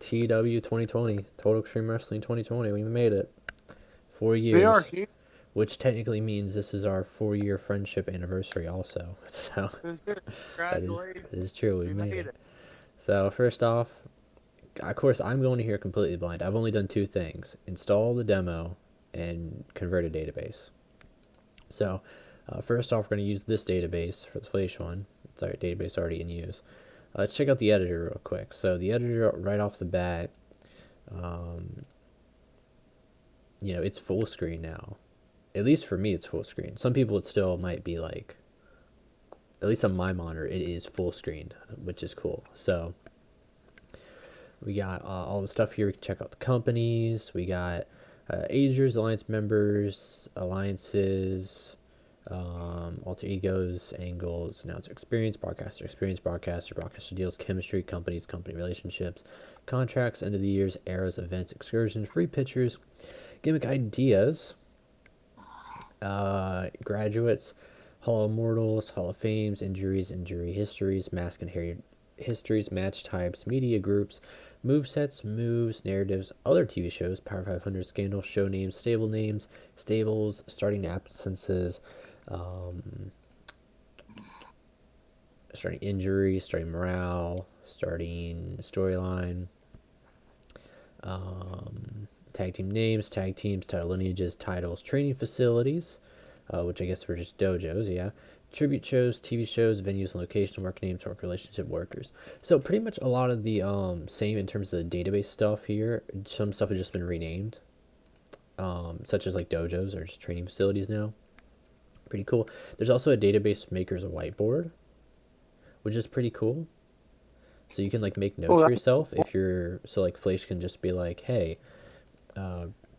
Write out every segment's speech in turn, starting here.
TEW 2020, Total Extreme Wrestling 2020. We made it. 4 We are years, here. which technically means this is our 4-year friendship anniversary also. So Congratulations. that is true. We We made made it. it. So first off, of course, I'm going to here completely blind. I've only done two things: install the demo and convert a database. So first off, we're going to use this database for the Flash one. It's our database already in use. Let's check out the editor real quick. So the editor, right off the bat, um, it's full screen now. At least for me, it's full screen. Some people, it still might be like, at least on my monitor, it is full screened, which is cool. So we got all the stuff here. We can check out the companies. We got agers, alliance members, alliances, alter egos, angles, announcer experience, broadcaster deals, chemistry, companies, company relationships, contracts, end of the years, eras, events, excursions, free pictures, gimmick ideas, graduates, Hall of Immortals, Hall of Fames, injuries, injury histories, mask and hair histories, match types, media groups, movesets, moves, narratives, other TV shows, Power 500 scandals, show names, stables, starting absences, starting injuries, starting morale, starting storyline, tag team names, tag teams, title lineages, titles, training facilities, which I guess were just dojos, yeah. Tribute shows, TV shows, venues and location, work names, work relationship, workers. So pretty much a lot of the same in terms of the database stuff here. Some stuff has just been renamed, such as like dojos or just training facilities now. Pretty cool. There's also a database maker's whiteboard, which is pretty cool. So you can like make notes for yourself if you're, so like Flash can just be like, hey,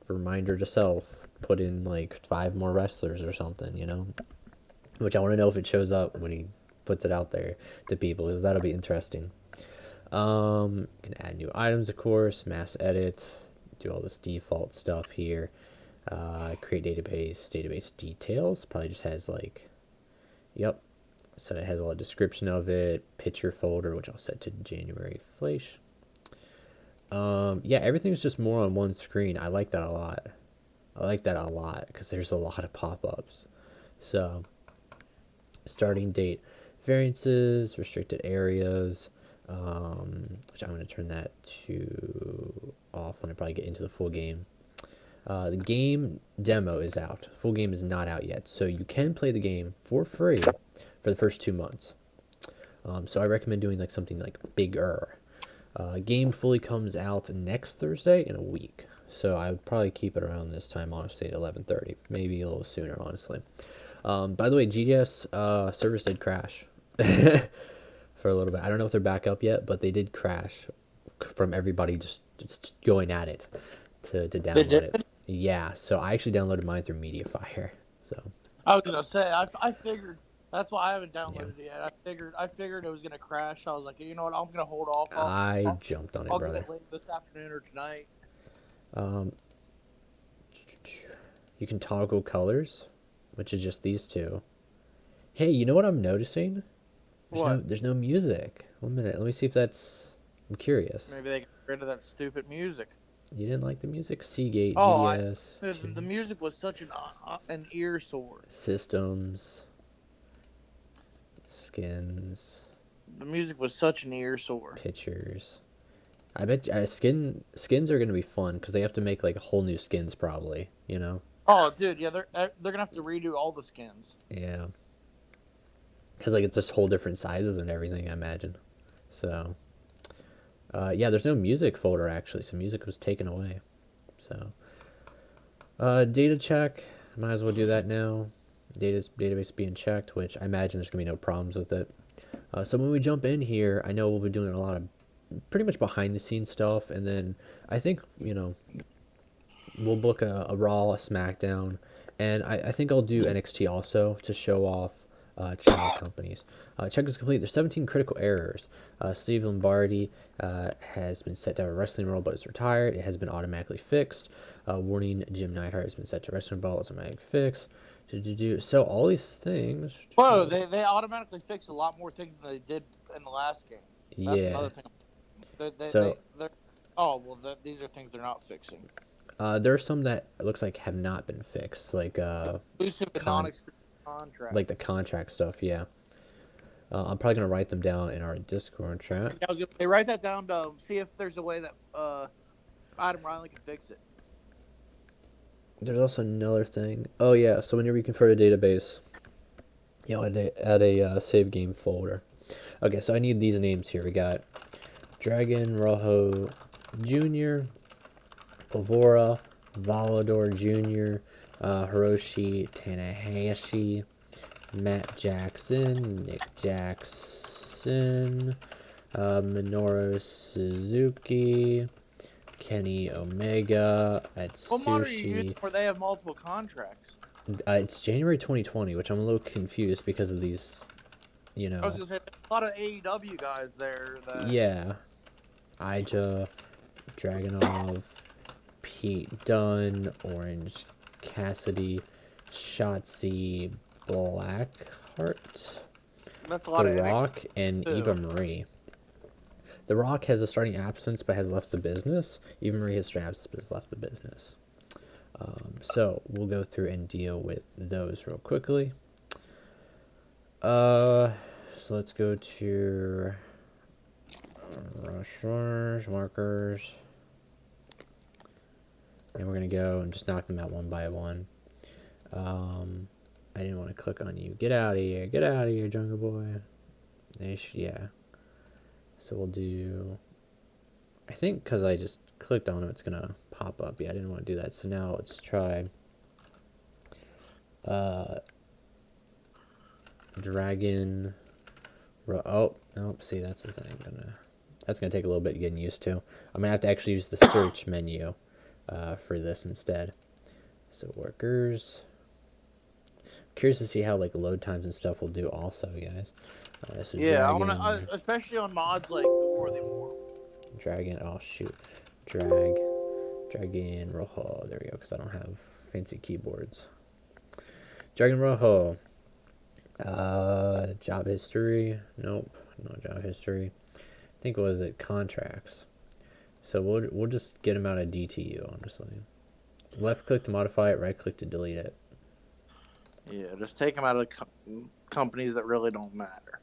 reminder to self, put in like 5 more wrestlers or something, which I want to know if it shows up when he puts it out there to people, because that'll be interesting. You can add new items, of course, mass edit, do all this default stuff here, create database details, probably just has like, yep, so it has a description of it, picture folder, which I'll set to January Flash. Yeah, everything's just more on one screen. I like that a lot because there's a lot of pop-ups. So starting date, variances, restricted areas, which I'm going to turn that to off when I probably get into the full game. The game demo is out. Full game is not out yet, so you can play the game for free for the first 2 months. So I recommend doing like something like bigger. Game fully comes out next Thursday in a week, so I would probably keep it around this time, honestly, at 11:30, maybe a little sooner, honestly. By the way, GDS servers did crash for a little bit. I don't know if they're back up yet, but they did crash from everybody just going at it to download it. Yeah, so I actually downloaded mine through MediaFire. So I was gonna say I figured that's why I haven't downloaded yeah, it yet. I figured it was gonna crash. I was like, you know what, I'm gonna hold off. I jumped on it, I'll get brother. it later this afternoon or tonight. You can toggle colors, which is just these two. Hey, you know what I'm noticing? There's no music. 1 minute. Let me see if that's. I'm curious. Maybe they get rid of that stupid music. You didn't like the music? Seagate, Oh, GDS, the music was such an ear sore. systems, skins, The music was such an ear sore. pictures. I bet skins are gonna be fun because they have to make like whole new skins probably. Oh, dude, yeah, they're gonna have to redo all the skins. Yeah. Because like it's just whole different sizes and everything, I imagine. So. Yeah, there's no music folder actually, so music was taken away. So, data check, might as well do that now. Database being checked, which I imagine there's gonna be no problems with it. So when we jump in here, I know we'll be doing a lot of pretty much behind the scenes stuff, and then I think we'll book a Raw, a SmackDown, and I think I'll do NXT also to show off channel companies. Check is complete. There's 17 critical errors. Steve Lombardi has been set to have a wrestling role but is retired. It has been automatically fixed. Warning, Jim Neidhart has been set to wrestling role. It's automatically fixed. So all these things. Whoa, they automatically fixed a lot more things than they did in the last game. That's Yeah. another thing. They're Oh well, these are things they're not fixing. There are some that it looks like have not been fixed, like Exclusive and non-exclusive contracts. like the contract stuff. Yeah, I'm probably gonna write them down in our Discord chat. Yeah, I was gonna say write that down to see if there's a way that Adam Riley can fix it. There's also another thing. Oh yeah, so when you reconfigure a database, you know, add a save game folder. Okay, so I need these names here. We got Dragon Rojo Jr., Pavora, Volador Jr., Hiroshi Tanahashi, Matt Jackson, Nick Jackson, Minoru Suzuki, Kenny Omega, What mod are you using Atsushi. where they have multiple contracts? It's January 2020, which I'm a little confused because of these, you I was know. gonna say there's a lot of AEW guys there that. Yeah. Ija, Dragonov, Pete Dunne, Orange Cassidy, Shotzi Blackheart, That's a lot The of Rock, and NXT Eva too. Marie. The Rock has a starting absence but has left the business. Eva Marie has starting absence but has left the business. So we'll go through and deal with those real quickly. So let's go to rushers, markers. And we're going to go and just knock them out one by one. I didn't want to click on you. Get out of here. Get out of here, Jungle Boy. Yeah. So we'll do... I think because I just clicked on it, it's going to pop up. Yeah, I didn't want to do that. So now let's try... Dragon... Oh, nope. See, that's the thing. That's going to take a little bit getting used to. I'm going to have to actually use the search menu for this instead. So workers... Curious to see how like load times and stuff will do also, guys. So Yeah, I Dragon, want to, especially on mods like Before They War. Dragon. Oh shoot, Dragon Rojo. There we go. Because I don't have fancy keyboards. Dragon Rojo. Job history. Nope, no job history. I think what was it? Contracts. So we'll just get him out of DTU. Honestly, left click to modify it. Right click to delete it. Yeah, just take them out of companies that really don't matter.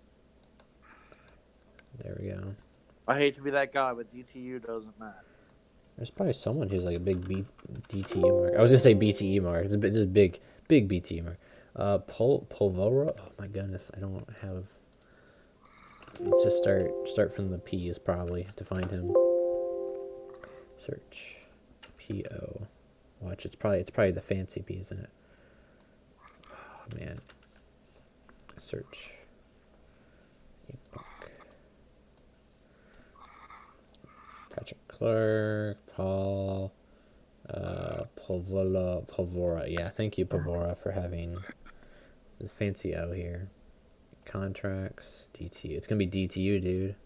There we go. I hate to be that guy, but DTU doesn't matter. There's probably someone who's like a big DTE mark. I was gonna say BTE mark. It's a bit just big BTE mark. Polvora. Oh my goodness, I don't have. Let's just start from the P's probably to find him. Search, PO. Watch, it's probably the fancy P, isn't it? Oh man. Search. Patrick Clark, Paul, Pavora. Yeah, thank you, Pavora, for having the fancy O here. Contracts, DTU. It's going to be DTU, dude.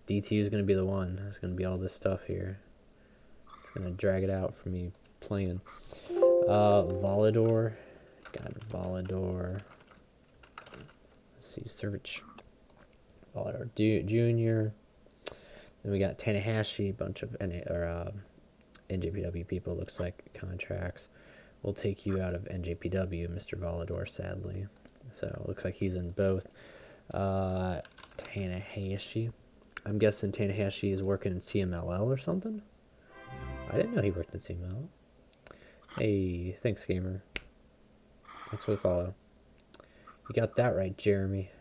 DTU is going to be the one. It's going to be all this stuff here. It's going to drag it out for me playing. Volador. Got Volador. Let's see, search. Volador Junior. Then we got Tanahashi, a bunch of NJPW people, looks like, contracts. We'll take you out of NJPW, Mr. Volador, sadly. So it looks like he's in both. Tanahashi. I'm guessing Tanahashi is working in CMLL or something? I didn't know he worked in CMLL. Hey, thanks, gamer. Thanks for the follow. You got that right, Jeremy.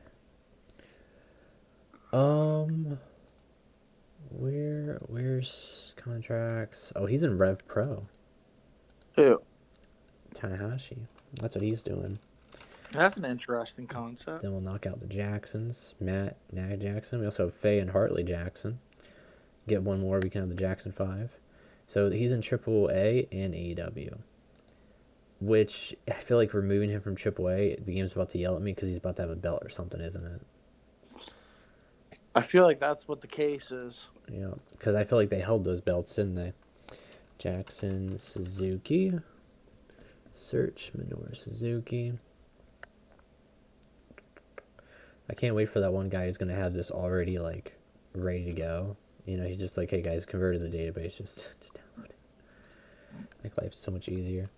Where's contracts? Oh, he's in Rev Pro. Who? Tanahashi. That's what he's doing. That's an interesting concept. Then we'll knock out the Jacksons. Matt, Nag Jackson. We also have Faye and Hartley Jackson. Get one more, we can have the Jackson 5. So he's in AAA and AEW. Which, I feel like removing him from AAA, the game's about to yell at me because he's about to have a belt or something, isn't it? I feel like that's what the case is. Yeah, because I feel like they held those belts, didn't they? Jackson, Suzuki. Search, Minoru Suzuki. I can't wait for that one guy who's going to have this already, like, ready to go. He's just like, hey guys, convert to the database, just download it. Make life so much easier.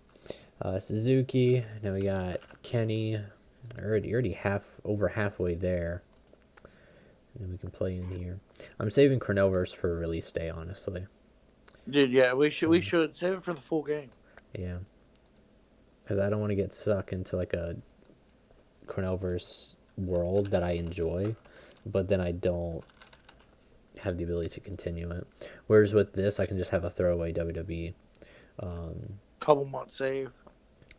Suzuki. Now we got Kenny. Already over halfway there. And then we can play in here. I'm saving Chronoverse for release day, honestly. Dude, yeah, we should save it for the full game. Yeah. Because I don't want to get stuck into like a Chronoverse world that I enjoy, but then I don't have the ability to continue it. Whereas with this, I can just have a throwaway WWE. Couple months save.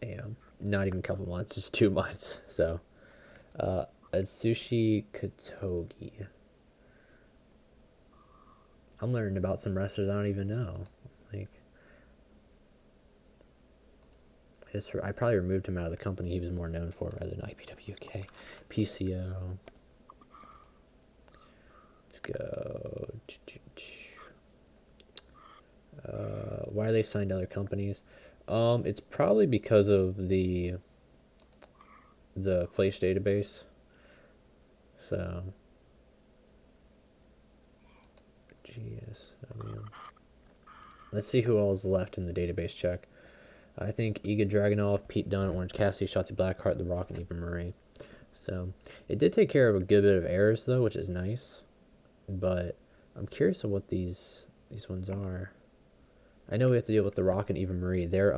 Yeah, not even a couple months, just 2 months. So, Atsushi Kotogi. I'm learning about some wrestlers I don't even know. Like, I probably removed him out of the company he was more known for rather than IPWK. PCO. Let's go. Why are they signed to other companies? It's probably because of the Flash database. So, GSW. Let's see who all is left in the database check. I think Iga Dragunov, Pete Dunne, Orange Cassidy, Shotzi Blackheart, The Rock, and Eva Marie. So, it did take care of a good bit of errors though, which is nice. But I'm curious of what these ones are. I know we have to deal with The Rock and Eva Marie. They're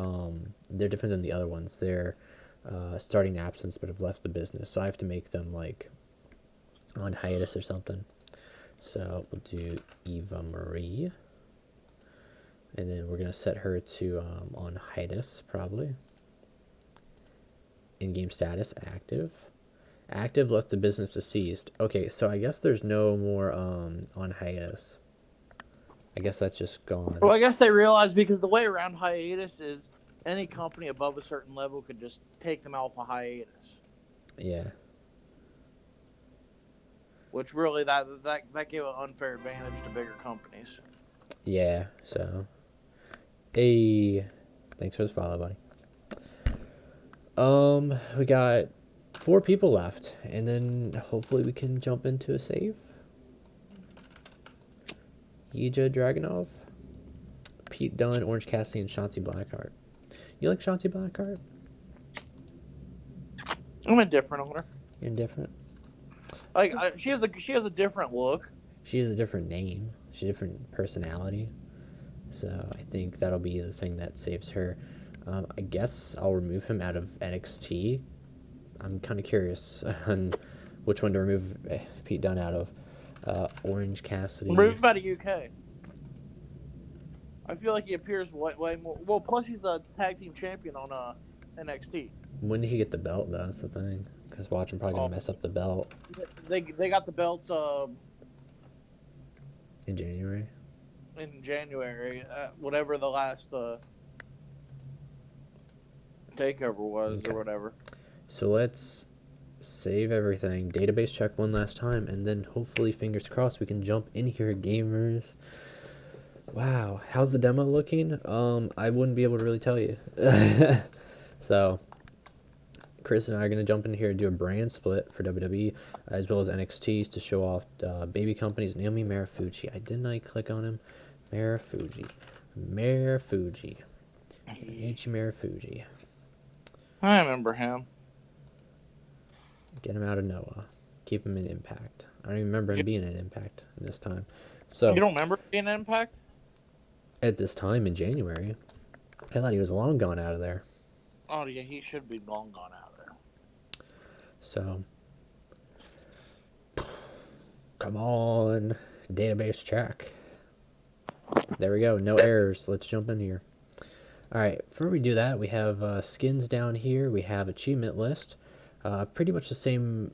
different than the other ones. They're starting absence but have left the business. So I have to make them like on hiatus or something. So we'll do Eva Marie. And then we're going to set her to on hiatus probably. In-game status, active. Active, left the business deceased. Okay, so I guess there's no more on hiatus. I guess that's just gone. Well, I guess they realized because the way around hiatus is any company above a certain level could just take them off a hiatus. Yeah. Which really that gave an unfair advantage to bigger companies. Yeah, so. Hey, thanks for the follow, buddy. We got 4 people left, and then hopefully we can jump into a save. Ija Dragunov, Pete Dunne, Orange Cassidy, and Shotzi Blackheart. You like Shotzi Blackheart? I'm indifferent on her. You're indifferent? Like she has a different look. She has a different name. She has a different personality. So I think that'll be the thing that saves her. I guess I'll remove him out of NXT. I'm kind of curious on which one to remove Pete Dunne out of. Orange Cassidy. Remove him out of UK. I feel like he appears way more. Well, plus he's a tag team champion on NXT. When did he get the belt, though? That's the thing. Because watch him probably going to mess up the belt. They got the belts in January? In January. Whatever the last takeover was or whatever. So let's save everything. Database check one last time. And then hopefully, fingers crossed, we can jump in here, gamers. Wow. How's the demo looking? I wouldn't be able to really tell you. So, Chris and I are going to jump in here and do a brand split for WWE, as well as NXT to show off baby companies. Naomi Marufuji. Didn't I click on him? Marufuji. Marufuji. I remember him. Get him out of Noah. Keep him in Impact. I don't even remember him being in Impact this time. So you don't remember being in Impact? At this time in January. I thought he was long gone out of there. Oh, yeah, he should be long gone out of there. So, come on. Database check. There we go. No errors. Let's jump in here. Alright, before we do that, we have skins down here. We have achievement list. Pretty much the same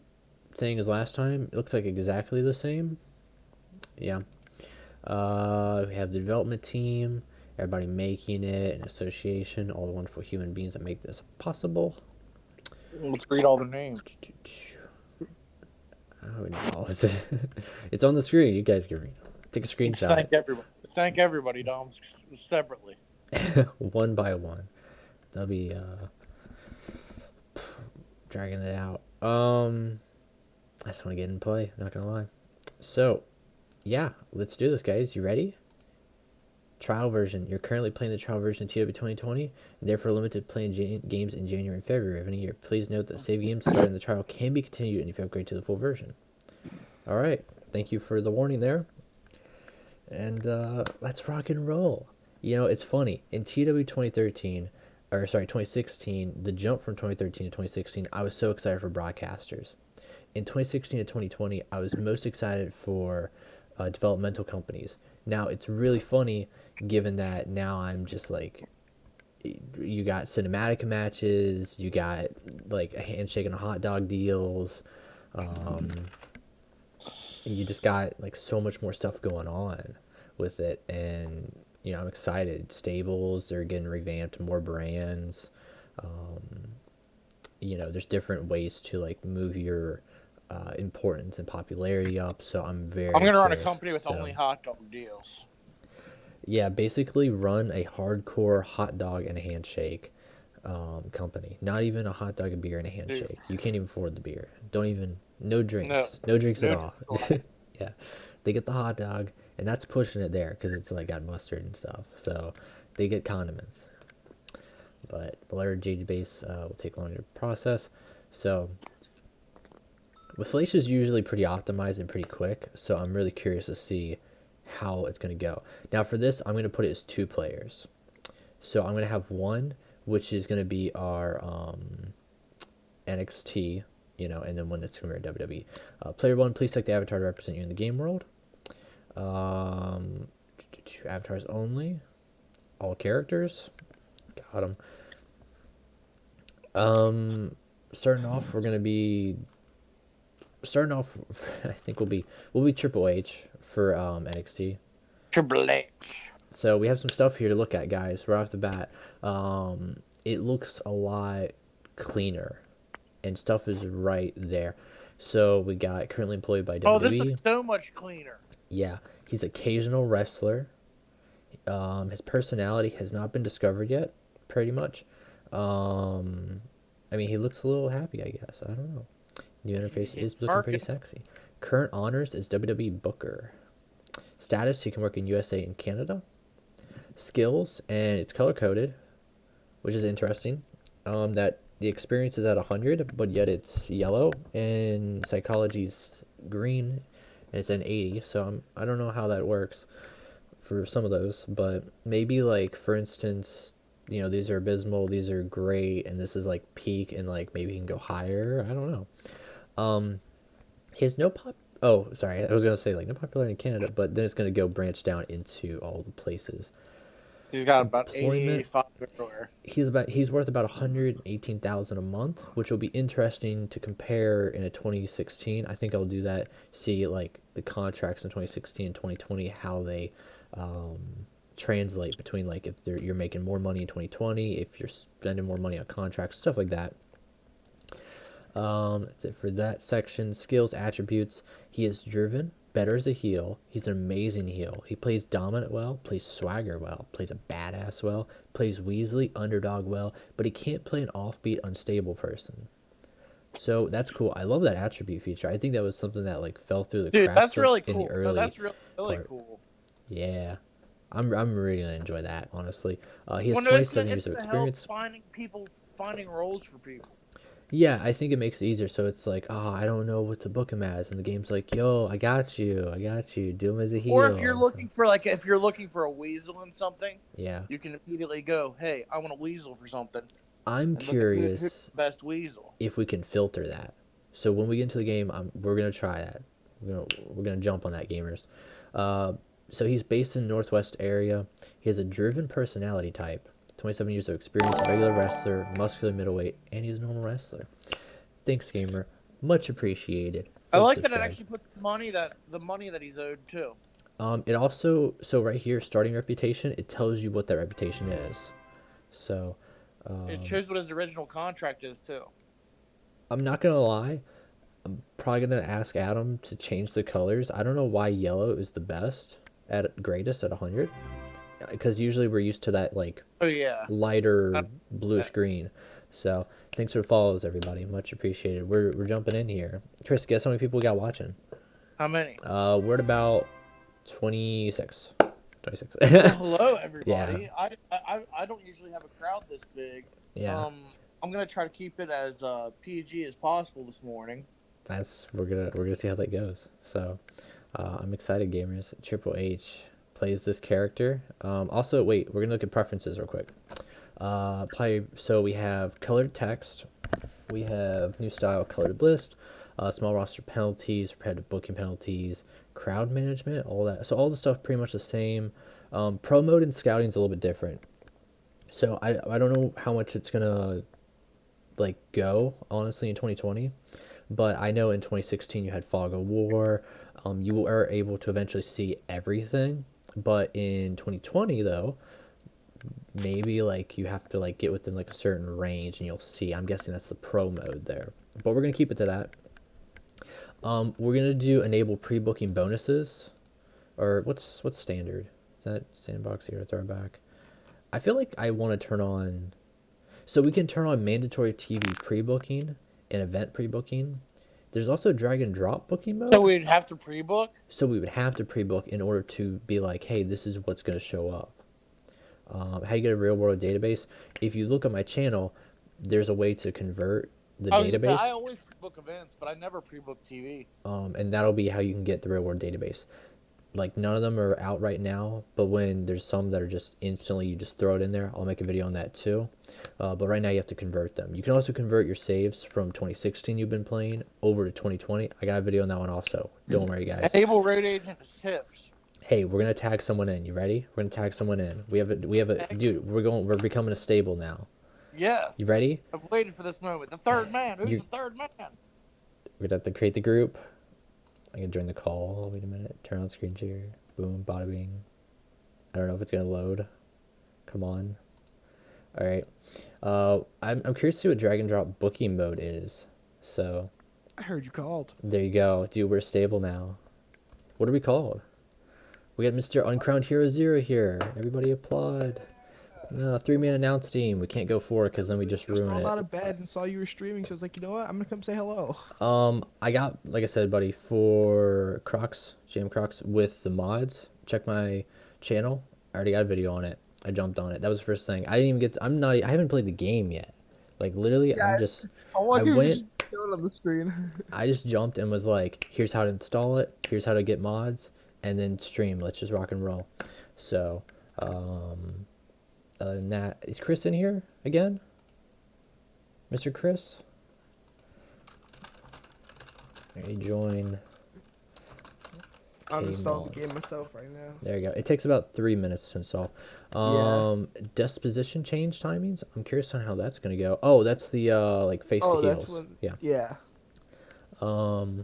thing as last time. It looks like exactly the same. Yeah. We have the development team, everybody making it, an association, all the wonderful human beings that make this possible. Let's read all the names. Oh no, it's on the screen. You guys can read. Take a screenshot. Thank everybody. Thank everybody, Dom, separately. One by one. They'll be dragging it out. I just want to get in play. Not gonna lie. So Yeah, let's do this, guys. You ready? Trial version. You're currently playing the trial version of TEW 2020, and therefore limited playing games in January and February of any year. Please note that save games starting the trial can be continued if you upgrade to the full version. All right. Thank you for the warning there. And let's rock and roll. You know, it's funny. In TEW 2013, or sorry, 2016, the jump from 2013 to 2016, I was so excited for broadcasters. In 2016 to 2020, I was most excited for developmental companies. Now, it's really funny given that now I'm just like, you got cinematic matches, you got like a handshake and a hot dog deals. You just got like so much more stuff going on with it, and you know, I'm excited. Stables are getting revamped, more brands. You know, there's different ways to like move your importance and popularity up, so I'm very I'm gonna run a curious. company with So only hot dog deals. yeah, basically run a hardcore hot dog and a handshake company. Not even a hot dog, a beer, and a Dude, handshake. You can't even afford the beer. Don't even, no no, drinks, no drinks at no. all. Yeah, they get the hot dog, and that's pushing it there because it's like got mustard and stuff. So they get condiments, but the letter J base will take longer to process. So with is usually pretty optimized and pretty quick. So I'm really curious to see how it's going to go. Now for this, I'm going to put it as 2 players. So I'm going to have one, which is going to be our NXT, you know, and then one that's going to be our WWE. Player 1, please select the avatar to represent you in the game world. Avatars only. All characters. Got them. Starting off, we're going to be... Starting off, I think we'll be Triple H for NXT. Triple H. So we have some stuff here to look at, guys. Right off the bat, it looks a lot cleaner, and stuff is right there. So we got currently employed by WWE. Oh, this looks so much cleaner. Yeah, he's occasional wrestler. His personality has not been discovered yet, pretty much. I mean, he looks a little happy, I guess. I don't know. New interface is looking pretty sexy. Current honors is WWE Booker. Status, he can work in USA and Canada. Skills, and it's color coded, which is interesting. That the experience is at 100, but yet it's yellow, and psychology's green, and it's an 80. So I don't know how that works for some of those, but maybe like for instance, you know, these are abysmal, these are great, and this is like peak, and like maybe he can go higher. I don't know. He has no pop. Oh, sorry, I was gonna say like no popularity in Canada, but then it's gonna go branch down into all the places. He's got about 80, Employment, 85 everywhere. he's worth about 118,000 a month, which will be interesting to compare in a 2016. I think I'll do that. See like the contracts in 2016 and 2020, how they translate between like if you're making more money in 2020, if you're spending more money on contracts, stuff like that. That's it for that section. Skills, attributes. He is driven, better as a heel. He's an amazing heel. He plays dominant well, plays swagger well, plays a badass well, plays Weasley, underdog well, but he can't play an offbeat, unstable person. So that's cool. I love that attribute feature. I think that was something that like fell through the cracks That's really in cool. the early That's really part. cool. Yeah. I'm really gonna enjoy that, honestly. He has Well, no, 27 years of to help experience. finding roles for people. Yeah, I think it makes it easier. So it's like, oh, I don't know what to book him as, and the game's like, yo, I got you. Do him as a heel. Or if you're looking for a weasel in something, yeah, you can immediately go, hey, I want a weasel for something. I'm curious who's the best weasel. if we can filter that. So when we get into the game, we're gonna try that. We're gonna jump on that, gamers. So he's based in the Northwest area. He has a driven personality type. 27 years of experience, regular wrestler, muscular middleweight, and he's a normal wrestler. Thanks, gamer. Much appreciated. I like that it actually puts the money that he's owed too. It also, so right here, starting reputation, it tells you what that reputation is. So it shows what his original contract is too. I'm not gonna lie, I'm probably gonna ask Adam to change the colors. I don't know why yellow is the best at greatest at 100, because usually we're used to that like lighter bluish green. So thanks for the follows, everybody. Much appreciated. We're jumping in here. Chris, guess how many people we got watching? How many? We're at about 26. 26. Well, hello Yeah. everybody. I don't usually have a crowd this big. Yeah. I'm gonna try to keep it as PG as possible this morning. We're gonna see how that goes. So, I'm excited, gamers. Triple H plays this character. Also, wait, we're gonna look at preferences real quick. So we have colored text. We have new style, colored list, small roster penalties, repetitive booking penalties, crowd management, all that. So all the stuff pretty much the same. Pro mode and scouting is a little bit different. So I don't know how much it's gonna like go honestly in 2020, but I know in 2016 you had fog of war. You were able to eventually see everything, but in 2020 though, maybe like you have to like get within like a certain range and you'll see. I'm guessing that's the pro mode there, but we're gonna keep it to that. We're gonna do enable pre-booking bonuses, or what's standard? Is that sandbox here? Throwback. I feel like I want to turn on, so we can turn on mandatory TV pre-booking and event pre-booking. There's also drag and drop booking mode. So we'd have to pre-book. So we would have to pre-book in order to be like, hey, this is what's gonna show up. How you get a real world database? If you look at my channel, there's a way to convert the database. I always pre-book events, but I never pre-book TV. And that'll be how you can get the real world database. Like none of them are out right now, but when there's some that are just instantly, you just throw it in there. I'll make a video on that too. But right now you have to convert them. You can also convert your saves from 2016 you've been playing over to 2020. I got a video on that one also. Don't worry, guys. Enable road agent tips. Hey, we're gonna tag someone in. You ready? We're gonna tag soone in. We have a dude. We're becoming a stable now. Yes. You ready? I've waited for this moment. The third man. Who's the third man? We're gonna have to create the group. I can join the call. Wait a minute. Turn on screen share. Boom. Bada bing. I don't know if it's gonna load. Come on. All right. I'm curious to see what drag and drop booking mode is. So. I heard you called. There you go, dude. We're stable now. What are we called? We got Mr. Uncrowned Hero 0 here. Everybody applaud. No, 3-man announce team. We can't go 4 because then we just ruin it. I out of bed and saw you were streaming, so I was like, you know what? I'm gonna come say hello. I got, like I said, buddy, for Crocs, GM Crocs with the mods. Check my channel. I already got a video on it. I jumped on it. That was the first thing. I didn't even get. I haven't played the game yet. Like literally, Yeah, I went. Showing on the screen. I just jumped and was like, here's how to install it. Here's how to get mods. And then stream. Let's just rock and roll. So, other than that, is Chris in here again? Mr. Chris? There you join. I'm installing the game myself right now. There you go. It takes about 3 minutes to install. Disposition change timings. I'm curious on how that's gonna go. Oh, that's the like face to heels. Yeah.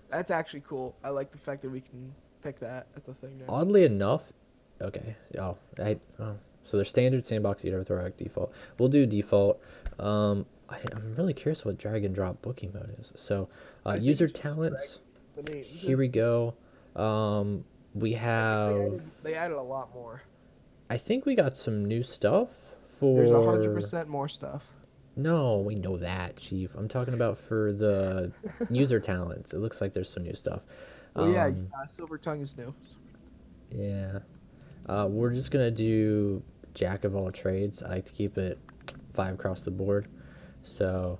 That's actually cool. I like the fact that we can pick that as a thing now. Oddly enough, okay. So there's standard sandbox eater throwback default. We'll do default. I'm really curious what drag and drop booking mode is. So user talents. Here we go. We have. They added a lot more. I think we got some new stuff for. There's 100% more stuff. No, we know that, Chief. I'm talking about for the user talents. It looks like there's some new stuff. Well, yeah, Silver Tongue is new. Yeah. We're just going to do Jack of all trades. I like to keep it 5 across the board. So,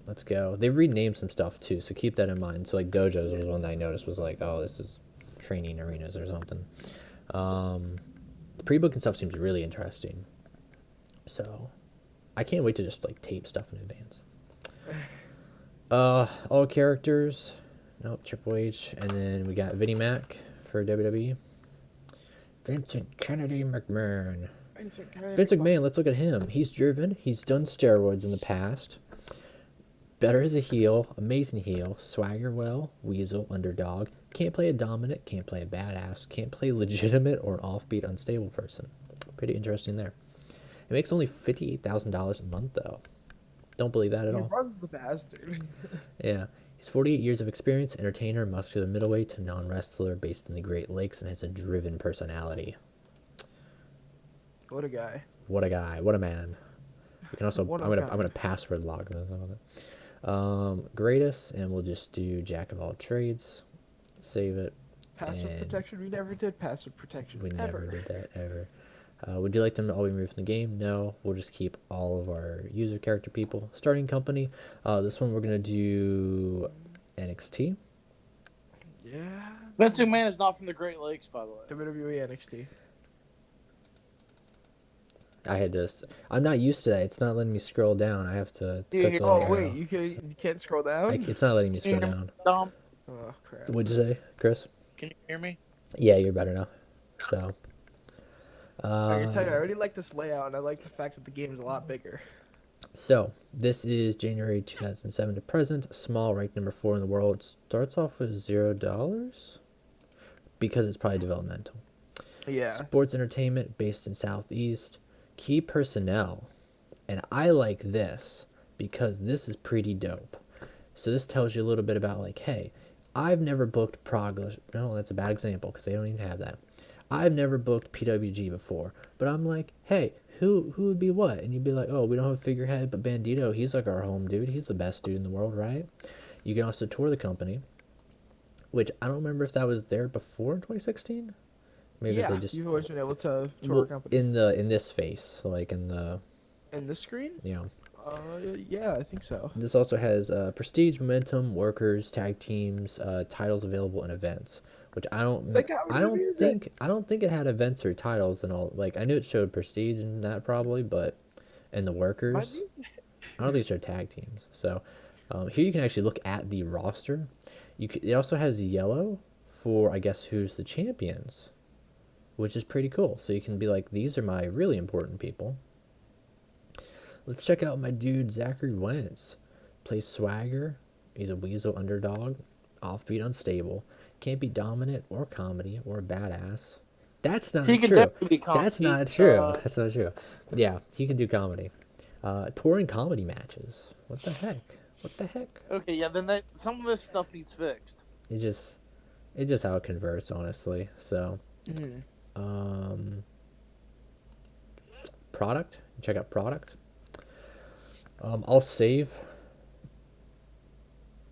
let's go. They renamed some stuff, too, so keep that in mind. So, like, Dojos was one that I noticed was like, oh, this is training arenas or something. The pre-booking stuff seems really interesting. So, I can't wait to just, like, tape stuff in advance. All characters. Nope, Triple H. And then we got Vinnie Mac for WWE. Vincent Kennedy McMahon. Vince McMahon, let's look at him. He's driven. He's done steroids in the past. Better as a heel. Amazing heel. Swagger well. Weasel. Underdog. Can't play a dominant. Can't play a badass. Can't play legitimate or an offbeat unstable person. Pretty interesting there. It makes only $58,000 a month, though. Don't believe that at all. He runs the bastard. Yeah. He's 48 years of experience, entertainer, muscular middleweight to non-wrestler based in the Great Lakes, and has a driven personality. What a guy. What a guy. What a man. We can also I'm gonna password log this. Greatest, and we'll just do Jack of all trades. Save it. Password protection. We never did password protection. We never did that ever. Would you like them to all be removed from the game? No. We'll just keep all of our user character people. Starting company. This one we're going to do NXT. Yeah. Vince McMahon is not from the Great Lakes, by the way. WWE NXT. I had this. I'm not used to that. It's not letting me scroll down. I have to click the Oh arrow. wait, you can't scroll down. It's not letting me scroll down. Dom, Oh crap. What'd you say, Chris? can you hear me? Yeah, you're better now. So. I can tell you, I already like this layout, and I like the fact that the game is a lot bigger. So this is January 2007 to present. Small, ranked number 4 in the world. Starts off with $0 because it's probably developmental. Yeah. Sports entertainment based in Southeast. Key personnel, and I like this because this is pretty dope. So this tells you a little bit about like, hey, I've never booked Progress. No, that's a bad example because they don't even have that. I've never booked PWG before, but I'm like, hey, who would be what? And you'd be like, oh, we don't have a figurehead, but Bandito, he's like our home dude. He's the best dude in the world, right? You can also tour the company, which I don't remember if that was there before in 2016. Maybe Yeah, they just you've always been able to tour a company. in this face, like in the screen. Yeah. Yeah, I think so. This also has prestige, momentum, workers, tag teams, titles available in events, which I don't think it had events or titles and all. Like I knew it showed prestige and that probably, but and the workers, I don't think it showed tag teams. So here you can actually look at the roster. It also has yellow for I guess who's the champions, which is pretty cool. So you can be like, these are my really important people. Let's check out my dude, Zachary Wentz. Plays swagger. He's a weasel underdog. Offbeat, unstable. Can't be dominant or comedy or badass. That's not true. That's not true. That's not true. Yeah, he can do comedy. Poor in comedy matches. What the heck? What the heck? Okay, yeah, then some of this stuff needs fixed. It's just how it converts, honestly. So, product. Check out product. I'll save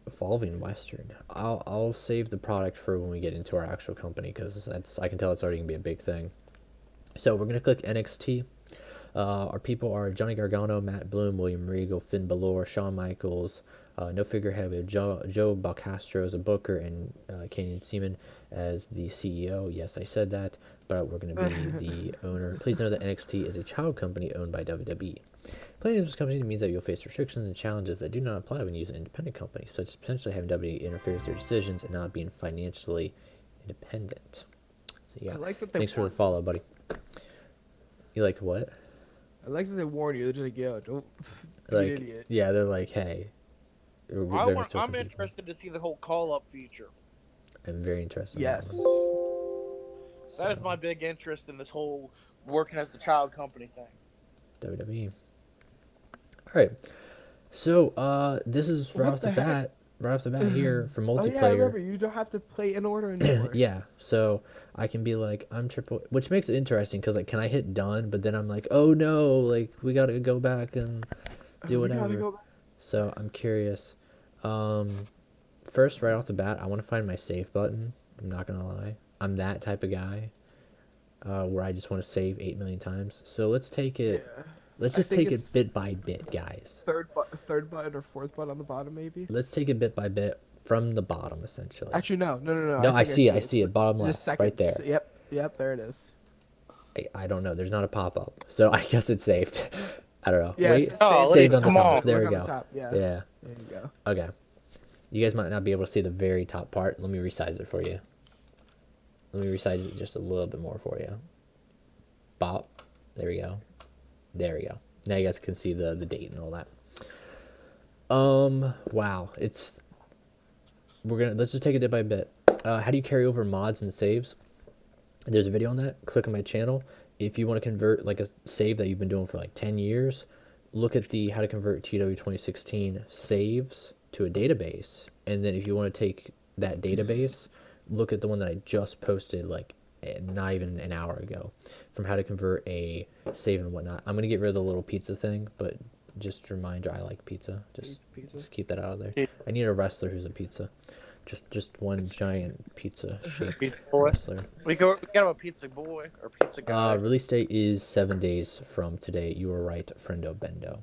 Evolving Western. I'll save the product for when we get into our actual company because I can tell it's already gonna be a big thing. So we're gonna click NXT. Our people are Johnny Gargano, Matt Bloom, William Regal, Finn Balor, Shawn Michaels. No figurehead. We have Joe Balcastro as a booker and Kenyon Seaman as the CEO. Yes, I said that, but we're going to be the owner. Please know that NXT is a child company owned by WWE. Playing as this company means that you'll face restrictions and challenges that do not apply when using an independent company, such as potentially having WWE interfere with their decisions and not being financially independent. So yeah, thanks for the follow, buddy. You like what? I like that they warn you. They're just like, yo, don't be like, an idiot. Yeah, they're like, hey. I'm interested to see the whole call-up feature. I'm very interested. Yes. That is my big interest in this whole working as the child company thing. WWE. All right. So this is right off the bat here for multiplayer. Oh yeah, I remember. You don't have to play in order anymore. Yeah. So I can be like, I'm triple, which makes it interesting because like, can I hit done? But then I'm like, oh no, like we got to go back and do whatever. So I'm curious. First, right off the bat, I want to find my save button. I'm not gonna lie. I'm that type of guy where I just want to save 8 million times. So let's take it. Yeah. Let's just take it bit by bit, guys. Third button or fourth button on the bottom, maybe. Let's take it bit by bit from the bottom, essentially. Actually, no. No, I see it. Bottom left, right there. Yep, there it is. I don't know. There's not a pop up, so I guess it's saved. I don't know. Yeah, wait, saved on the top. There we go. Yeah. There you go. Okay. You guys might not be able to see the very top part. Let me resize it for you. Let me resize it just a little bit more for you. Bop. There we go. There we go. Now you guys can see the date and all that. Wow. Let's just take it bit by bit. How do you carry over mods and saves? There's a video on that. Click on my channel. If you want to convert like a save that you've been doing for like 10 years, look at the how to convert TEW 2016 saves to a database. And then if you want to take that database, look at the one that I just posted like not even an hour ago from how to convert a save and whatnot. I'm going to get rid of the little pizza thing, but just a reminder, I like pizza. Just keep that out of there. I need a wrestler who's a pizza. Just one giant pizza shaped Pizza boy. wrestler. We got him a pizza boy or pizza guy. Release date is 7 days from today. You were right, friendo bendo.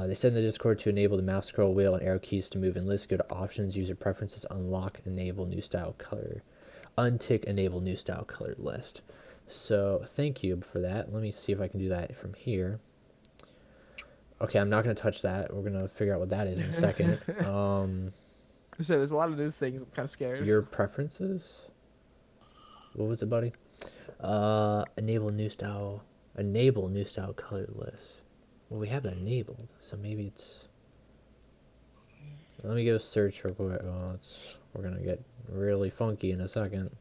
They said in the Discord to enable the mouse scroll wheel and arrow keys to move and list. Go to options, user preferences, unlock, enable new style color, untick enable new style colored list. So thank you for that. Let me see if I can do that from here. Okay, I'm not gonna touch that. We're gonna figure out what that is in a second. So there's a lot of new things. I'm kind of scared. Your preferences. What was it, buddy? Enable new style colored list. Well, we have that enabled, so maybe it's. Let me go search real quick. Oh, we're gonna get really funky in a second.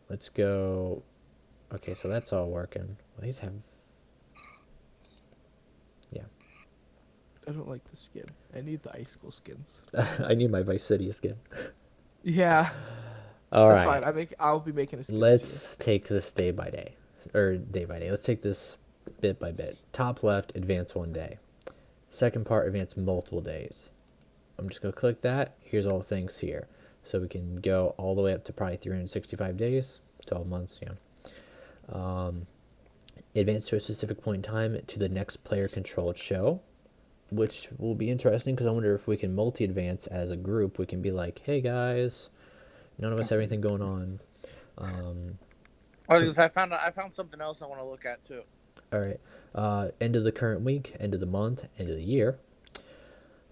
Let's go. Okay, so that's all working. Well, these have. Yeah. I don't like the skin. I need the ice school skins. I need my Vice City skin. Yeah. All That's right. fine. I'll be making a skin. Let's take this day by day. Let's take this bit by bit. Top left, advance 1 day. Second part, advance multiple days. I'm just going to click that. Here's all the things here. So we can go all the way up to probably 365 days, 12 months, advance to a specific point in time to the next player-controlled show, which will be interesting because I wonder if we can multi-advance as a group. We can be like, hey guys, none of us have anything going on. I found something else I want to look at too. All right. End of the current week, end of the month, end of the year.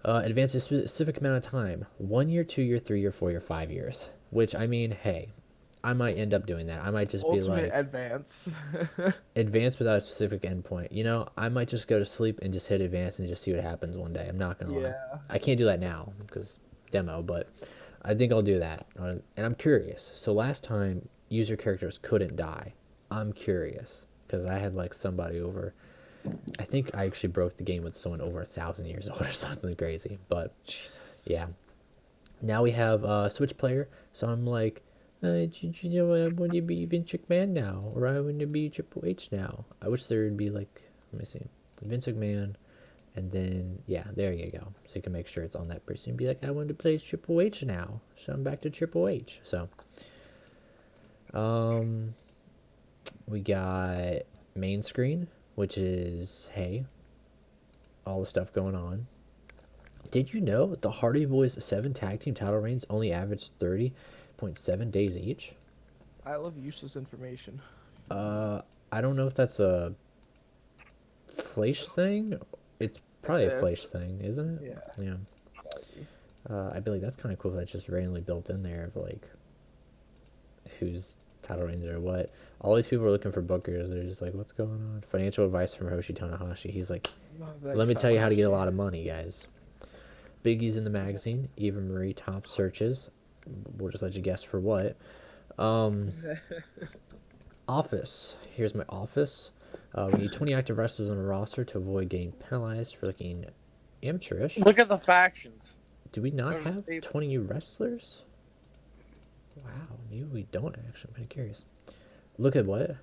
Advance a specific amount of time. 1 year, 2 year, 3 year, 4 year, 5 years. Which, I mean, hey, I might end up doing that. I might just be like... advance. advance without a specific endpoint. You know, I might just go to sleep and just hit advance and just see what happens one day. I'm not going to lie. I can't do that now because demo, but I think I'll do that. And I'm curious. So last time, user characters couldn't die. I'm curious because I had like somebody over... I think I actually broke the game with someone over 1,000 years old or something crazy. But, yeah. Now we have Switch player. So I'm like... I want to be Vince McMahon now, or I want to be Triple H now. I wish there would be like, let me see, Vince McMahon, and then yeah, there you go. So you can make sure it's on that person and be like, I want to play Triple H now, so I'm back to Triple H. So, we got main screen, which is hey, all the stuff going on. Did you know the Hardy Boys 7 tag team title reigns only averaged 30.7 days each? I love useless information. I don't know if that's a Flash thing. It's probably a Flash thing, isn't it? Yeah. I believe that's kind of cool. That's just randomly built in there of like whose title reigns or what. All these people are looking for bookers. They're just like, what's going on? Financial advice from Hiroshi Tanahashi. He's like, let me tell you how to get a lot of money, guys. Big E's in the magazine. Eva Marie top searches. We'll just let you guess for what. Office. Here's my office. We need 20 active wrestlers on a roster to avoid getting penalized for looking amateurish. Look at the factions. Do we not have 20 wrestlers? Wow, maybe we don't actually. I'm kind of curious. Look at what?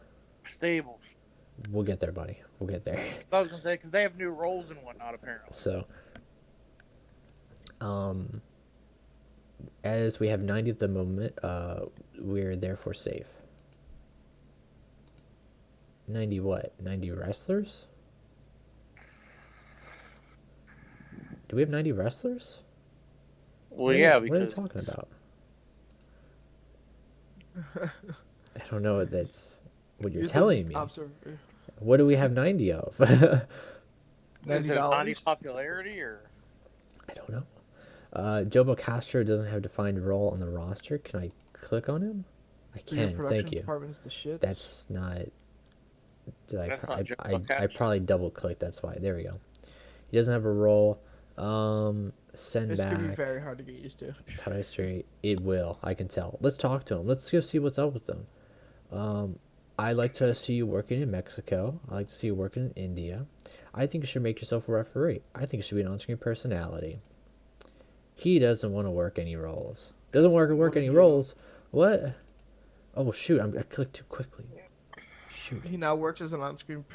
Stables. We'll get there, buddy. We'll get there. I was going to say, because they have new roles and whatnot, apparently. So, as we have 90 at the moment, we're therefore safe. 90 what? 90 wrestlers? Do we have 90 wrestlers? Well, yeah, because... What are you talking about? I don't know what that's... What you're telling me. What do we have 90 of? Is it 90 popularity, or...? I don't know. Jobo Castro doesn't have defined role on the roster. Can I click on him? I can. Thank you. That's not. I probably double clicked. That's why. There we go. He doesn't have a role. Send it's back. It's gonna be very hard to get used to. Tie straight. It will. I can tell. Let's talk to him. Let's go see what's up with them. I like to see you working in Mexico. I like to see you working in India. I think you should make yourself a referee. I think you should be an on-screen personality. He doesn't want to work any roles. Doesn't work any roles. What? Oh, shoot. I clicked too quickly. Shoot. He now works as an on-screen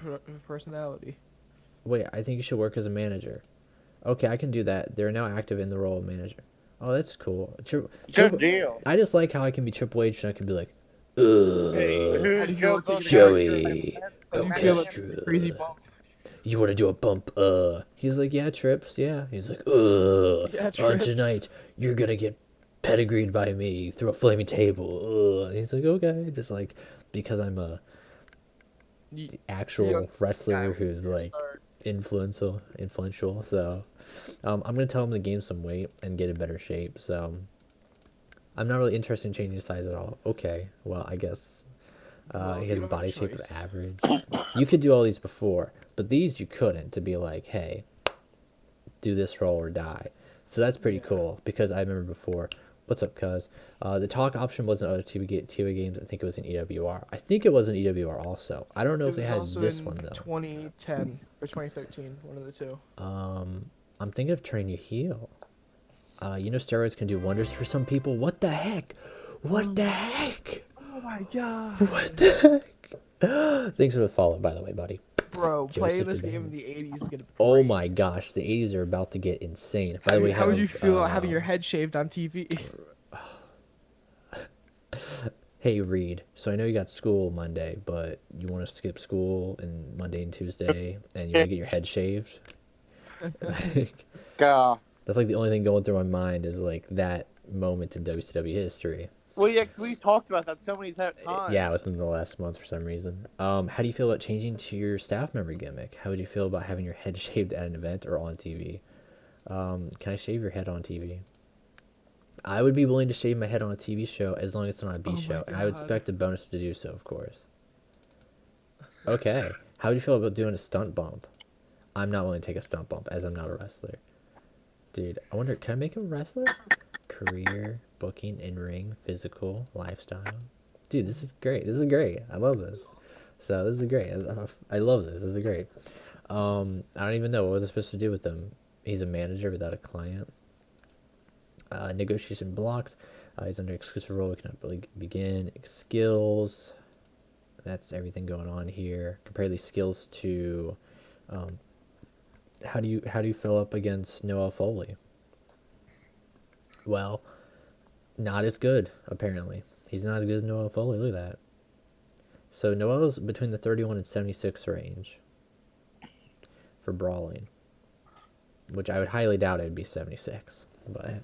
personality. Wait, I think you should work as a manager. Okay, I can do that. They're now active in the role of manager. Oh, that's cool. Good deal. I just like how I can be Triple H and I can be like, Hey, ugh, How who's do you feel Joe about taking booking a out your Joey, events How for do you feel about management? taking a crazy Belcastra. bump? You want to do a bump? He's like, yeah, Trips, yeah. He's like, Yeah, tonight trips. you're gonna get pedigreed by me through a flaming table. And he's like, okay, just like because I'm a You, you actual don't guy wrestler when who's you like start. influential. So, I'm gonna tell him to gain some weight and get in better shape. So, I'm not really interested in changing his size at all. Okay, well, I guess Well, he you has a don't have a body shape of choice. average. You could do all these before, but these you couldn't to be like, hey, do this role or die. So that's pretty Yeah. cool because I remember before. What's up, cuz? The talk option wasn't other TEW games. I think it was an EWR. I think it was an EWR also. I don't know It if they was had also this one in though. 2010 or 2013, one of the two. I'm thinking of Train You Heal. You know steroids can do wonders for some people. What the heck? What the heck? Oh my god. What the heck? Thanks for the follow, by the way, buddy. Bro, playing Joseph this game DeBang. in the 80s is gonna be Oh great. my gosh, the 80s are about to get insane. By the way, How would you have feel about having your head shaved on TV? hey Reed. So I know you got school Monday, but you want to skip school and Monday and Tuesday, and you want to get your head shaved. Like, Uh, that's like the only thing going through my mind is like that moment in WCW history. well, yeah, because we've talked about that so many times. Yeah, within the last month for some reason. How do you feel about changing to your staff member gimmick? How would you feel about having your head shaved at an event or on TV? Can I shave your head on TV? I would be willing to shave my head on a TV show as long as it's not a B Oh my show, and I would God. expect a bonus to do so, of course. Okay, how would you feel about doing a stunt bump? I'm not willing to take a stunt bump as I'm not a wrestler. Dude, I wonder, can I make him a wrestler? Career, booking, in-ring, physical, lifestyle. Dude, this is great. This is great. I love this. So this is great. I love this. This is great. I don't even know what was I supposed to do with him. He's a manager without a client. Negotiation blocks. He's under exclusive role. We cannot really begin. Skills. That's everything going on here. Compare these skills to. How do you fill up against Noah Foley? Well, not as good apparently. He's not as good as Noah Foley. Look at that. So Noel's between the 31 and 76 range for brawling, which I would highly doubt it'd be 76. But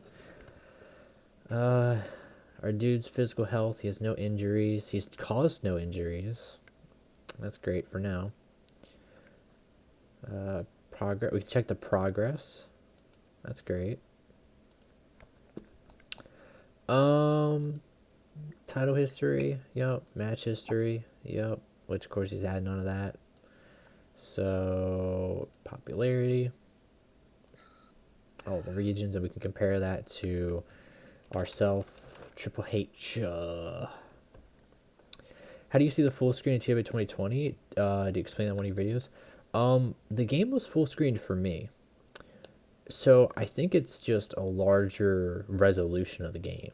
our dude's physical health, he has no injuries. He's caused no injuries. That's great for now. Progress. We can check the progress. That's great. Title history. Yep. Match history. Yep. Which of course he's had none of that. So popularity. All the regions, and we can compare that to ourself. Triple H. How do you see the full screen of TEW 2020? Do you explain that in one of your videos? The game was full screened for me. So I think it's just a larger resolution of the game.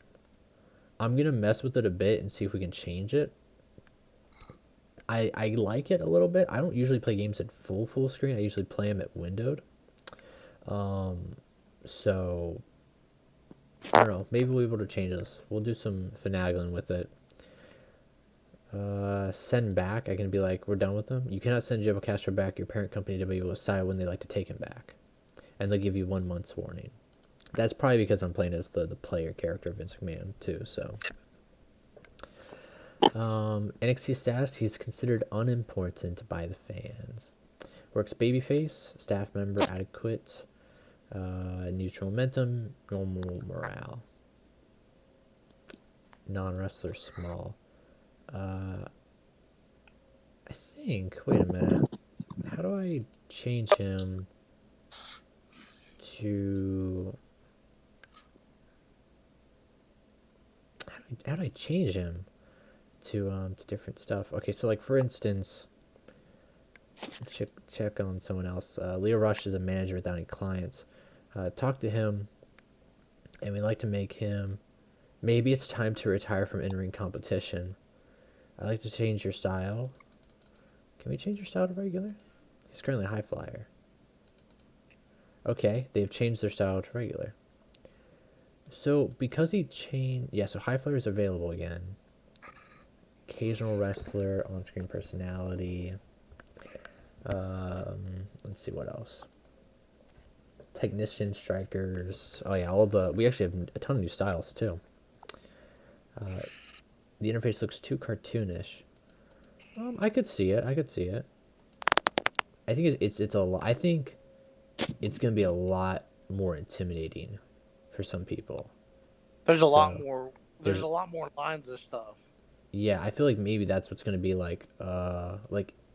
I'm going to mess with it a bit and see if we can change it. I like it a little bit. I don't usually play games at full screen. I usually play them at windowed. So I don't know. Maybe we'll be able to change this. We'll do some finagling with it. Send back. I can be like, we're done with them. You cannot send Jibble Castro back. Your parent company WWE will decide when they like to take him back, and they'll give you 1 month's warning. That's probably because I'm playing as the player character of Vince McMahon too. So, NXT status. He's considered unimportant by the fans. Works babyface. Staff member adequate. Neutral momentum. Normal morale. Non-wrestler small. I think. Wait a minute. How do I change him to? How do I change him to different stuff? Okay, so like for instance, let's check on someone else. Leo Rush is a manager without any clients. Talk to him, and we like to make him. Maybe it's time to retire from in-ring competition. I'd like to change your style. Can we change your style to regular? He's currently a high flyer. Okay, they've changed their style to regular. So because he changed, yeah. So high flyer is available again. Occasional wrestler, on-screen personality. Let's see what else. Technician, strikers. Oh yeah, we actually have a ton of new styles too. The interface looks too cartoonish. I could see it. I could see it. I think it's a lot. I think it's gonna be a lot more intimidating for some people. There's a lot So more. There's a lot more lines of stuff. yeah, I feel like maybe that's what's gonna be like. A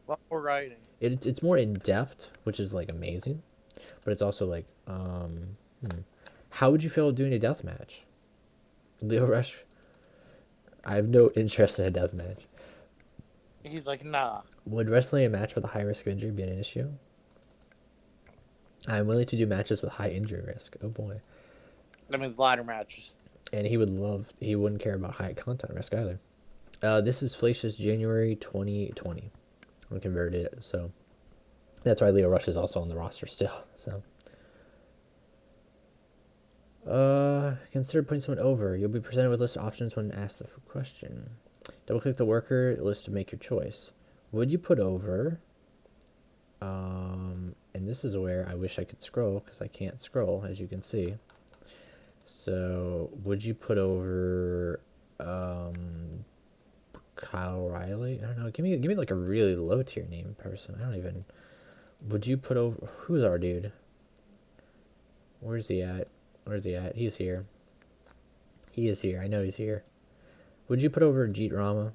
lot more writing. It's more in depth, which is like amazing, but it's also like how would you feel doing a death match? Leo Rush. I have no interest in a death match. He's like, nah. Would wrestling a match with a high risk of injury be an issue? I'm willing to do matches with high injury risk. Oh boy. That means ladder matches. And he wouldn't care about high content risk either. This is Felicia's January 2020. I converted it, so that's why Leo Rush is also on the roster still. So, consider putting someone over. You'll be presented with a list of options when asked the question. Double click the worker list to make your choice. Would you put over? And this is where I wish I could scroll because I can't scroll, as you can see. So, would you put over Kyle Riley? I don't know. Give me like a really low tier name person. I don't even. Would you put over who's our dude? Where's he at? He's here. He is here. I know he's here. Would you put over Jeet Rama?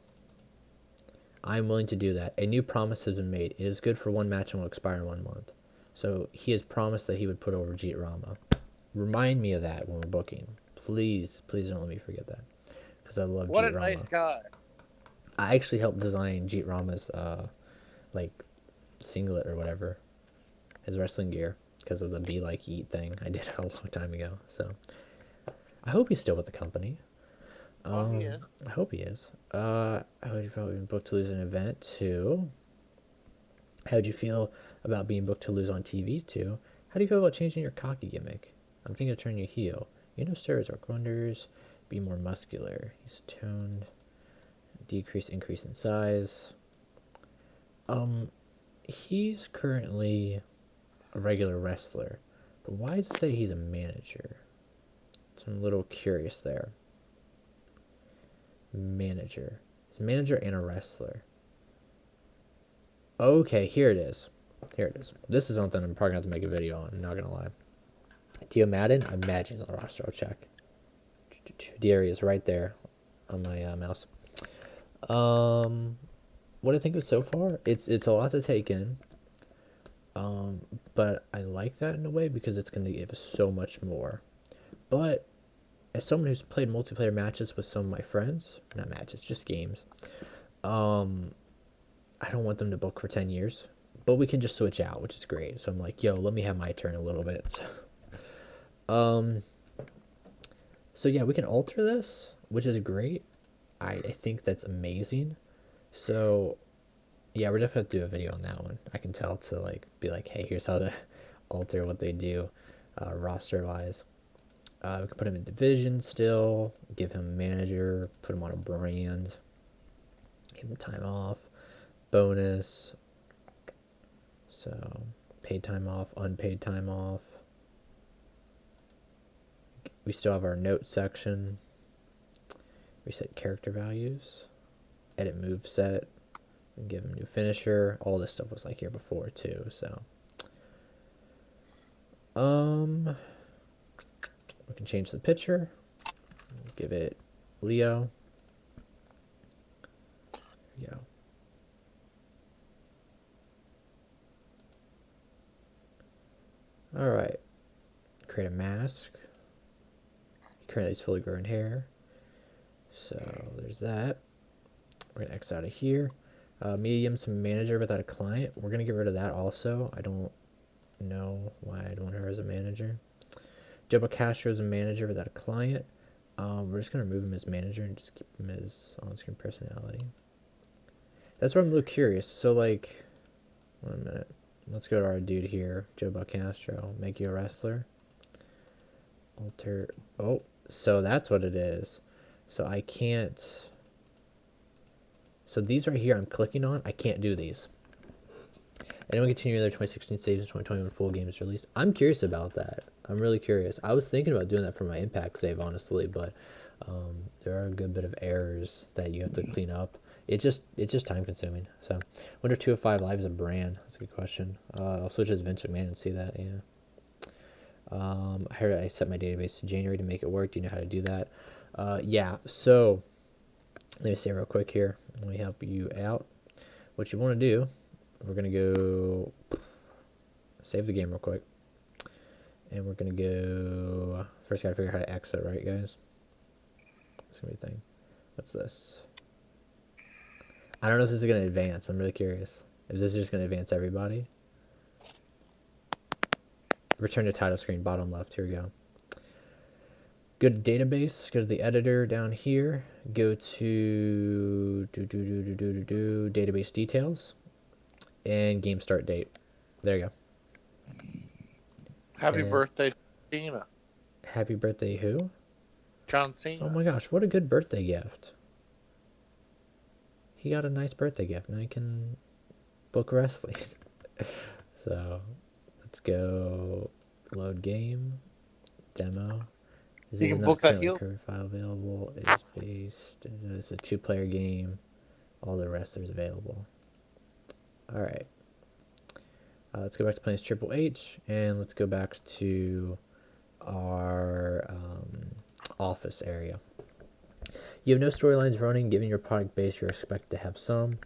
I'm willing to do that. A new promise has been made. It is good for one match and will expire in 1 month. So he has promised that he would put over Jeet Rama. Remind me of that when we're booking. Please don't let me forget that. Because I love Jeet Rama. What a nice guy. I actually helped design Jeet Rama's like singlet or whatever. His wrestling gear. Because of the Be Like Eat thing. I did it a long time ago. So I hope he's still with the company. He is. I hope he is. How would you feel being booked to lose an event? 2. How would you feel about being booked to lose on TV? 2. How do you feel about changing your cocky gimmick? I'm thinking of turning you heel. You know steroids work wonders. Be more muscular. He's toned. Increase in size. He's currently a regular wrestler, but why does it say he's a manager? So I'm a little curious there. Manager. He's a manager and a wrestler. Okay, here it is. This is something I'm probably going to have to make a video on, I'm not going to lie. Dio Madden? I imagine he's on the roster. I'll check. Diary is right there on my mouse. What I think of so far, it's a lot to take in. But I like that in a way because it's going to give us so much more. But as someone who's played multiplayer matches with some of my friends, not matches, just games, I don't want them to book for 10 years. But we can just switch out, which is great. So I'm like, yo, let me have my turn a little bit. So yeah, we can alter this, which is great. I think that's amazing. So yeah, we're definitely have to do a video on that one. I can tell to like be like, hey, here's how to alter what they do, roster wise. We can put him in division still, give him a manager, put him on a brand, give him time off, bonus. So paid time off, unpaid time off. We still have our note section. Reset character values, edit move set, and give him new finisher. All this stuff was like here before too. So, we can change the picture. Give it Leo. There we go. All right. Create a mask. Currently, it's fully grown hair. So there's that. We're gonna X out of here. Medium's a manager without a client. We're gonna get rid of that also. I don't know why I'd want her as a manager. Joba Castro's a manager without a client. We're just gonna remove him as manager and just keep him as on-screen personality. That's where I'm a little curious. So like, 1 minute. Let's go to our dude here, Joe Bucastro. Make you a wrestler. Alter. Oh, so that's what it is. So I can't. So these right here I'm clicking on, I can't do these. Anyone continue their 2016 saves in 2021 full games released? I'm curious about that. I'm really curious. I was thinking about doing that for my impact save, honestly, but there are a good bit of errors that you have to clean up. It's just time consuming. So, wonder if 205 Live is a brand. That's a good question. I'll switch as Vince McMahon and see that. Yeah. I heard I set my database to January to make it work. Do you know how to do that? Yeah. So, let me say real quick here. Let me help you out. What you want to do? We're gonna go save the game real quick, and we're gonna go first. Gotta figure out how to exit, right, guys? That's gonna be a thing. What's this? I don't know if this is gonna advance. I'm really curious. Is this just gonna advance everybody? Return to title screen, bottom left. Here we go. Go to database. Go to the editor down here. Go to database details, and game start date. There you go. Happy birthday, Cena. Happy birthday, who? John Cena. Oh my gosh, what a good birthday gift. He got a nice birthday gift. Now he can book wrestling. So, let's go load game, demo. This You is can not book that currently heel. current file available. It's based. It's a 2-player game. All the wrestlers available. Alright. Let's go back to playing Triple H, and let's go back to our office area. You have no storylines running. Given your product base, you're expected to have some.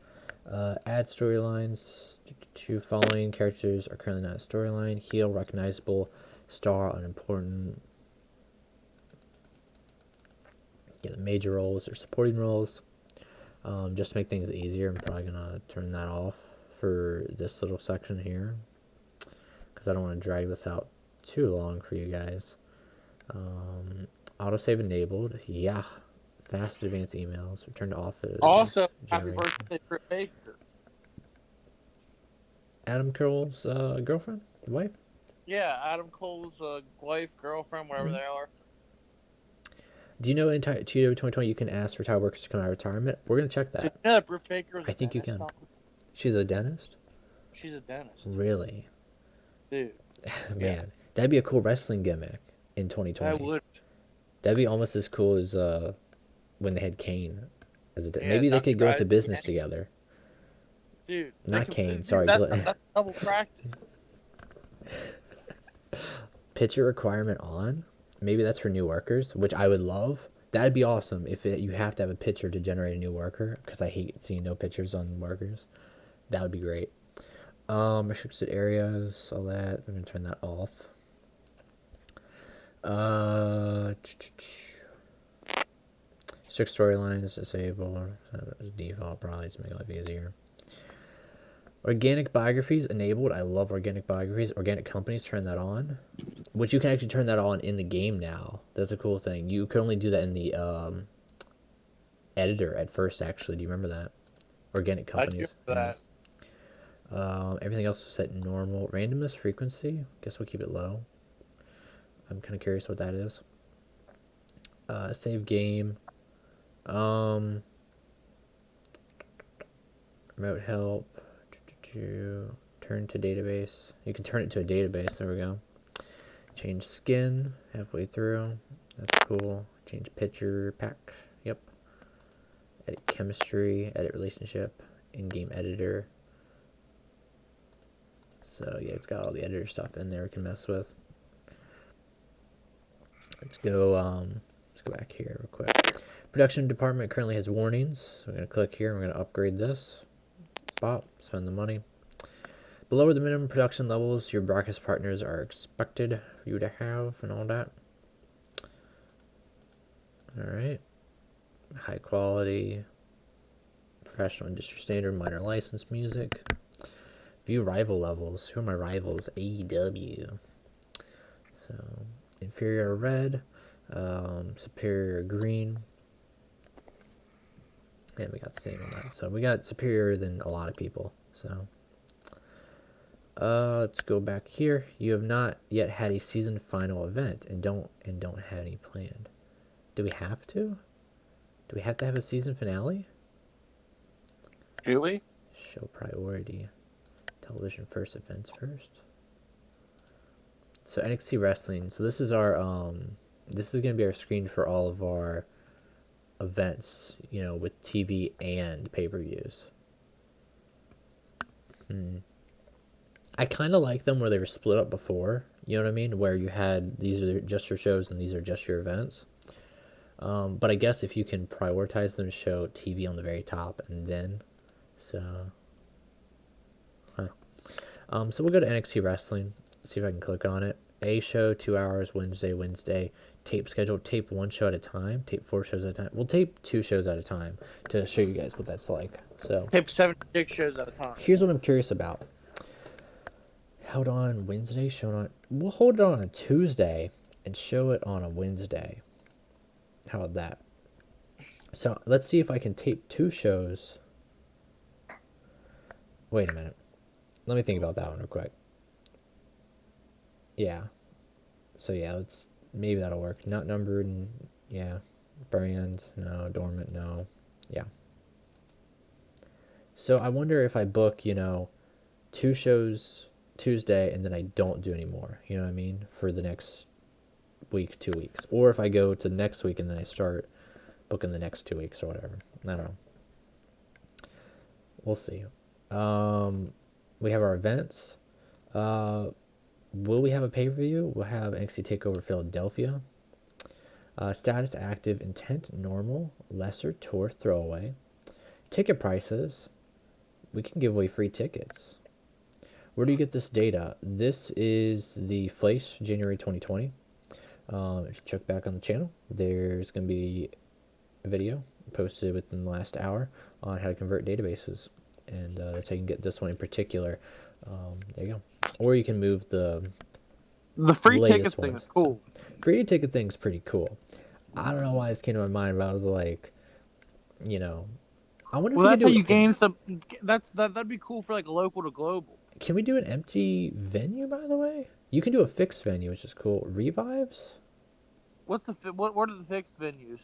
Add storylines. Two following characters are currently not a storyline. Heel, recognizable. Star, unimportant. Yeah, the major roles or supporting roles. Just to make things easier, I'm probably going to turn that off for this little section here, because I don't want to drag this out too long for you guys. Autosave enabled. Yeah. Fast advanced emails. Return to office. Also, happy Generation. birthday, Britt Baker. Adam Cole's girlfriend? Wife? Yeah, Adam Cole's wife, girlfriend, whatever they are. Do you know in TEW 2020 you can ask retired workers to come out of retirement? We're going to check that. Did you know that Britt Baker is I think you dentist can. now? She's a dentist? She's a dentist. Really? Dude. Man, Yeah. that'd be a cool wrestling gimmick in 2020. That would. That'd be almost as cool as when they had Kane as a Yeah, maybe they Dr. could go into Bradley business Kane. together. Dude. Not Kane, sorry. That's double practice. Pitcher requirement on? Maybe that's for new workers, which I would love. That'd be awesome if you have to have a pitcher to generate a new worker, because I hate seeing no pitchers on workers. That would be great. Restricted areas, all that. I'm going to turn that off. Strict storylines disabled. Default, probably to make life easier. Organic biographies enabled. I love organic biographies. Organic companies, turn that on. Which you can actually turn that on in the game now. That's a cool thing. You could only do that in the editor at first, actually. Do you remember that? Organic companies. I do that. Everything else is set normal. Randomness frequency. Guess we'll keep it low. I'm kind of curious what that is. Save game. Remote help. Turn to database. You can turn it to a database. There we go. Change skin halfway through. That's cool. Change picture pack. Yep. Edit chemistry. Edit relationship. In-game editor. So yeah, it's got all the editor stuff in there we can mess with. Let's go back here real quick. Production department currently has warnings. So we're gonna click here and we're gonna upgrade this. Bop, spend the money. Below the minimum production levels your broadcast partners are expected for you to have and all that. Alright. High quality. Professional industry standard, minor license music. View rival levels. Who are my rivals? AEW. So inferior red, superior green. And we got the same on that. So we got superior than a lot of people. So Let's go back here. You have not yet had a season final event and don't have any planned. Do we have to? Do we have to have a season finale? Do we? Show priority. Television first, events first. So NXT Wrestling. So this is our this is gonna be our screen for all of our events, you know, with TV and pay-per-views. I kind of like them where they were split up before, you know what I mean? Where you had, these are just your shows and these are just your events. But I guess if you can prioritize them, show TV on the very top and then, so, so we'll go to NXT Wrestling, see if I can click on it. A show, 2 hours, Wednesday. Tape schedule, tape 1 show at a time, tape 4 shows at a time. We'll tape 2 shows at a time to show you guys what that's like. So Tape 76 shows at a time. here's what I'm curious about. Held on Wednesday, shown on. We'll hold it on a Tuesday and show it on a Wednesday. How about that? So let's see if I can tape 2 shows. Wait a minute. Let me think about that one real quick. Yeah. So yeah, let's, maybe that'll work. Not numbered, and yeah. Brand, no. Dormant, no. Yeah. So I wonder if I book, you know, 2 shows Tuesday and then I don't do any more, you know what I mean, for the next week, 2 weeks. Or if I go to next week and then I start booking the next 2 weeks or whatever. I don't know. We'll see. We have our events. Will we have a pay-per-view? We'll have NXT TakeOver Philadelphia. Status active, intent normal, lesser, tour, throwaway. Ticket prices. We can give away free tickets. Where do you get this data? This is the Flash, January 2020. If you check back on the channel, there's going to be a video posted within the last hour on how to convert databases. And that's how you can get this one in particular. There you go. Or you can move the free latest tickets thing ones. is cool. Free ticket thing's pretty cool. I don't know why this came to my mind, but I was like, you know, I wonder if Well, we that's could how do you gain some. That'd be cool for like local to global. Can we do an empty venue, by the way? You can do a fixed venue, which is cool. Revives? What are the fixed venues?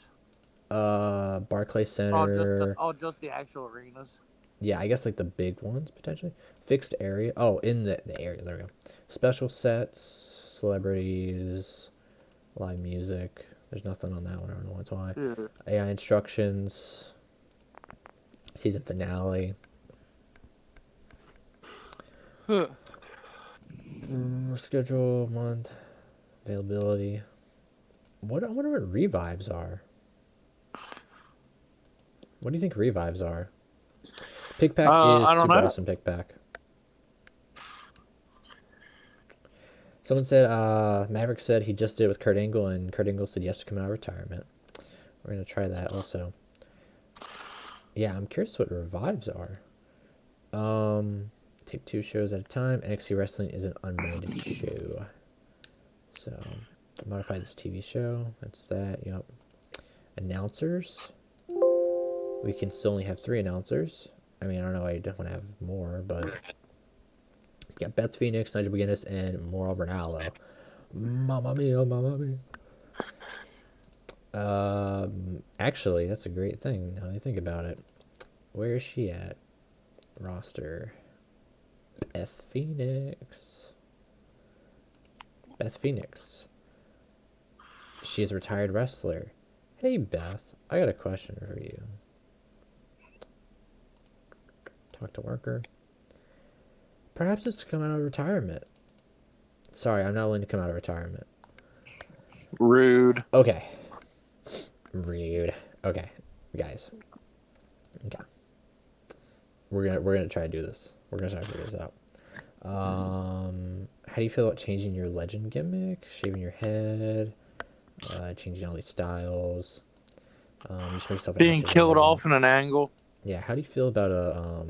Barclays Center. Just the actual arenas. Yeah, I guess like the big ones, potentially. Fixed area. Oh, in the area. There we go. Special sets, celebrities, live music. There's nothing on that one. I don't know what's why. Yeah. AI instructions. Season finale. Huh. Schedule, month, availability. I wonder what revives are. What do you think revives are? Pick pack is I don't super know. awesome. Pick pack. Someone said Maverick said he just did it with Kurt Angle, and Kurt Angle said yes to come out of retirement. We're gonna try that also. Yeah, I'm curious what revives are. Take 2 shows at a time. NXT Wrestling is an unbranded show. So, modify this TV show. That's that. Yep. Announcers. We can still only have 3 announcers. I mean, I don't know why you don't want to have more, but we got Beth Phoenix, Nigel McGuinness, and Mauro Ranallo. Mamma mia, mamma mia. Actually, that's a great thing now that I think about it. Where is she at? Roster. Beth Phoenix. Beth Phoenix. She's a retired wrestler. Hey, Beth, I got a question for you. Talk to worker. Perhaps it's to come out of retirement. Sorry, I'm not willing to come out of retirement. Rude. Okay. Rude. Okay, guys. Okay. We're gonna try to do this. We're gonna try to figure this out. How do you feel about changing your legend gimmick, shaving your head, changing all these styles? You should make yourself Being active killed legend. off in an angle. Yeah. How do you feel about a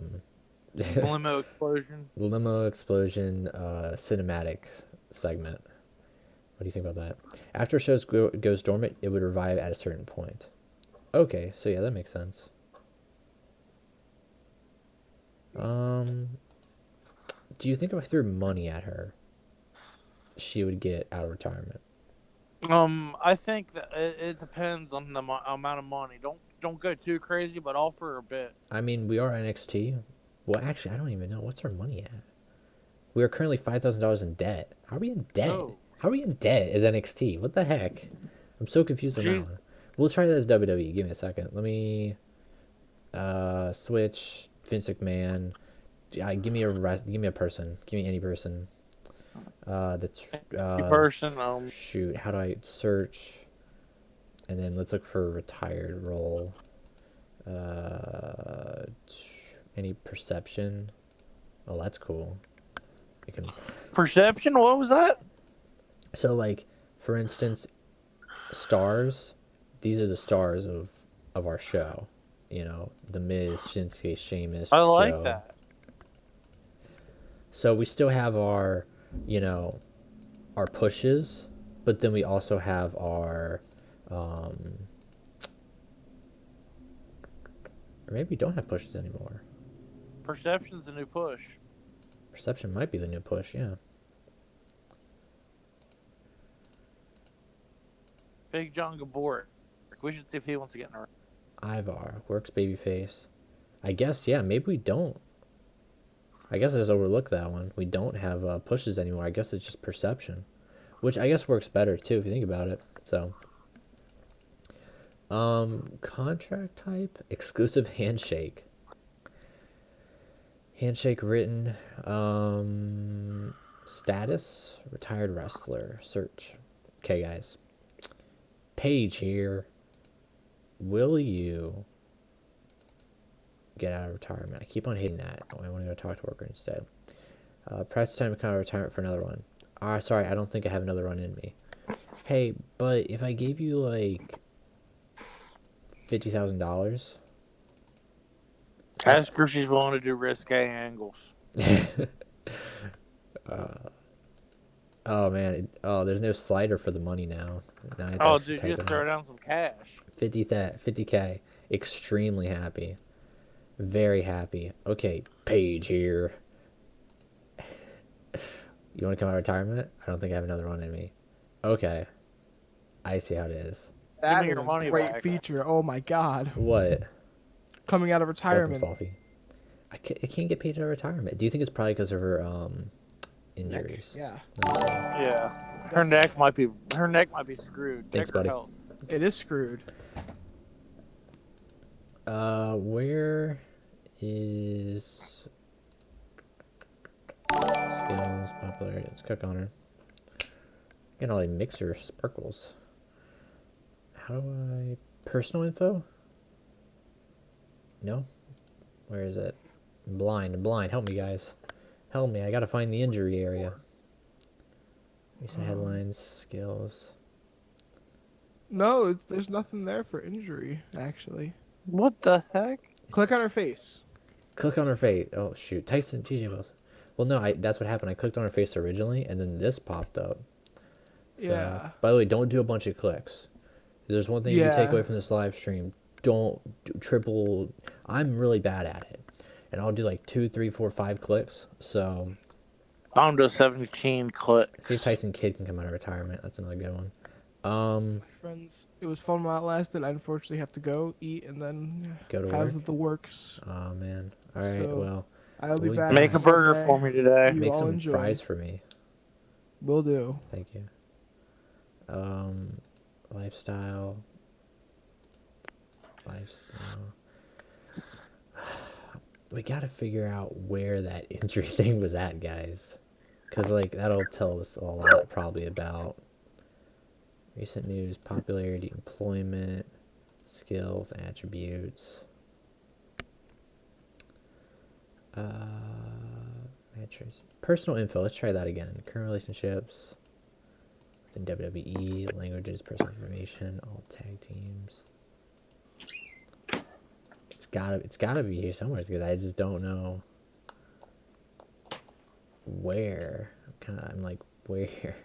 Limo explosion. limo explosion cinematic segment? What do you think about that? After a show goes dormant, it would revive at a certain point. Okay, so yeah, that makes sense. Do you think if I threw money at her, she would get out of retirement? I think that it depends on the amount of money. Don't go too crazy, but offer a bit. I mean, we are NXT. Well, actually, I don't even know. What's our money at? We are currently $5,000 in debt. How are we in debt? Oh. How are we in debt as NXT? What the heck? I'm so confused on that one. We'll try that as WWE. Give me a second. Let me switch Vince McMahon. Give me a person. Give me any person. That's Person. shoot. How do I search? And then let's look for a retired role. Any perception? Oh, that's cool. You can. Perception. What was that? So, like, for instance, stars. These are the stars of our show. You know, The Miz, Shinsuke, Sheamus, I like Joe. that. So we still have our, you know, our pushes, but then we also have our, or maybe we don't have pushes anymore. Perception's the new push. Perception might be the new push, yeah. Big John Gabor. We should see if he wants to get in our. Ivar works babyface. I guess, yeah, maybe we don't. I guess I just overlooked that one. We don't have pushes anymore. I guess it's just perception, which I guess works better too if you think about it. So, contract type, exclusive handshake. Handshake written. Status, retired wrestler. Search. Okay, guys. Paige here. Will you get out of retirement? I keep on hating that. I want to go talk to worker instead. Perhaps time to come out of retirement for another one. Sorry, I don't think I have another one in me. Hey, but if I gave you like $50,000. Ask her if she's willing to do risque angles. Oh man, there's no slider for the money now. Oh, dude, just throw down some cash. 50K. Extremely happy. Very happy. Okay, Paige here. You want to come out of retirement? I don't think I have another one in me. Okay. I see how it is. That me is your a money great back. feature. Oh my god. What? Coming out of Welcome, retirement. Salty. I can't get Paige out of retirement. Do you think it's probably because of her injuries? Yeah. Yeah, her neck might be screwed. Thanks, Check her buddy. health. It is screwed. Where is skills, popularity? Let's click on her. Get all the mixer sparkles. How do I personal info? No. Where is it? I'm blind. Help me, guys. Help me. I gotta find the injury area. Recent headlines, skills. No, there's nothing there for injury, actually. What the heck? Click on her face. Click on her face. Oh shoot, Tyson TJ Wilson. Well, no, that's what happened. I clicked on her face originally, and then this popped up. So, Yeah. By the way, don't do a bunch of clicks. There's one thing you can take Yeah. away from this live stream. Don't do triple. I'm really bad at it, and I'll do like 2, 3, 4, 5 clicks. So Down to 17 clicks. see if Tyson Kidd can come out of retirement. That's another good one. Friends, it was fun while it lasted. I unfortunately have to go eat and then Go to have work? the works. Oh man. All right. So, Well, I'll be we back. Make a burger Monday. for me today. You make all some enjoy. fries for me. Will do. Thank you. Lifestyle. We gotta figure out where that injury thing was at, guys. Because, like, that'll tell us a lot, probably, about recent news, popularity, employment, skills, attributes. Metrics. Personal info. Let's try that again. Current relationships. In WWE, languages, personal information, all tag teams. It's gotta be here somewhere because I just don't know where. I'm like, where?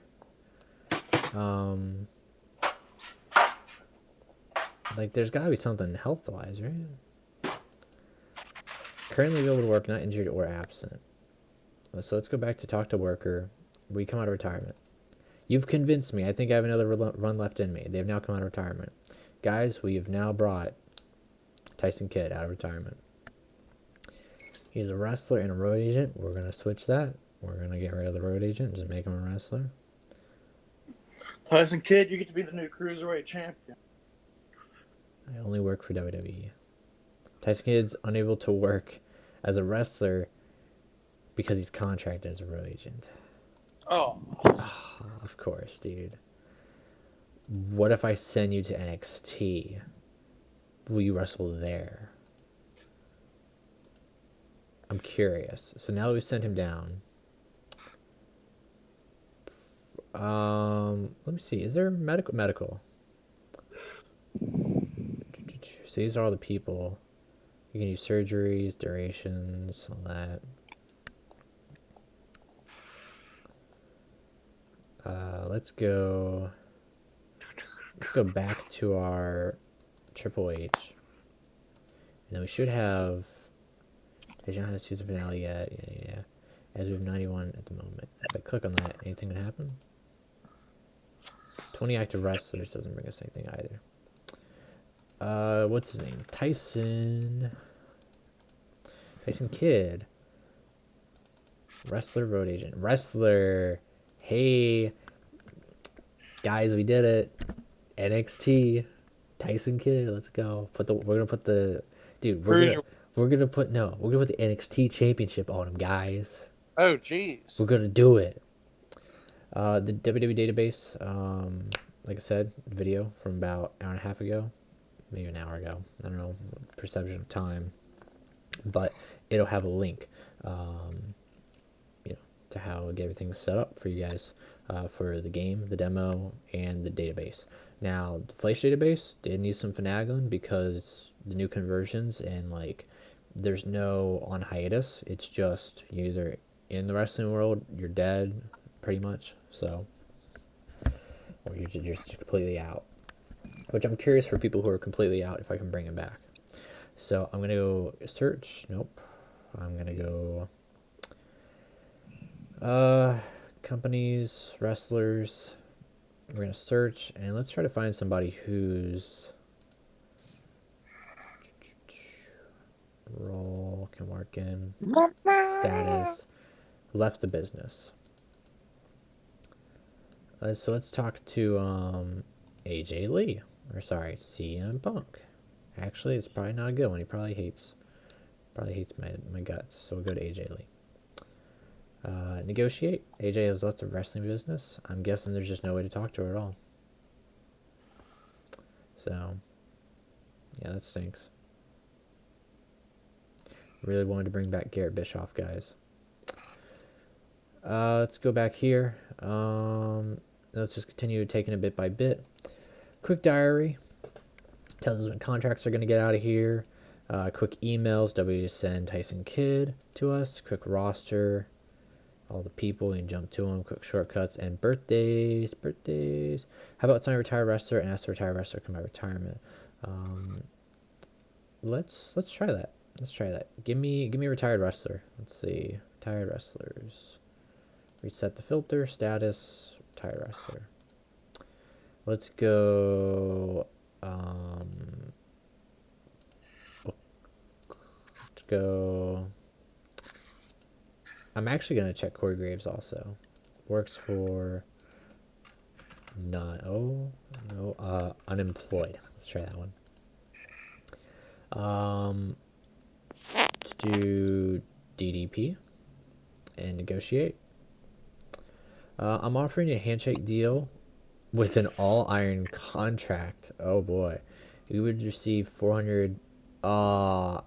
Like there's gotta be something health wise, right? Currently able to work, not injured or absent. So let's go back to talk to worker. We come out of retirement. You've convinced me. I think I have another run left in me. They've now come out of retirement. Guys, we have now brought Tyson Kidd out of retirement. He's a wrestler and a road agent. We're going to switch that. We're going to get rid of the road agent and just make him a wrestler. Tyson Kidd, you get to be the new Cruiserweight champion. I only work for WWE. Tyson Kidd's unable to work as a wrestler because he's contracted as a road agent. Oh. Of course, dude. What if I send you to NXT? Will you wrestle there? I'm curious. So now that we sent him down, let me see. Is there medical? So these are all the people. You can use surgeries, durations, all that. Let's go back to our Triple H. And then we should have. I don't have the season finale yet. Yeah. As we have 91 at the moment. If I click on that, anything would happen? 20 active wrestlers doesn't bring us anything either. What's his name? Tyson Kidd. Wrestler, road agent. Wrestler. Hey. Guys, we did it. NXT. Tyson Kidd. Let's go. We're gonna put the NXT championship on him, guys. Oh, jeez. We're gonna do it. The WWE database, like I said, video from about an hour and a half ago, maybe an hour ago. I don't know, perception of time, but it'll have a link, to how to get everything set up for you guys, for the game, the demo, and the database. Now, the Flash database did need some finagling because the new conversions and there's no on hiatus. It's just you're either in the wrestling world, you're dead, pretty much. So, or you're just completely out. Which I'm curious for people who are completely out if I can bring them back. So I'm gonna go search. Nope. I'm gonna go. Companies, wrestlers. We're gonna search and let's try to find somebody who's role can work in status left the business. So let's talk to AJ Lee, or sorry, CM Punk. Actually, it's probably not a good one. He probably hates my guts. So we'll go to AJ Lee. Negotiate. AJ has left the wrestling business. I'm guessing there's just no way to talk to her at all. So, yeah, that stinks. Really wanted to bring back Garrett Bischoff, guys. Let's go back here. Let's just continue taking it bit by bit. Quick diary. Tells us when contracts are going to get out of here. Quick emails. W send Tyson Kidd to us. Quick roster. All the people, you can jump to them. Quick shortcuts and birthdays. How about sign a retired wrestler and ask the retired wrestler to come out of retirement? Let's try that. Give me a retired wrestler. Let's see. Retired wrestlers. Reset the filter. Status. Retired wrestler. Let's go. Let's go. I'm actually gonna check Corey Graves also. Works for unemployed. Let's try that one. Let's do DDP and negotiate. I'm offering a handshake deal with an all-iron contract. Oh boy, you would receive 400. I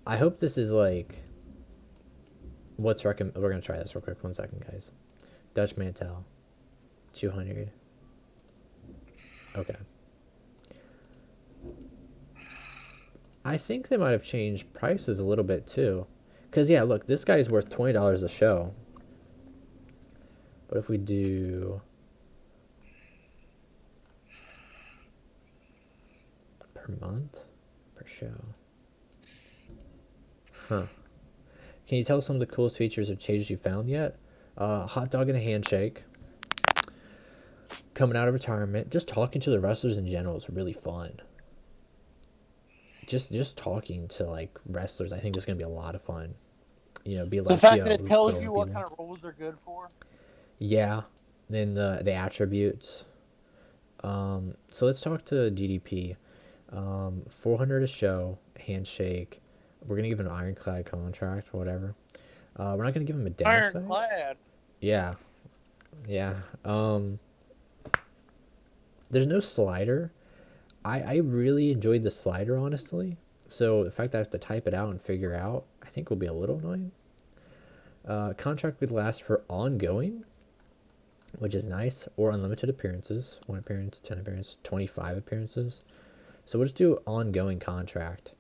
hope this is what's recommend. We're gonna try this real quick. 1 second, guys. Dutch Mantel, 200. Okay. I think they might have changed prices a little bit too, cause yeah, look, this guy's worth $20 a show. But if we do per month, per show, Can you tell us some of the coolest features or changes you found yet? Hot dog and a handshake. Coming out of retirement, just talking to the wrestlers in general is really fun. Just talking to like wrestlers, I think is gonna be a lot of fun. You know, be The like, fact yo, that it who's tells put you on what people? kind of roles they're good for. Yeah, then the attributes. So let's talk to DDP. 400 a show, handshake. We're gonna give him an ironclad contract or whatever. We're not gonna give him a downside. Ironclad. Yeah, yeah. There's no slider. I really enjoyed the slider, honestly. So the fact that I have to type it out and figure out, I think will be a little annoying. Contract would last for ongoing, which is nice, or unlimited appearances. 1 appearance, 10 appearances, 25 appearances. So we'll just do ongoing contract.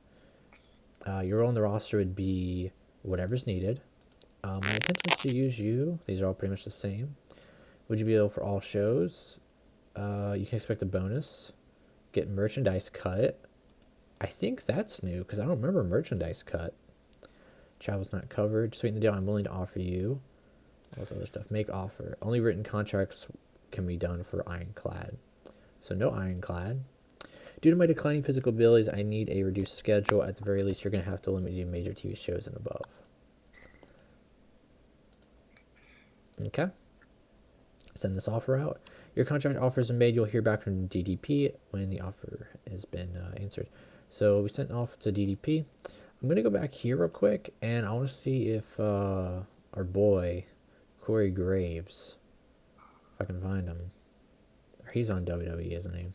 Your role on the roster would be whatever's needed. My intention is to use you. These are all pretty much the same. Would you be able for all shows? You can expect a bonus. Get merchandise cut. I think that's new because I don't remember merchandise cut. Travel's not covered. Sweeten the deal. I'm willing to offer you. All this other stuff. Make offer. Only written contracts can be done for ironclad. So no ironclad. Due to my declining physical abilities, I need a reduced schedule. At the very least, you're going to have to limit me to major TV shows and above. Okay. Send this offer out. Your contract offer is made. You'll hear back from DDP when the offer has been answered. So we sent off to DDP. I'm going to go back here real quick, and I want to see if our boy, Corey Graves, if I can find him. He's on WWE, isn't he?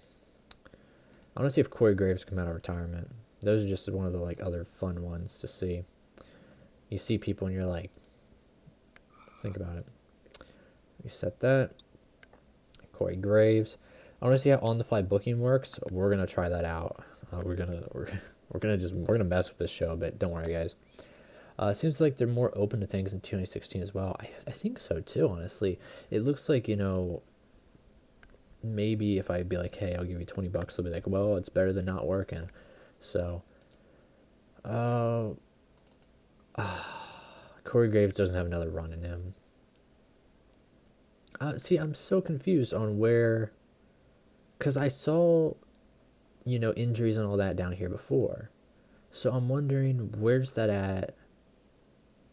I want to see if Corey Graves come out of retirement. Those are just one of the like other fun ones to see. You see people and you're like, think about it. Reset that. Corey Graves. I want to see how on-the-fly booking works. We're gonna try that out. We're gonna mess with this show a bit. Don't worry, guys. It seems like they're more open to things in 2016 as well. I think so too. Honestly, it looks like, you know, maybe if I'd be like, hey, I'll give you $20, they'll be like, well, it's better than not working. So, Corey Graves doesn't have another run in him. See, I'm so confused on where, because I saw, you know, injuries and all that down here before. So I'm wondering, where's that at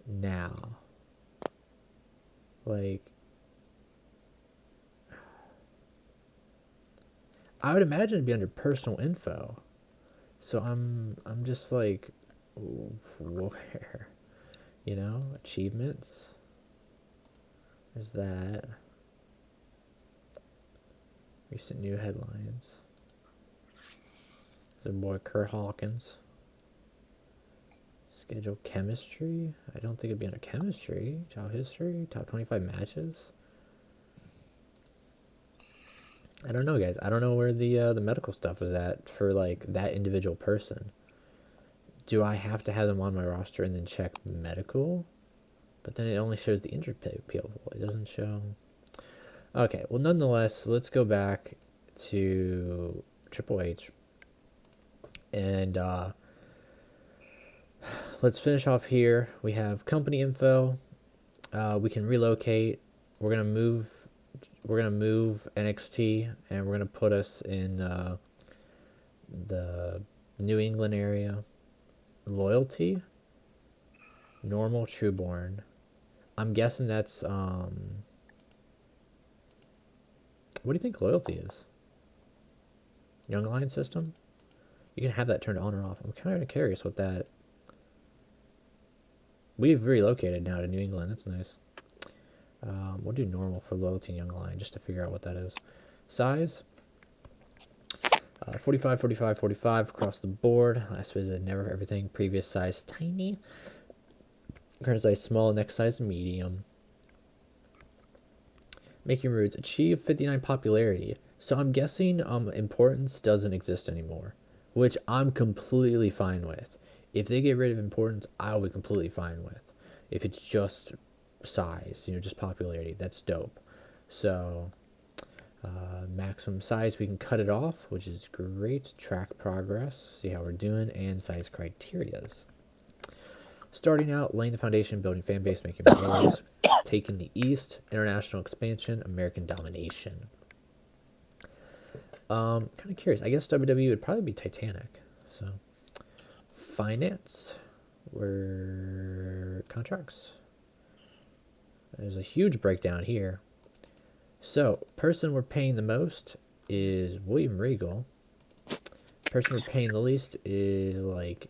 now? Like, I would imagine it'd be under personal info. So I'm just like, where? You know, achievements. There's that. Recent new headlines. There's a boy Kurt Hawkins. Schedule chemistry. I don't think it'd be under chemistry. Child history. Top 25 matches. I don't know, guys. I don't know where the medical stuff is at for like that individual person. Do I have to have them on my roster and then check medical? But then it only shows the injured people. It doesn't show. Okay, well, nonetheless, let's go back to Triple H. And let's finish off here. We have company info. We can relocate. We're gonna move NXT, and we're gonna put us in the New England area. Loyalty. Normal, Trueborn. I'm guessing that's what do you think loyalty is? Young Lion system? You can have that turned on or off. I'm kind of curious what that. We've relocated now to New England. That's nice. We'll do normal for loyalty and Young Lion just to figure out what that is. Size. 45, 45, 45 across the board. Last visit, never everything. Previous size, tiny. Current size, small. Next size, medium. Making roots. Achieve 59 popularity. So I'm guessing importance doesn't exist anymore, which I'm completely fine with. If they get rid of importance, I'll be completely fine with. If it's just size, you know, just popularity, that's dope. So maximum size, we can cut it off, which is great. Track progress, see how we're doing, and size criterias. Starting out, laying the foundation, building fan base, making moves, taking the East, international expansion, American domination. Kind of curious. I guess WWE would probably be Titanic. So, finance, were contracts. There's a huge breakdown here. So, person we're paying the most is William Regal. Person we're paying the least is like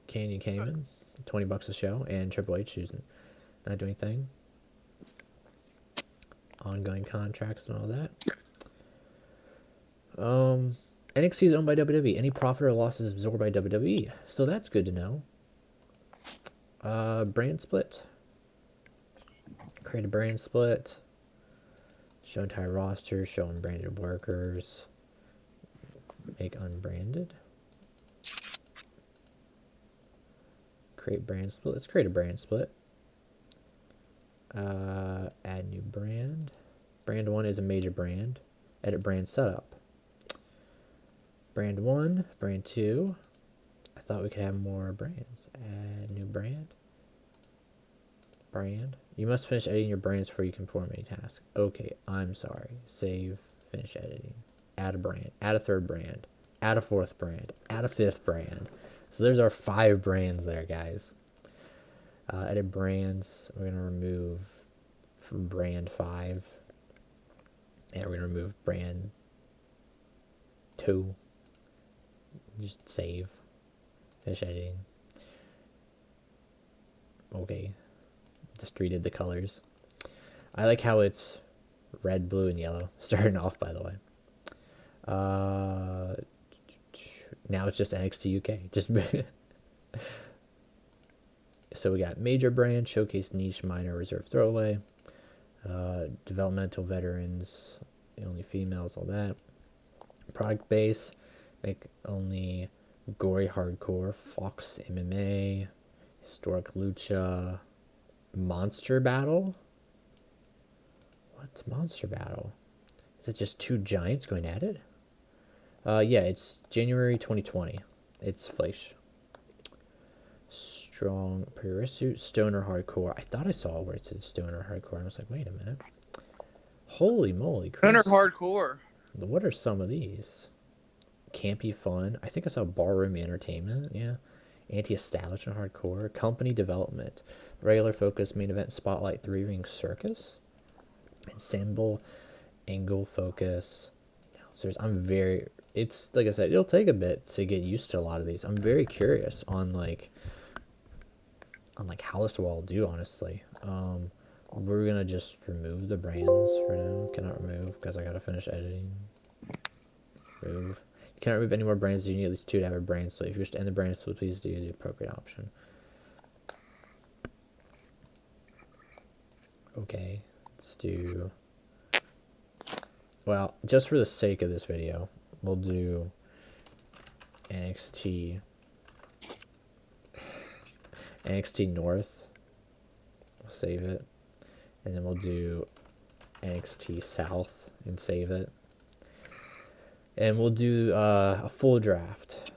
Canyon Cayman, $20 a show, and Triple H who's not doing anything. Ongoing contracts and all that. NXT is owned by WWE. Any profit or loss is absorbed by WWE. So that's good to know. Brand split. Create a brand split. Show entire roster. Show unbranded workers. Make unbranded. Create brand split. Let's create a brand split. Add new brand. Brand 1 is a major brand. Edit brand setup. Brand 1, brand 2. I thought we could have more brands. Add new brand. Brand. You must finish editing your brands before you can perform any task. Okay, I'm sorry. Save, finish editing. Add a brand. Add a third brand. Add a fourth brand. Add a fifth brand. So there's our 5 brands there, guys. Edit brands. We're going to remove from brand 5. And we're going to remove brand 2. Just save. Finish editing. Okay. Just redid the colors. I like how it's red, blue, and yellow. Starting off, by the way. Now it's just NXT UK. Just so we got major brand, showcase niche, minor, reserve, throwaway. Developmental veterans, only females, all that. Product base, make only gory hardcore, Fox MMA, historic lucha, monster battle. What's monster battle? Is it just 2 giants going at it? Yeah, it's January 2020. It's Fleisch. Strong pre-suit, stoner hardcore. I thought I saw where it said stoner hardcore. I was like, wait a minute. Holy moly, Chris. Stoner hardcore. What are some of these? Campy fun. I think I saw barroom entertainment. Yeah. Anti-establishment hardcore. Company development. Regular focus main event spotlight 3-ring circus. Ensemble angle focus. It's like I said, it'll take a bit to get used to a lot of these. I'm very curious on how this will all do, honestly. We're gonna just remove the brands for now. Cannot remove because I gotta finish editing. Remove. You cannot remove any more brands. You need at least 2 to have a brand split. If you wish to end the brand split, please do the appropriate option. Okay, let's do. Well, just for the sake of this video, we'll do NXT North. We'll save it. And then we'll do NXT South and save it. And we'll do a full draft.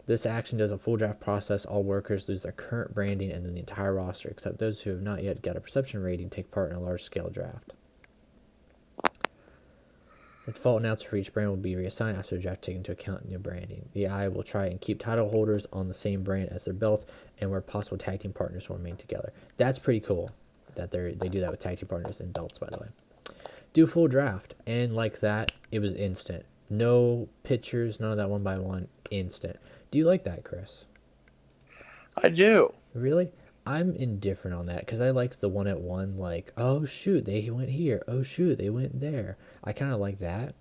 This action does a full draft process. All workers lose their current branding, and then the entire roster, except those who have not yet got a perception rating, take part in a large-scale draft. The default announcer for each brand will be reassigned after the draft, taking into account new branding. The AI will try and keep title holders on the same brand as their belts, and where possible, tag team partners will remain together. That's pretty cool that they do that with tag team partners and belts, by the way. Do full draft, and like that, it was instant. No pictures, none of that 1 by 1, instant. Do you like that, Chris? I do. Really? I'm indifferent on that because I like the 1-at-1, like, oh shoot, they went here. Oh shoot, they went there. I kind of like that.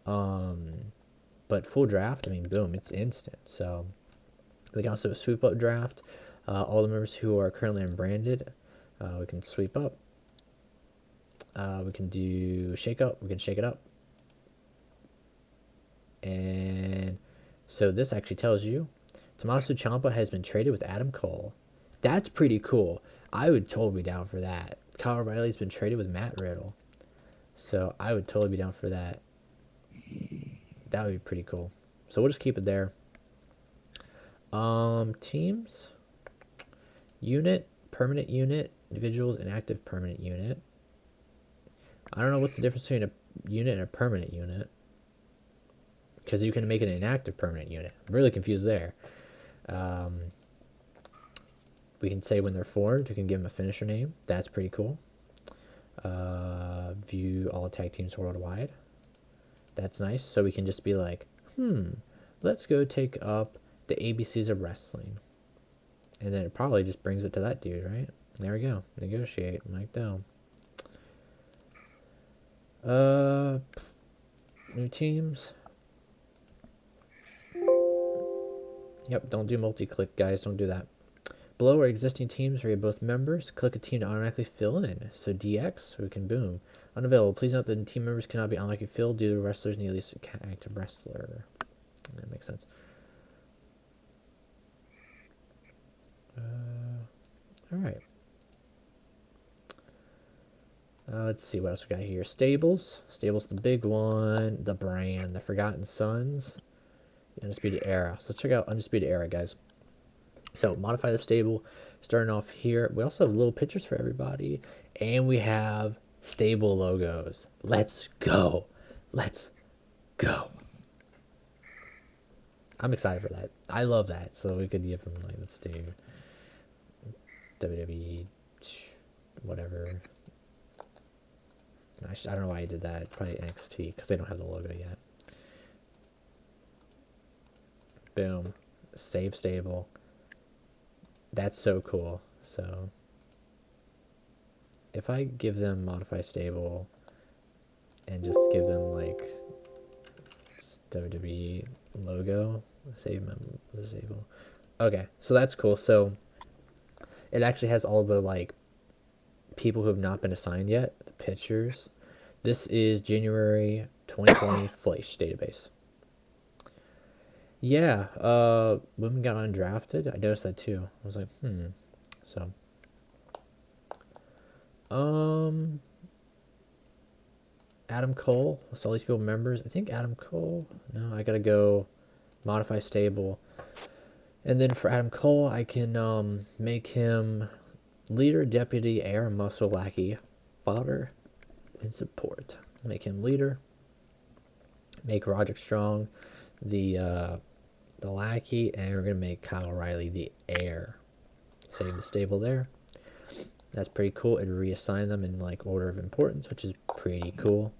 But full draft, I mean, boom, it's instant. So we can also sweep up draft. All the members who are currently unbranded, we can sweep up. We can do shake up. We can shake it up. And so this actually tells you Tommaso Ciampa has been traded with Adam Cole. That's pretty cool. I would totally be down for that. Kyle O'Reilly's been traded with Matt Riddle. So I would totally be down for that. That would be pretty cool. So we'll just keep it there. Teams. Unit, permanent unit, individuals, and active permanent unit. I don't know what's the difference between a unit and a permanent unit. Because you can make it an inactive permanent unit. I'm really confused there. We can say when they're formed. We can give them a finisher name. That's pretty cool. View all tag teams worldwide. That's nice. So we can just be like, let's go take up the ABCs of wrestling. And then it probably just brings it to that dude, right? There we go. Negotiate. Mike down. New teams. Yep, don't do multi-click, guys. Don't do that. Below are existing teams where you have both members. Click a team to automatically fill in. So DX, so we can boom. Unavailable. Please note that team members cannot be automatically filled due to wrestlers need at least an active wrestler. That makes sense. All right. Let's see what else we got here. Stables. Stables, the big one. The brand. The Forgotten Sons. The Undisputed Era. So let's check out Undisputed Era, guys. So modify the stable. Starting off here. We also have little pictures for everybody. And we have stable logos. Let's go. Let's go. I'm excited for that. I love that. So we could give them, like, let's do WWE, whatever. I don't know why I did that. Probably NXT, because they don't have the logo yet. Boom. Save stable. That's so cool. So if I give them modify stable and just give them like WWE logo, save stable. Okay, so that's cool. So it actually has all the like people who have not been assigned yet, the pictures. This is January 2020 Fleisch database. Yeah, women got undrafted. I noticed that too. I was like, So, Adam Cole. So all these people members. I think Adam Cole. No, I gotta go modify stable. And then for Adam Cole, I can make him leader, deputy, heir, muscle, lackey, fodder, and support. Make him leader. Make Roderick Strong the lackey, and we're gonna make Kyle O'Reilly the heir. Save the stable there. That's pretty cool. And reassign them in like order of importance, which is pretty cool.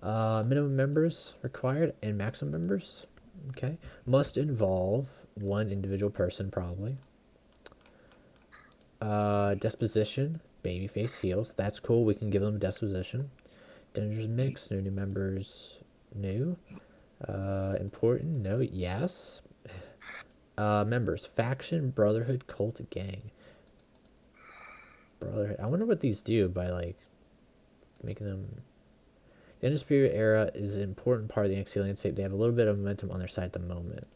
Minimum members required and maximum members. Okay, must involve one individual person probably. Disposition, babyface, heels. That's cool. We can give them disposition. Dangerous mix. No new members. New. Important. No. Yes. Members. Faction, brotherhood, cult, gang. Brotherhood. I wonder what these do by like making them. The Undisputed Era is an important part of the NXT landscape. They have a little bit of momentum on their side at the moment.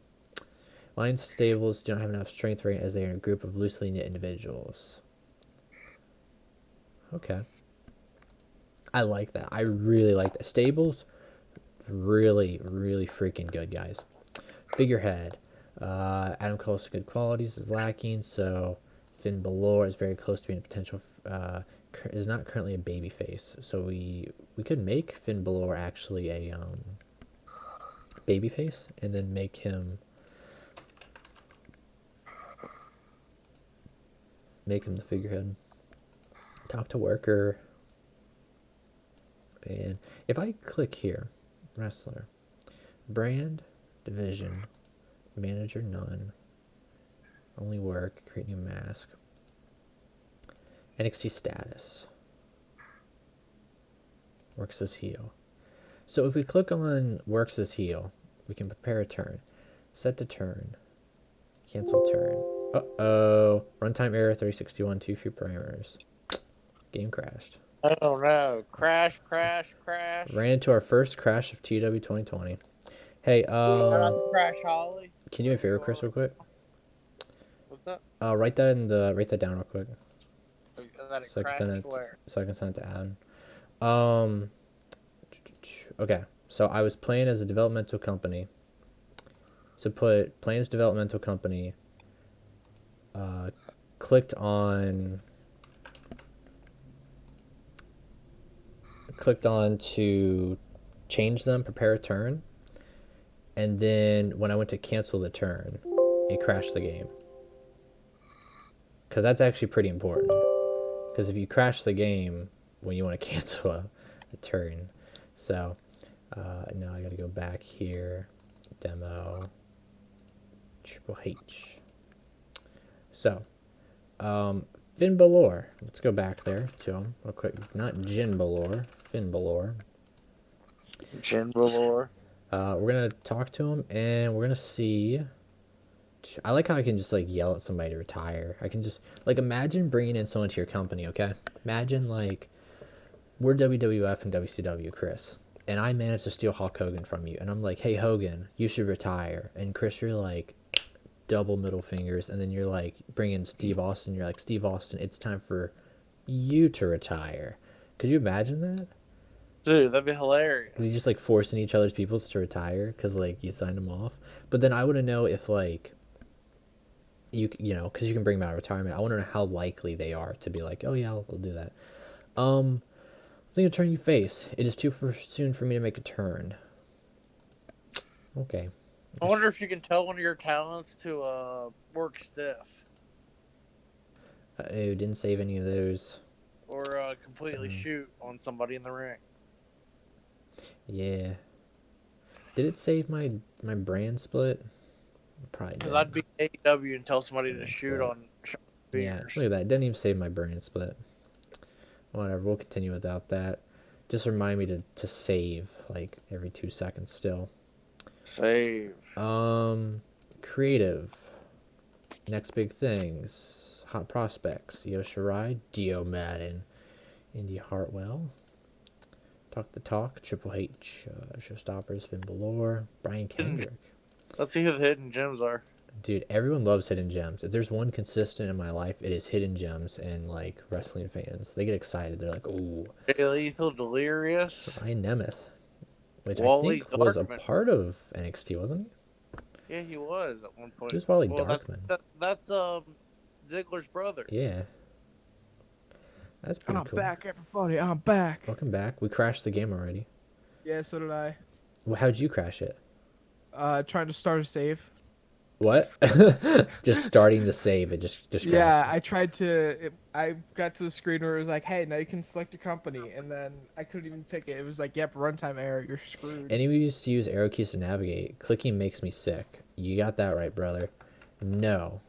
Lions stables do not have enough strength rating as they are a group of loosely knit individuals. Okay. I like that. I really like that. Stables, really, really freaking good, guys. Figurehead. Adam Cole's good qualities is lacking, so Finn Balor is very close to being a potential... is not currently a babyface, so we could make Finn Balor actually a babyface, and then make him the figurehead. Talk to worker, and if I click here, wrestler, brand, division, manager none, only work, create new mask. NXT status. Works as heel. So if we click on works as heel, we can prepare a turn. Set to turn. Cancel turn. Uh-oh. Runtime error 3061, too few parameters. Game crashed. Oh no. Crash. Ran into our first crash of TEW 2020. Hey, Crash Holly. can you do me a favor, Chris, real quick? What's that? Write that down real quick. That So I can send it to Adam. Okay, so I was playing as a developmental company. So put plans developmental company. clicked on to change them, prepare a turn, and then when I went to cancel the turn, it crashed the game. Because that's actually pretty important. Because if you crash the game when you want to cancel a turn. So, now I got to go back here. Demo. Triple H. So, Finn Balor. Let's go back there to him real quick. Not Jin Balor. Finn Balor. Jin Balor. We're going to talk to him, and we're going to see... I like how I can just, like, yell at somebody to retire. I can just... Like, imagine bringing in someone to your company, okay? Imagine, like, we're WWF and WCW, Chris. And I managed to steal Hulk Hogan from you. And I'm like, hey, Hogan, you should retire. And Chris, you're like, double middle fingers. And then you're like, bring in Steve Austin. You're like, Steve Austin, it's time for you to retire. Could you imagine that? Dude, that'd be hilarious. You just, like, forcing each other's people to retire because, like, you signed them off. But then I want to know if, like... You know, because you can bring them out of retirement. I want to know how likely they are to be like, oh yeah, I'll do that. I'm thinking of turning you face. It is too soon for me to make a turn. Okay. I wonder if you can tell one of your talents to work stiff. Oh, didn't save any of those. Or completely shoot on somebody in the ring. Yeah. Did it save my brand split? Probably Because did. I'd be AEW and tell somebody to shoot on Yeah, look at that. It didn't even save my brand split. Whatever, we'll continue without that. Just remind me to save, like, every 2 seconds still. Save. Creative. Next big things. Hot prospects. Io Shirai, Dio Madden, Indy Hartwell. Talk the Talk, Triple H, Showstoppers, Finn Balor, Brian Kendrick. Let's see who the hidden gems are. Dude, everyone loves hidden gems. If there's one consistent in my life, it is hidden gems and, like, wrestling fans. They get excited. They're like, ooh. Jay Lethal, Delirious. Ryan Nemeth. Which Wally I think was a Darkman. part of NXT, wasn't he? Yeah, he was at one point. He was Wally well, Darkman. That's Ziggler's brother. Yeah. That's pretty I'm cool. back, everybody. I'm back. Welcome back. We crashed the game already. Yeah, so did I. Well, how'd you crash it? Trying to start a save. What? Just starting the save. It just Yeah, crashed. I tried to. I got to the screen where it was like, "Hey, now you can select your company," and then I couldn't even pick it. It was like, "Yep, runtime error. You're screwed." Anybody used to use arrow keys to navigate. Clicking makes me sick. You got that right, brother. No.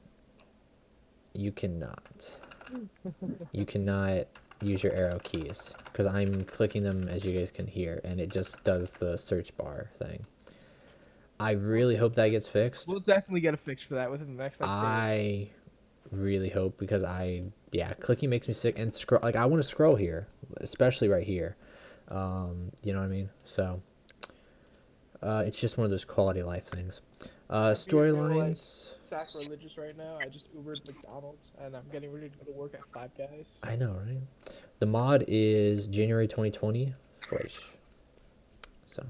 You cannot. You cannot use your arrow keys because I'm clicking them, as you guys can hear, and it just does the search bar thing. I really hope that gets fixed. We'll definitely get a fix for that within the next update. I really hope because clicking makes me sick, and scroll, like, I want to scroll here, especially right here. You know what I mean? So it's just one of those quality of life things. Storylines. Sacrilegious right now. I just Ubered McDonald's and I'm getting ready to go to work at Five Guys. I know, right? The mod is January 2020 Flash. So,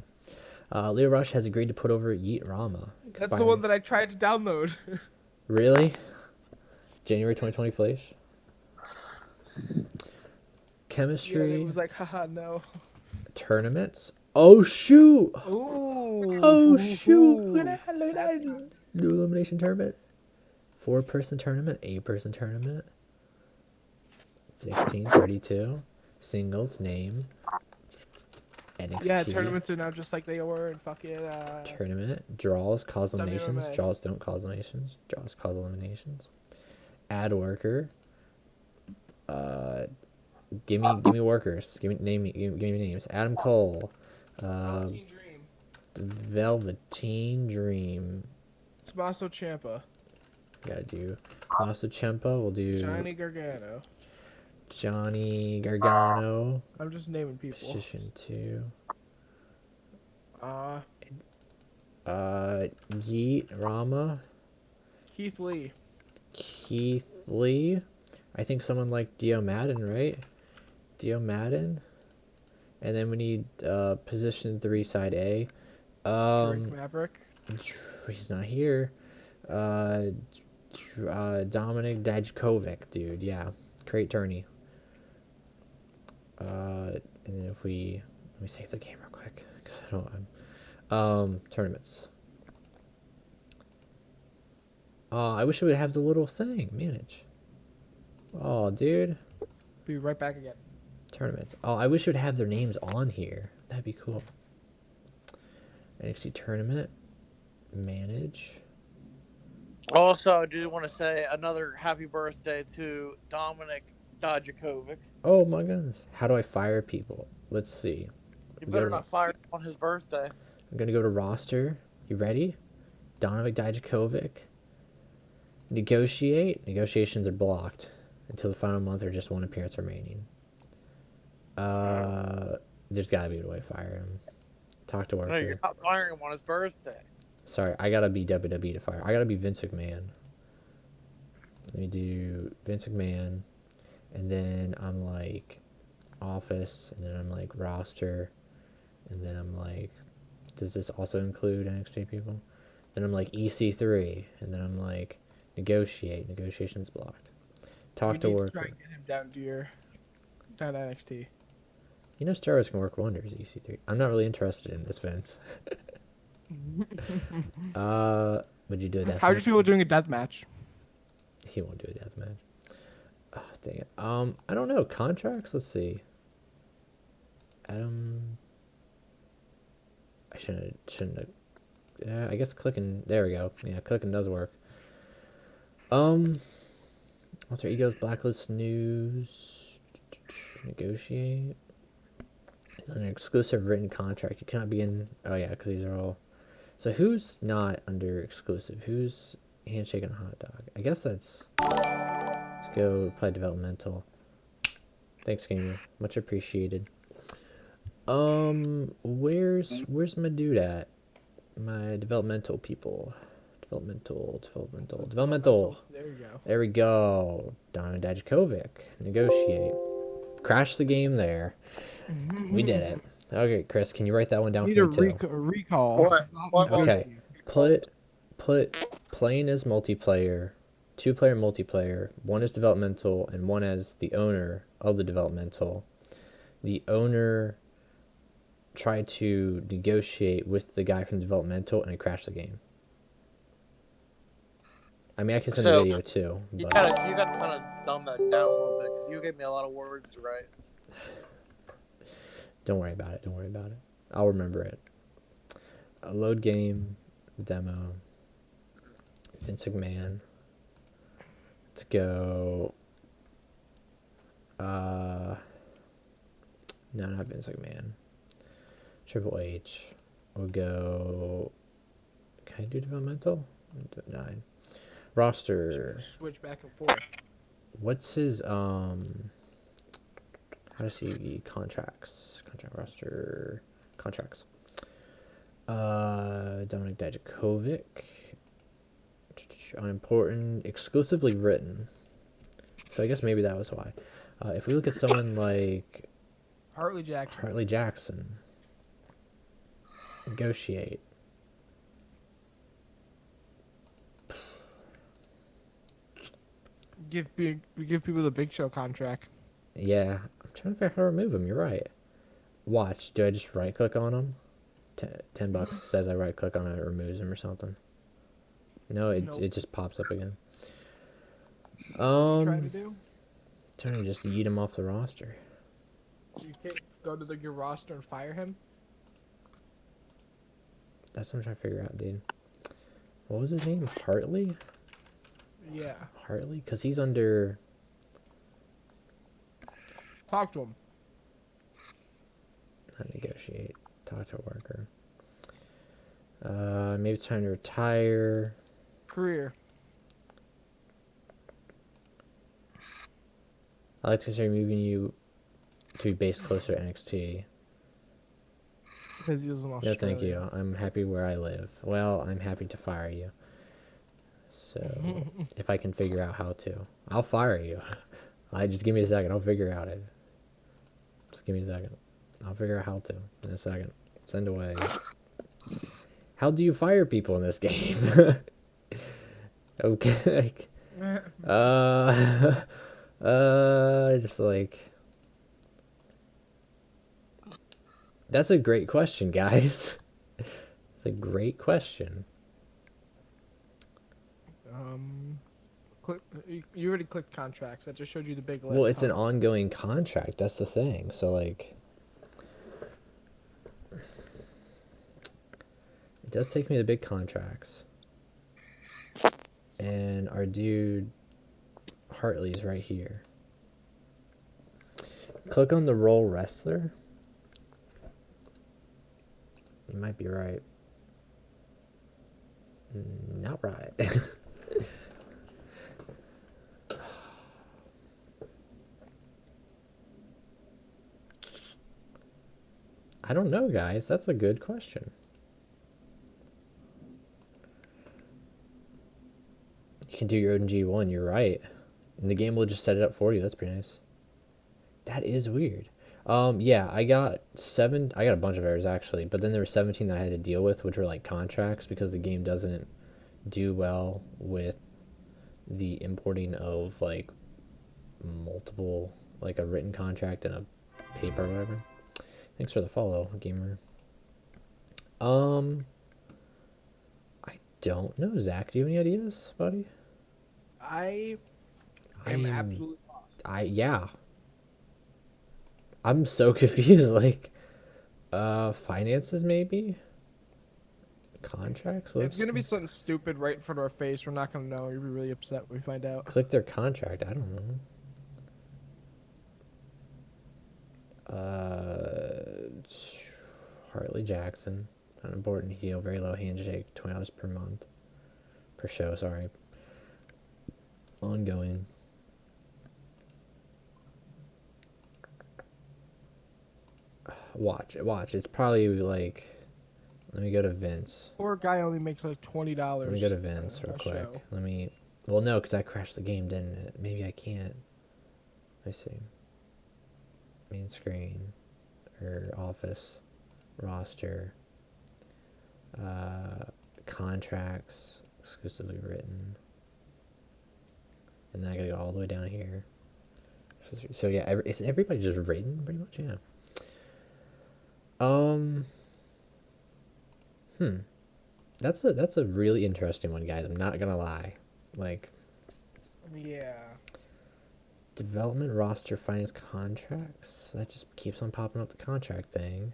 Leo Rush has agreed to put over Yeet Rama. That's the one that I tried to download. Really? January 2020 Flash? Chemistry. Yeah, it was like, haha, no. Tournaments. Oh, shoot! Ooh. Oh, shoot! Look at that! Look at that! New elimination tournament. 4-person tournament. 8-person tournament. 16, 32. Singles, name. NXT. Yeah, tournaments are now just like they were in fucking Tournament. Draws cause eliminations. WMA. Draws don't cause eliminations. Draws cause eliminations. Add worker. Give me workers. Give me names. Adam Cole. Velveteen Dream. Velveteen Dream. Tommaso Ciampa. Gotta do Tommaso Ciampa. We'll do Johnny Gargano. Johnny Gargano. I'm just naming people. Position 2. Yeet Rama. Keith Lee. Keith Lee. I think someone like Dio Madden, right? Dio Madden. And then we need position 3, side A. Drake Maverick. He's not here. Dominic Dijakovic, dude. Yeah, great tourney. And then if we let me save the game real quick because I don't. Tournaments. I wish it would have the little thing manage. Oh, dude. Be right back again. Tournaments. Oh, I wish it would have their names on here. That'd be cool. NXT tournament. Manage. Also, I do want to say another happy birthday to Dominic Dijakovic. Oh my goodness. How do I fire people? Let's see. You better not fire him on his birthday. I'm gonna go to roster. You ready? Dominic Dijakovic. Negotiate. Negotiations are blocked until the final month or just one appearance remaining. There's gotta be a way to fire him. Talk to worker. No, you're not firing him on his birthday. Sorry, I gotta be WWE to fire. I gotta be Vince McMahon. Let me do Vince McMahon, and then I'm like office, and then I'm like roster, and then I'm like, does this also include NXT people? Then I'm like EC3, and then I'm like negotiate. Negotiations blocked. Talk to worker. Try and get him down to NXT. You know, steroids can work wonders. EC3. I'm not really interested in this, Vince. Would you do a death How do you match? feel doing a death match? He won't do a death match. Oh, dang it. I don't know. Contracts? Let's see. Adam. I shouldn't have. Yeah, I guess clicking. There we go. Yeah, clicking does work. Alter Egos, Blacklist News. Negotiate. It's an exclusive written contract. You cannot be in. Oh, yeah, because these are all. So who's not under exclusive? Who's handshake and hot dog? I guess that's. Let's go play developmental. Thanks, gamer. Much appreciated. Where's my dude at? My developmental people. Developmental. There you go. There we go. Donna Dijakovic. Negotiate. Crash the game there. We did it. Okay, Chris, can you write that one down Need for a me too? recall. What? Okay. Put playing as multiplayer, 2-player multiplayer, one as developmental and one as the owner of the developmental. The owner tried to negotiate with the guy from developmental and it crashed the game. I mean, I can send the So, video too, You but gotta kind of dumb that down a little bit because you gave me a lot of words to write. don't worry about it. Don't worry about it. I'll remember it. A load game, demo, Vince McMahon. Let's go. No, not Vince McMahon. Triple H. We'll go. Can I do developmental? 9. Roster. Switch back and forth. What's his how does he contracts? Contract roster contracts. Dominic Dijakovic. Unimportant. Exclusively written. So I guess maybe that was why. If we look at someone like Hartley Jackson. Hartley Jackson. Negotiate. Give people the Big Show contract. Yeah, I'm trying to figure out how to remove him. You're right. Watch. Do I just right click on him? $10 says I right click on it, it removes him or something. No, Nope. it just pops up again. Trying to do? Trying to just yeet him off the roster. You can't go to your roster and fire him. That's what I'm trying to figure out, dude. What was his name? Hartley? Yeah. Hartley? Because he's under. Talk to him. Not negotiate. Talk to a worker. Maybe it's time to retire. Career. I like to consider moving you to be based closer to NXT. Because he was in No, Australia. thank you. I'm happy where I live. Well, I'm happy to fire you. So, if I can figure out how to, I'll fire you. Just give me a second. I'll figure out it. Just give me a second. I'll figure out how to in a second. Send away. How do you fire people in this game? Okay. Just like that's a great question, guys. It's a great question. Click, you already clicked contracts. That just showed you the big list. Well, it's an huh? ongoing contract. That's the thing. So like, it does take me to the big contracts. And our dude Hartley's right here. Click on the role wrestler. You might be right. Not right. I don't know, guys. That's a good question. You can do your own G1. You're right. And the game will just set it up for you. That's pretty nice. That is weird. Yeah, I got a bunch of errors actually, but then there were 17 that I had to deal with, which were like contracts because the game doesn't do well with the importing of like multiple, like a written contract and a paper or whatever. Thanks for the follow, gamer. I don't know, Zach. Do you have any ideas, buddy? I am absolutely lost. Yeah. I'm so confused. Like, finances maybe, contracts. It's gonna be something stupid right in front of our face. We're not gonna know. You'll be really upset when we find out. Click their contract. I don't know. Hartley Jackson, an important heel, very low handshake, $20 per month, per show. Sorry. Ongoing. Watch. It's probably like. Let me go to Vince. Poor guy only makes like $20. Let me go to Vince real quick. Show. Let me. Well, no, because I crashed the game, didn't it? Maybe I can't. Let me see. Main screen, or office, roster, contracts, exclusively written, and then I gotta go all the way down here. So yeah, is everybody just written pretty much? Yeah. That's a really interesting one, guys. I'm not gonna lie. Like, Yeah. development roster finance contracts. That just keeps on popping up the contract thing.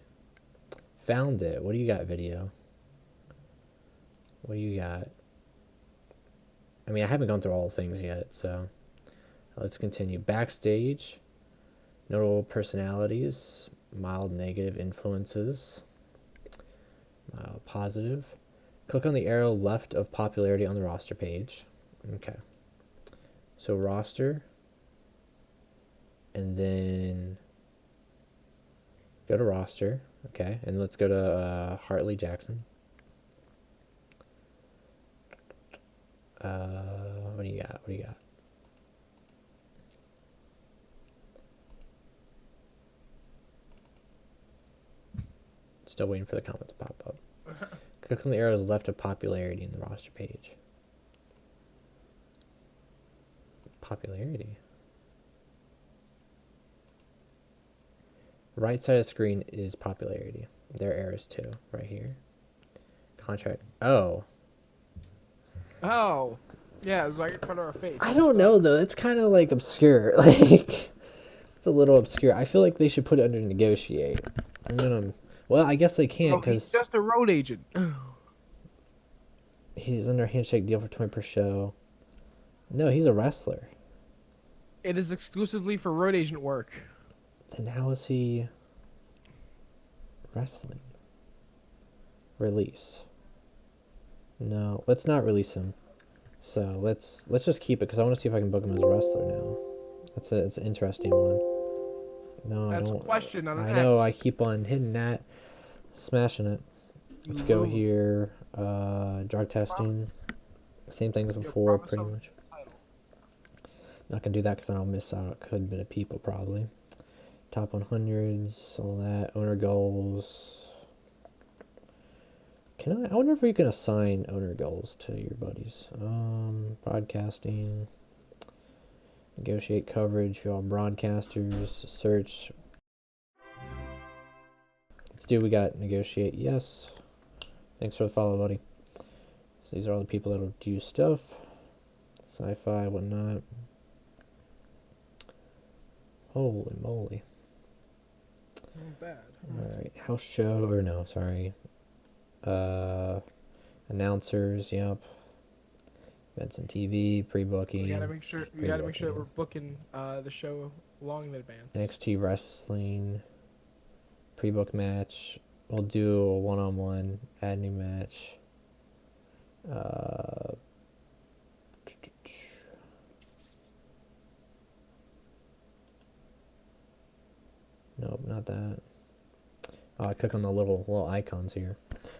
Found it. What do you got, video? What do you got? I mean, I haven't gone through all the things yet, so let's continue. Backstage, notable personalities, mild negative influences, mild positive. Click on the arrow left of popularity on the roster page. Okay. So roster, and then go to roster. Okay, and let's go to Hartley Jackson. What do you got? What do you got? Still waiting for the comment to pop up. Click on the arrows left of popularity in the roster page. Popularity. Right side of the screen is popularity. There are arrows too, right here. Contract. Oh. Oh. Yeah, it's right in front of our face. I don't know though. It's kind of like obscure. Like, it's a little obscure. I feel like they should put it under negotiate. I'm gonna. Well, I guess they can't He's because just a road agent. he's under a handshake deal for 20 per show. No, he's a wrestler. It is exclusively for road agent work. Then how is he wrestling? Release. No, let's not release him. So let's just keep it because I want to see if I can book him as a wrestler now. It's an interesting one. No, That's I don't. a question, not an I know. X. I keep on hitting that, smashing it. Let's go here. Drug testing. Same thing as before, pretty much. Not gonna do that because then I'll miss out a good bit of people probably. Top 100s, all that. Owner goals. I wonder if we can assign owner goals to your buddies. Broadcasting, negotiate coverage for all broadcasters, search. Let's do, we got negotiate, yes. Thanks for the follow, buddy. So these are all the people that'll do stuff. Sci-fi, whatnot. Holy moly. Not bad. Alright, house show, or no, sorry. Announcers, yep. Events and TV, pre-booking. We gotta make sure that we're booking the show long in advance. NXT wrestling, pre-book match. We'll do a one-on-one, add new match. Nope, not that. Oh, I click on the little icons here.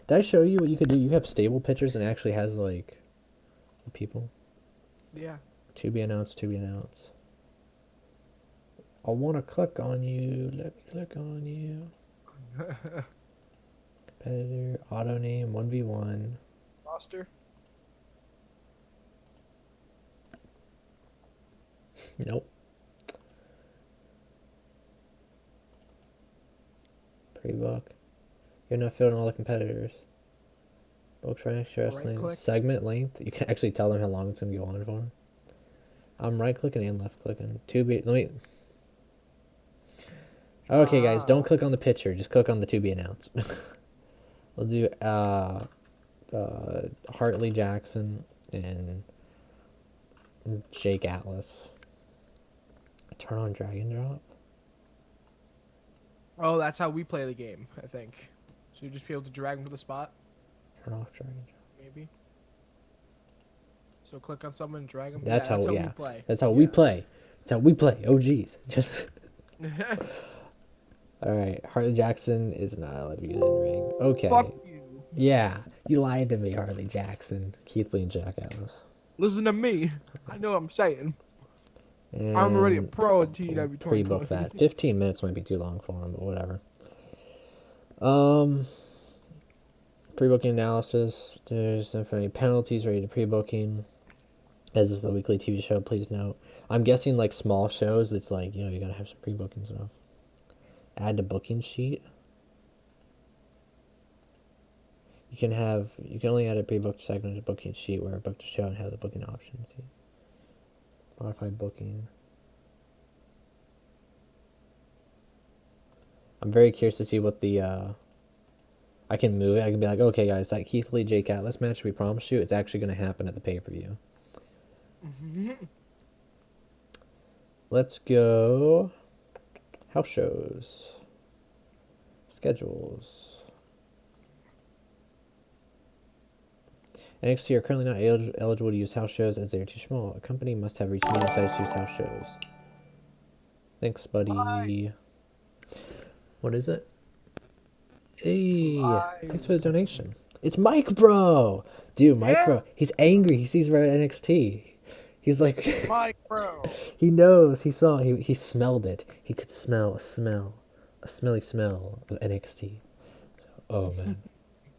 Did I show you what you could do? You have stable pictures and it actually has like people. Yeah. To be announced, to be announced. I want to click on you. Let me click on you. Competitor, auto name, 1v1. Roster. Nope. Pre-book. You're not filling all the competitors. Books for next wrestling. Right-click. Segment length. You can actually tell them how long it's going to go on for. I'm right clicking and left clicking. Let me. Okay, guys, don't click on the picture. Just click on the to be announced. We'll do Hartley Jackson and Jake Atlas. Turn on drag and drop. Oh, that's how we play the game, I think. So you just be able to drag them to the spot, Turn off drag and drop. maybe. So click on someone and drag them. That's how we we play. That's how we play. That's how we play. Oh, geez. Just. All right. Hartley Jackson is not allowed to use in ring. Okay. Fuck you. Yeah, you lied to me, Hartley Jackson, Keith Lee, and Jack Atlas. Listen to me. I know what I'm saying. And I'm already a pro at TEW we'll 2020. pre-book that. 15 minutes might be too long for him, but whatever. Pre-booking analysis. There's any penalties related to pre-booking. As this is a weekly TV show, please note. I'm guessing like small shows, it's like, you gotta have some pre-booking stuff. Add to booking sheet. You can only add a pre-booked segment to booking sheet where I booked a show and have the booking options. See? Modify booking. I'm very curious to see what the I can move it. I can be like, okay guys, that Keith Lee Jake Atlas match we promised you, it's actually gonna happen at the pay-per-view. Let's go house shows. Schedules. NXT are currently not eligible to use house shows as they are too small. A company must have reached medium size to use house shows. Thanks, buddy. Bye. What is it? Hey, Bye. thanks for the donation. It's Mike Bro! Dude, Mike Bro, he's angry. He sees we're at NXT. He's like, Mike, bro. he knows. He smelled it. He could smell a smelly smell of NXT. So, oh man,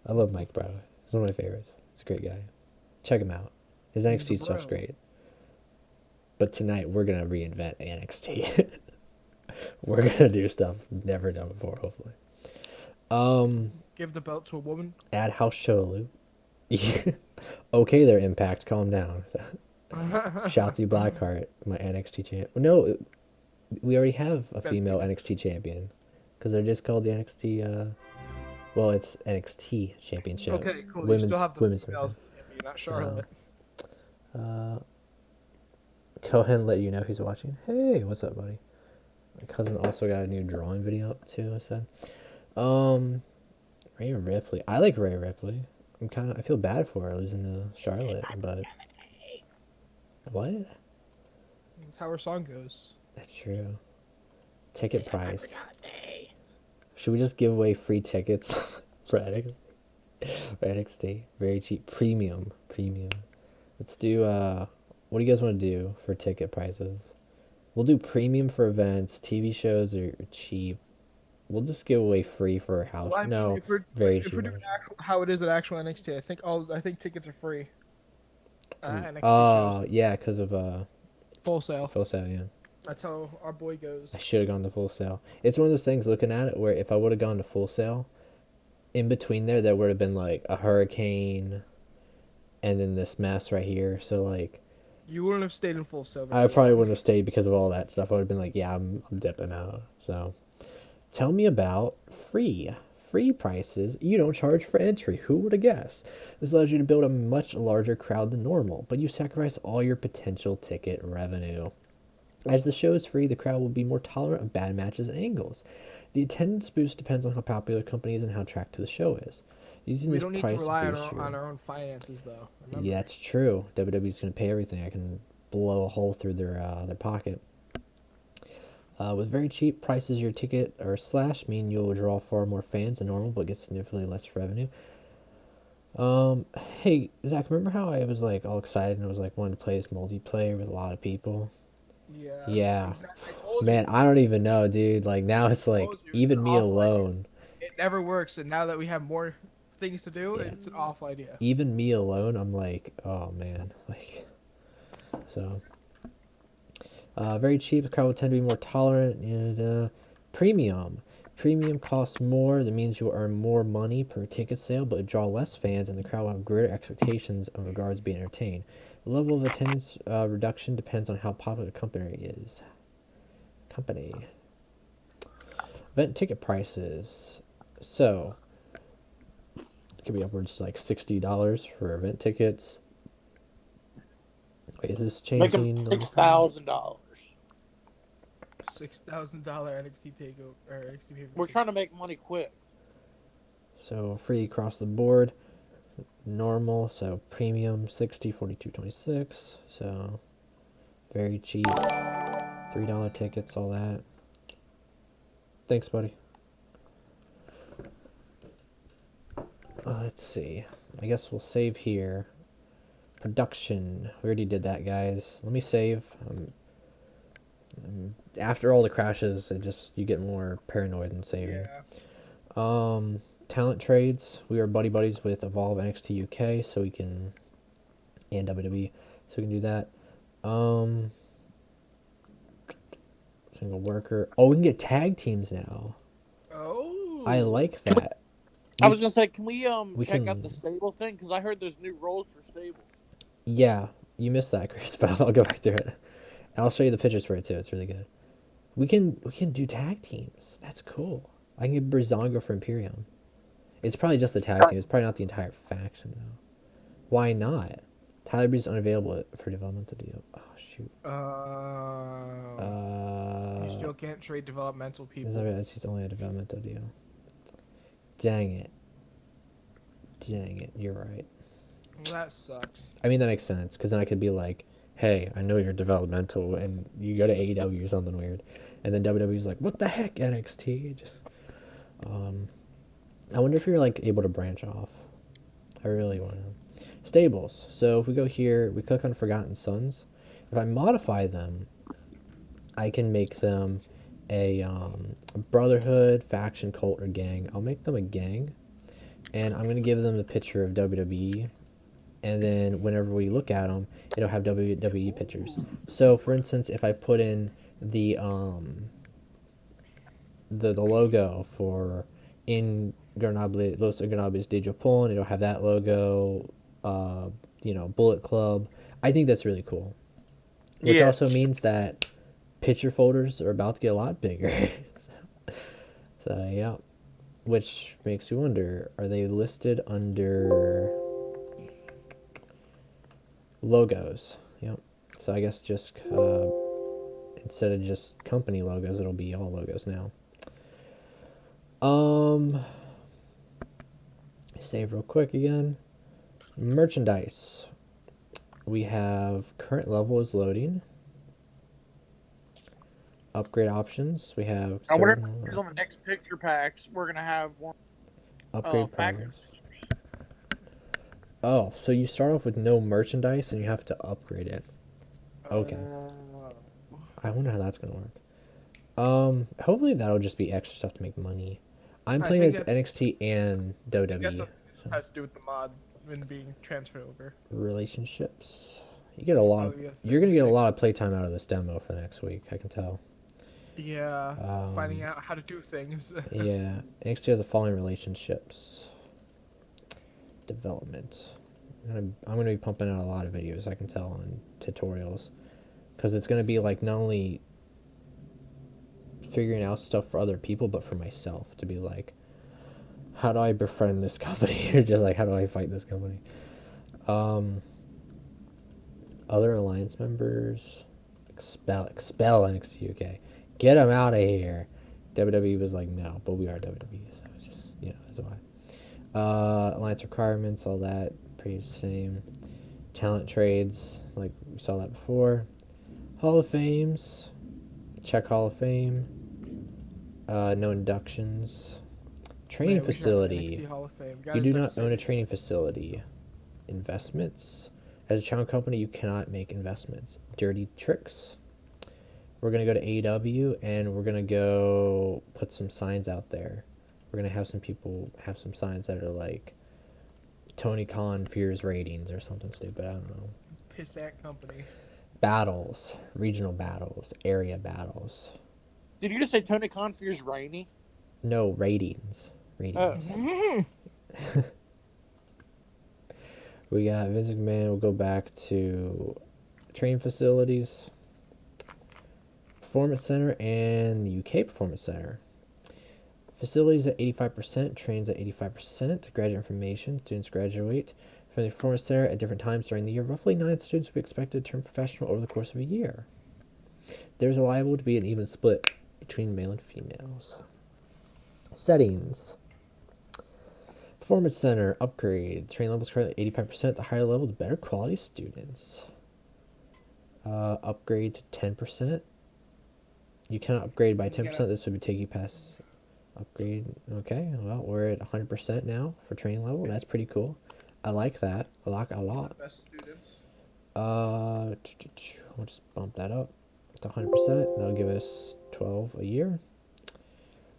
I love Mike Bro. He's one of my favorites. He's a great guy. Check him out. His NXT stuff's great. But tonight we're gonna reinvent NXT. We're gonna do stuff never done before, hopefully. Give the belt to a woman. Add house show loop. Okay, there, Impact. Calm down. Shotzi Blackheart, my NXT champ. No, we already have a female NXT champion, because they're just called the NXT. Well, it's NXT Championship. Okay, cool. Women's, you still have the women's female division. champion, not Charlotte. Cohen let you know he's watching. Hey, what's up, buddy? My cousin also got a new drawing video up too. I said, Rhea Ripley. I like Rhea Ripley. I feel bad for her losing to Charlotte, but what? That's how her song goes. That's true. Ticket price. Should we just give away free tickets for NXT? For NXT? Very cheap. Premium. Let's do, what do you guys want to do for ticket prices? We'll do premium for events. TV shows are cheap. we'll just give away free for a house. Well, I mean, No, if we're very if cheap. we're doing how it is at actual NXT, I think tickets are free. NXT shows Yeah, because of full sale. Full Sail. Yeah, That's how our boy goes. I should have gone to Full Sail. It's one of those things. Looking at it, where if I would have gone to Full Sail, in between there would have been like a hurricane, and then this mess right here. So like, You wouldn't have stayed in full sale. I probably wouldn't have stayed because of all that stuff. I would have been like, yeah, I'm dipping out. So, tell me about free prices. You don't charge for entry. Who would have guessed? This allows you to build a much larger crowd than normal, but you sacrifice all your potential ticket revenue. As the show is free, the crowd will be more tolerant of bad matches and angles. The attendance boost depends on how popular the company is and how attractive the show is. Using We this don't need to price rely boost on our own finances, though. Remember. yeah, that's true. WWE's going to pay everything. I can blow a hole through their pocket. With very cheap prices, your ticket or slash mean you'll draw far more fans than normal, but get significantly less revenue. Hey Zach, remember how I was like all excited and I was like wanting to play this multiplayer with a lot of people? Yeah. Yeah, Exactly. I told man, you. I don't even know, dude. Like now it's like Told you, it's even an me awful idea. alone. It never works, and now that we have more things to do, Yeah. it's an awful idea. Even me alone, I'm like, oh man, like so. Very cheap. The crowd will tend to be more tolerant. And premium. Premium costs more. That means you'll earn more money per ticket sale, but draw less fans, and the crowd will have greater expectations of regards being entertained. The level of attendance reduction depends on how popular the company is. Event ticket prices. So, it could be upwards to like $60 for event tickets. Wait, is this Make changing? them $6,000. $6,000 NXT takeover or NXT pay-per-view. We're trying to make money quick. So free across the board. Normal, so premium 60, 42, 26. So very cheap. $3 tickets, all that. Thanks, buddy. Let's see. I guess we'll save here. Production. We already did that, guys. Let me save. After all the crashes, you get more paranoid and saving. Yeah. Talent trades. We are buddies with Evolve NXT UK, so we can, and WWE, so we can do that. Single worker. Oh, we can get tag teams now. Oh. I like that. I was gonna say, can we check out can- the stable thing? Because I heard there's new roles for stables. Yeah, you missed that, Chris, but I'll go back through it. And I'll show you the pictures for it too. It's really good. We can do tag teams. That's cool. I can get Brizongo for Imperium. It's probably just the tag team. It's probably not the entire faction though. Why not? Tyler Breeze is unavailable for developmental deal. Oh shoot. You still can't trade developmental people. He's only a developmental deal. Dang it. You're right. That sucks. I mean that makes sense because then I could be like, hey, I know you're developmental and you go to AEW or something weird, and then WWE's like, what the heck, NXT? Just, I wonder if you're like able to branch off. I really want to. Stables. So if we go here, we click on Forgotten Sons. If I modify them, I can make them a brotherhood, faction, cult, or gang. I'll make them a gang, and I'm gonna give them the picture of WWE. And then whenever we look at them, it'll have WWE pictures. So, for instance, if I put in the logo for Los Ingobernables de Japón, it'll have that logo. Bullet Club. I think that's really cool. Which also means that picture folders are about to get a lot bigger. so yeah, which makes you wonder: are they listed under logos? Yep. So I guess just instead of just company logos, it'll be all logos now. Save real quick again. Merchandise. We have current level is loading. Upgrade options. We have I wonder if on the next picture packs we're gonna have one. upgrade faction progress. pictures. Oh, so you start off with no merchandise and you have to upgrade it. Okay. I wonder how that's gonna work. Hopefully that'll just be extra stuff to make money. I'm I playing think as that's- NXT and WWE. This has to do with the mod and being transferred over. Relationships. You get a lot. Oh, yes, You're gonna get a thanks. lot of playtime out of this demo for next week. I can tell. Yeah, finding out how to do things. Yeah, NXT has the following relationships. Development. I'm gonna be pumping out a lot of videos. I can tell, and tutorials, because it's gonna be like not only figuring out stuff for other people, but for myself to be like, how do I befriend this company, or just like how do I fight this company? Other alliance members, expel NXT UK, get them out of here. WWE was like no, but we are WWE, so it's just that's why. Alliance requirements, all that pretty same. Talent trades, like we saw that before. Hall of Fames, check Hall of Fame. No inductions. Training Man, we should have an facility. NXT Hall of Fame. You do not own a training facility. Investments. As a channel company, you cannot make investments. Dirty tricks. We're going to go to AEW, and we're going to go put some signs out there. We're going to have some people have some signs that are like, Tony Khan fears ratings or something stupid. I don't know. Piss that company. Battles. Regional battles. Area battles. Did you just say Tony Khan fears rainy? No, ratings. Ratings. We got Vince McMahon. We'll go back to training facilities, Performance Center, and the UK Performance Center. Facilities at 85%, trains at 85%, graduate information, students graduate from the Performance Center at different times during the year. Roughly 9 students will be expected to turn professional over the course of a year. There's liable to be an even split between male and females. Settings. Performance Center, upgrade. Train level is currently 85%. The higher level, the better quality students. Upgrade to 10%. You cannot upgrade by 10%. This would be take you past upgrade. Okay, well, we're at 100% now for training level. That's pretty cool. I like that. I like a lot. Best students. We'll just bump that up to 100%. That'll give us 12 a year.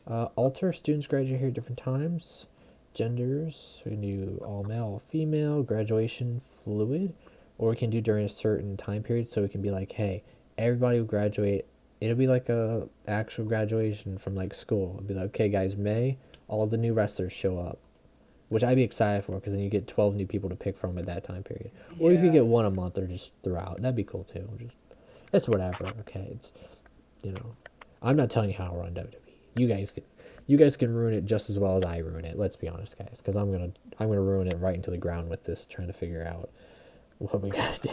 Alter, students graduate here at different times. Genders, we can do all male, all female. Graduation fluid, or we can do during a certain time period. So we can be like, hey, everybody will graduate. It'll be like a actual graduation from like school. It'll be like, okay, guys, May, all the new wrestlers show up, which I'd be excited for because then you get 12 new people to pick from at that time period. Or you could get one a month or just throughout. That'd be cool too. It's whatever. Okay, it's I'm not telling you how to run WWE. You guys can ruin it just as well as I ruin it. Let's be honest, guys, because I'm gonna ruin it right into the ground with this, trying to figure out what we gotta do.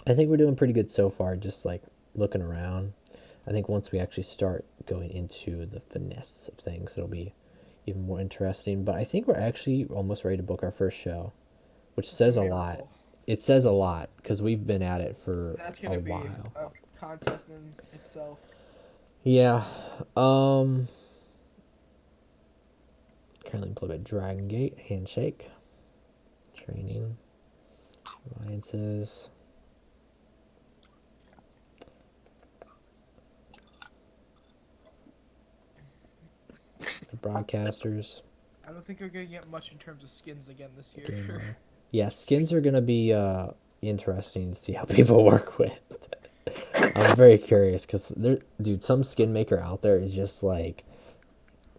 I think we're doing pretty good so far, just like looking around. I think once we actually start going into the finesse of things, it'll be even more interesting. But I think we're actually almost ready to book our first show, which says a lot. It says a lot because we've been at it for That's gonna a be while. a contest in itself. Yeah. Currently employed by Dragon Gate, Handshake, training, alliances. The broadcasters. I don't think we're gonna get much in terms of skins again this year. Gamer. Yeah, skins are gonna be interesting to see how people work with. I'm very curious because dude, some skin maker out there is just like,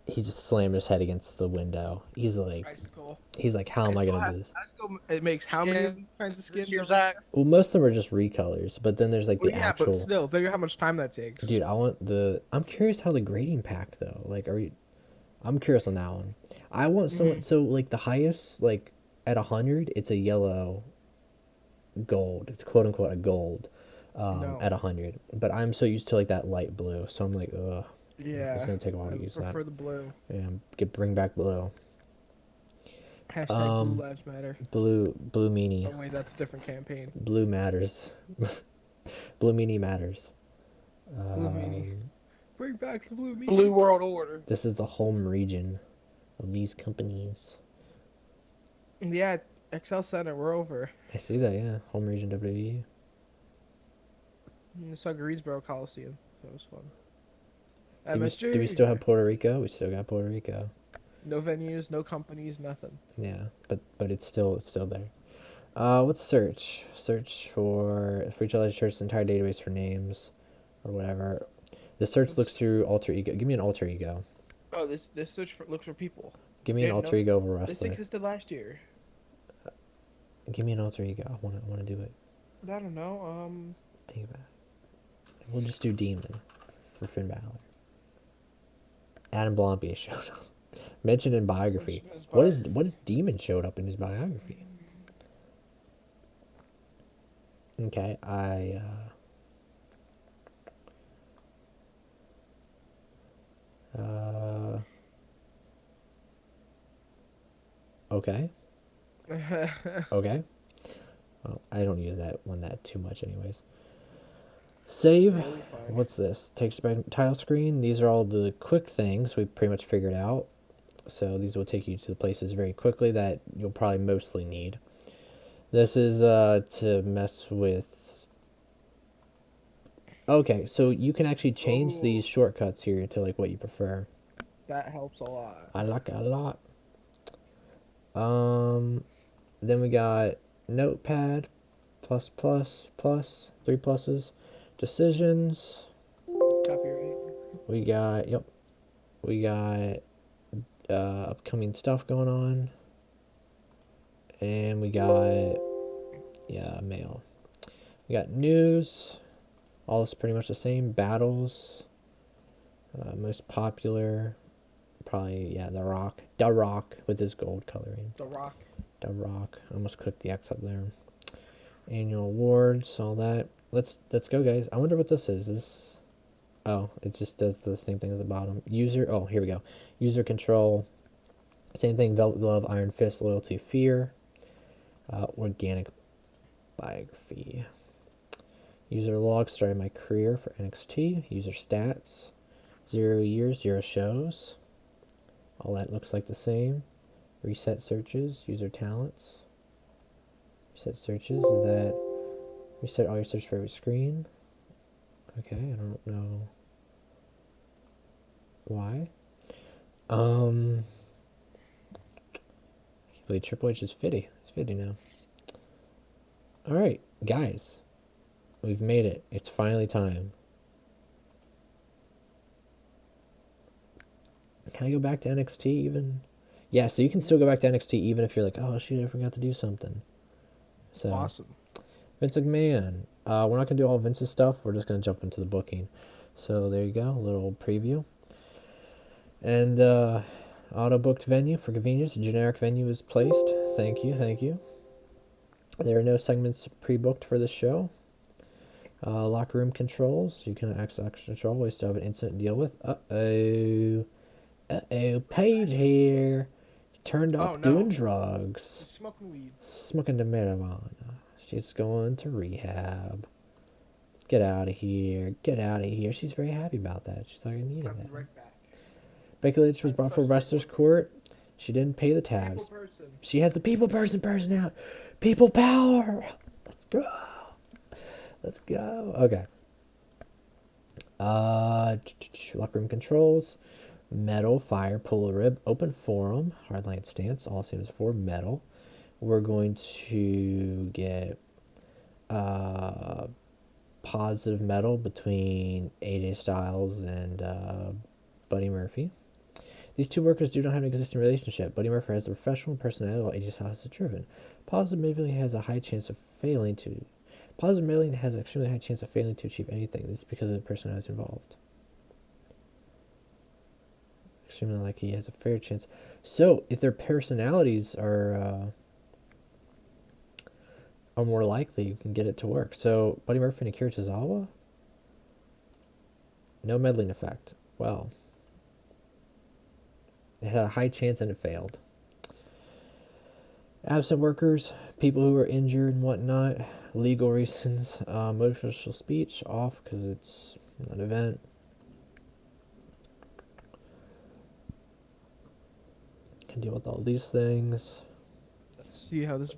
he just slammed his head against the window. He's like, how am I gonna do this? It makes how many kinds of skins? Well, most of them are just recolors, but then there's like the actual. But still, think of how much time that takes. Dude, I'm curious how the grading pack though. Like, I'm curious on that one. I want someone. So like the highest, like at 100, it's a yellow gold. It's quote unquote a gold. At 100, but I'm so used to like that light blue, so I'm like, ugh. Yeah, it's gonna take a while to use that. I prefer the blue. Yeah, bring back blue. Hashtag Blue Lives Matter. Blue meanie. Oh wait, that's a different campaign. Blue matters. Blue meanie matters. Blue meanie. Bring back the blue meanie. Blue World Order. This is the home region of these companies. Yeah, Excel Center, we're over. I see that. Yeah, home region WWE. I saw Greensboro Coliseum. That was fun. Do we still have Puerto Rico? We still got Puerto Rico. No venues, no companies, nothing. Yeah, but it's still there. Let's search. Search for each other's church's entire database for names, or whatever. The search looks through alter ego. Give me an alter ego. Oh, this search looks for people. Give me an Yeah, alter no, ego of a This wrestler. existed last year. Give me an alter ego. I wanna do it. I don't know. Think about it. We'll just do Demon for Finn Balor. Adam Blampier showed up. Mentioned in biography. What is Demon showed up in his biography? Okay, okay. Okay. Well, I don't use that too much anyways. Save. Really fine. What's this? Takes you back to title screen. These are all the quick things we pretty much figured out. So these will take you to the places very quickly that you'll probably mostly need. This is to mess with. Okay, so you can actually change these shortcuts here to like what you prefer. That helps a lot. I like it a lot. Then we got Notepad, plus, 3 pluses, decisions. Copyright. We got upcoming stuff going on, and we got mail. We got news. All is pretty much the same. Battles. Most popular. Probably, The Rock. The Rock with his gold coloring. The Rock. The Rock. I almost clicked the X up there. Annual awards, all that. Let's go, guys. I wonder what this is. It just does the same thing as the bottom. User. Oh, here we go. User control. Same thing. Velvet Glove, Iron Fist, Loyalty, Fear. Organic biography. User log, started my career for NXT. User stats. 0 years, 0 shows. All that looks like the same. Reset searches. User talents. Reset searches. Is that reset all your search for every screen? Okay, I don't know why. I can't believe Triple H is 50. He's 50 now. Alright, guys. We've made it. It's finally time. Can I go back to NXT even? Yeah, so you can still go back to NXT even if you're like, oh shoot, I forgot to do something. So Awesome. Vince McMahon. We're not gonna do all Vince's stuff. We're just gonna jump into the booking. So there you go, a little preview. And auto booked venue for convenience. A generic venue is placed. Thank you. There are no segments pre-booked for this show. Locker room controls. You can access control. We still have an incident to deal with. Paige here. Turned up doing drugs. Smoking weed. Smoking the marijuana. She's going to rehab. Get out of here. She's very happy about that. She's like, I needed I'll be that. right back. Becky Lynch was brought for wrestler's court. She didn't pay the tabs. People person. She has the people person out. People power. Let's go. Okay. Locker room controls. Metal, fire, pull a rib, open forum, hardline stance, all same as before, metal. We're going to get positive metal between AJ Styles and Buddy Murphy. These two workers do not have an existing relationship. Buddy Murphy has the professional personality while AJ Styles is the driven. Positive Mailing has an extremely high chance of failing to achieve anything. This is because of the personalities involved. Extremely likely he has a fair chance. So if their personalities are more likely, you can get it to work. So Buddy Murphy and Akira Tozawa, no meddling effect. Well, it had a high chance and it failed. Absent workers, people who are injured and whatnot, legal reasons, motivational speech off because it's an event. Can deal with all these things. Let's see how this